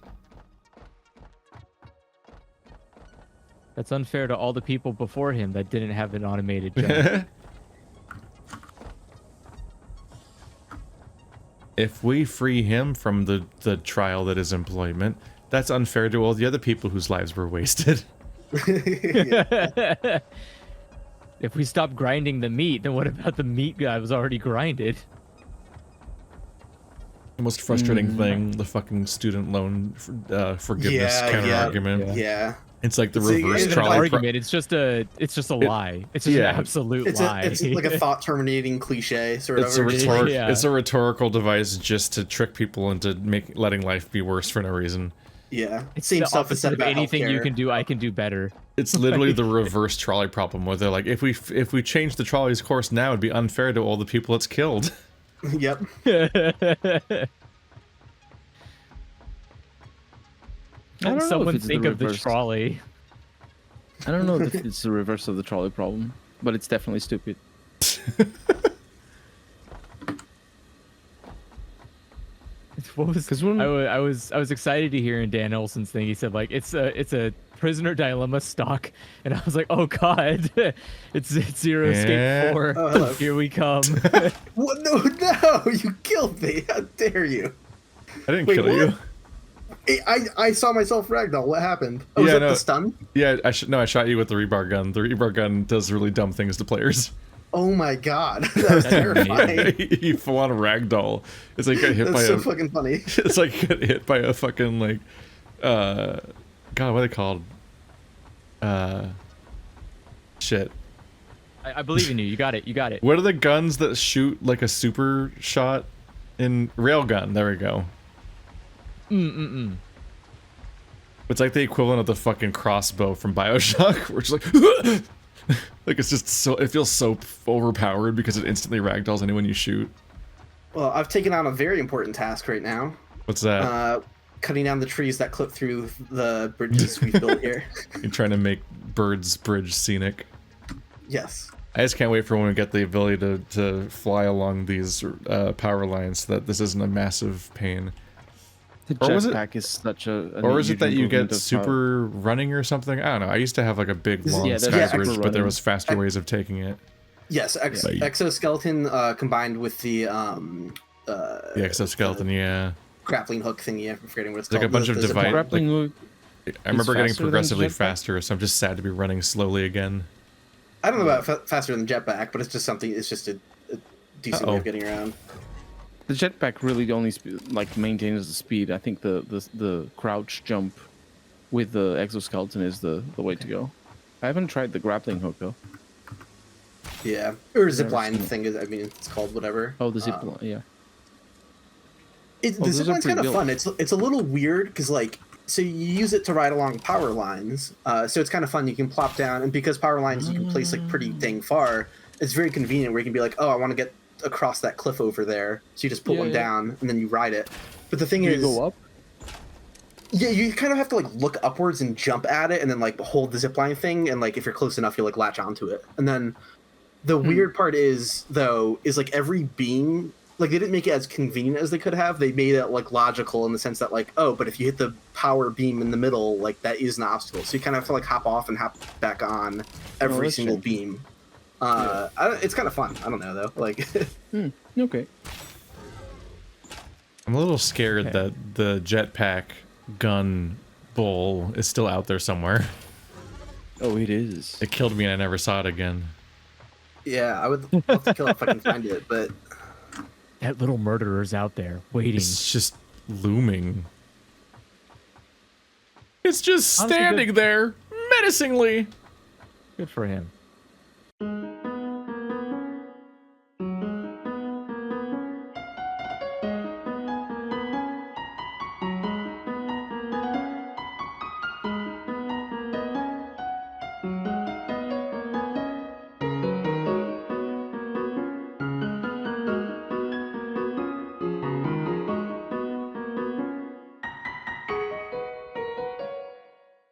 S3: That's unfair to all the people before him that didn't have an automated job.
S1: If we free him from the trial that is employment, that's unfair to all the other people whose lives were wasted.
S2: Yeah.
S3: If we stop grinding the meat, then what about the meat guy was already grinded?
S1: The most frustrating thing, the fucking student loan forgiveness
S2: Yeah,
S1: counter
S2: yeah,
S1: argument.
S2: Yeah.
S1: It's like the
S2: It's a-
S1: reverse
S2: it's
S3: It's an
S2: trolley
S3: argument. It's just a lie. It's just
S1: yeah.
S3: an absolute
S2: It's
S3: lie.
S2: it's like a thought terminating cliche sort
S1: It's a,
S2: of.
S3: Yeah.
S1: it's a rhetorical device just to trick people into letting life be worse for no reason.
S2: Yeah.
S3: It's
S2: Same
S3: the
S2: stuff is said
S3: opposite of
S2: about
S3: anything you
S2: healthcare.
S3: can do. I can do better.
S1: It's literally the reverse trolley problem, where they're like, if we change the trolley's course now, it'd be unfair to all the people it's killed.
S2: Yep.
S4: I don't know if
S3: Someone
S4: it's the
S3: think of the
S4: reverse.
S3: trolley.
S4: I don't know if it's the reverse of the trolley problem, but it's definitely stupid.
S3: What was?
S4: 'Cause when-
S3: I was excited to hear in Dan Olson's thing. He said like it's a prisoner dilemma stock, and I was like, oh god, it's Zero
S1: Yeah.
S3: Escape 4.
S2: Oh, hello.
S3: Here we come.
S2: What? No! You killed me! How dare you?
S1: I didn't
S2: Wait,
S1: kill
S2: what?
S1: you.
S2: I saw myself ragdoll. What happened? Oh, was
S1: Yeah,
S2: that
S1: no.
S2: the stun?
S1: Yeah, I shot you with the rebar gun. The rebar gun does really dumb things to players.
S2: Oh my god, that was terrifying.
S1: You full on ragdoll. It's like get hit
S2: That's
S1: by
S2: so
S1: a.
S2: fucking funny.
S1: It's like get hit by a fucking like, God, what are they called? Shit.
S3: I believe in you. You got it. You got it.
S1: What are the guns that shoot like a super shot? In railgun. There we go. It's like the equivalent of the fucking crossbow from BioShock. We're just like. Like it's just so, it feels so overpowered because it instantly ragdolls anyone you shoot.
S2: Well, I've taken on a very important task right now.
S1: What's that?
S2: Cutting down the trees that clip through the bridges we've built here.
S1: You're trying to make Bird's Bridge scenic.
S2: Yes.
S1: I just can't wait for when we get the ability to fly along these power lines so that this isn't a massive pain.
S4: The jetpack is such a
S1: or is it that you get
S4: of
S1: super running or something? I don't know. I used to have like a big long
S4: yeah,
S1: sky
S4: there's
S1: bridge,
S4: super
S1: but there
S4: running.
S1: was faster ways of taking it.
S2: Yes, exoskeleton combined with the
S1: The exoskeleton, yeah.
S2: grappling hook thingy. I'm forgetting what it's
S1: Like
S2: called.
S1: a bunch of
S2: zip line.
S1: device.
S4: grappling hook.
S1: I remember getting
S4: faster than
S1: progressively
S4: jetpack?
S1: faster, so I'm just sad to be running slowly again.
S2: I don't know about faster than jetpack, but it's just something. It's just a decent way of getting around.
S4: The jetpack really only maintains the speed. I think the crouch jump with the exoskeleton is the way to go. I haven't tried the grappling hook though.
S2: Yeah, or zip line
S4: seen it.
S2: thing is. I mean, it's called whatever.
S4: Oh, the zip line, yeah.
S2: The
S4: those
S2: zip
S4: are
S2: line's kind of
S4: pretty
S2: fun. It's a little weird because like so you use it to ride along power lines. So it's kind of fun. You can plop down, and because power lines you can place like pretty dang far, it's very convenient where you can be like, oh, I want to get across that cliff over there. So you just put one down and then you ride it. But the thing is,
S4: you go up?
S2: Yeah, you kind of have to like look upwards and jump at it, and then like hold the zipline thing, and like if you're close enough, you'll like latch onto it. And then the weird part is like every beam, like they didn't make it as convenient as they could have. They made it like logical in the sense that like, oh, but if you hit the power beam in the middle, like that is an obstacle. So you kind of have to like hop off and hop back on every single beam. It's kind of fun. I don't know though. Like,
S4: Okay.
S1: I'm a little scared that the jetpack gun bull is still out there somewhere.
S4: Oh, it is.
S1: It killed me and I never saw it again.
S2: yeah, I would love to kill it if I can find it, but
S3: That little murderer's out there waiting.
S1: It's just looming. It's just
S3: Honestly,
S1: standing there menacingly.
S3: Good for him.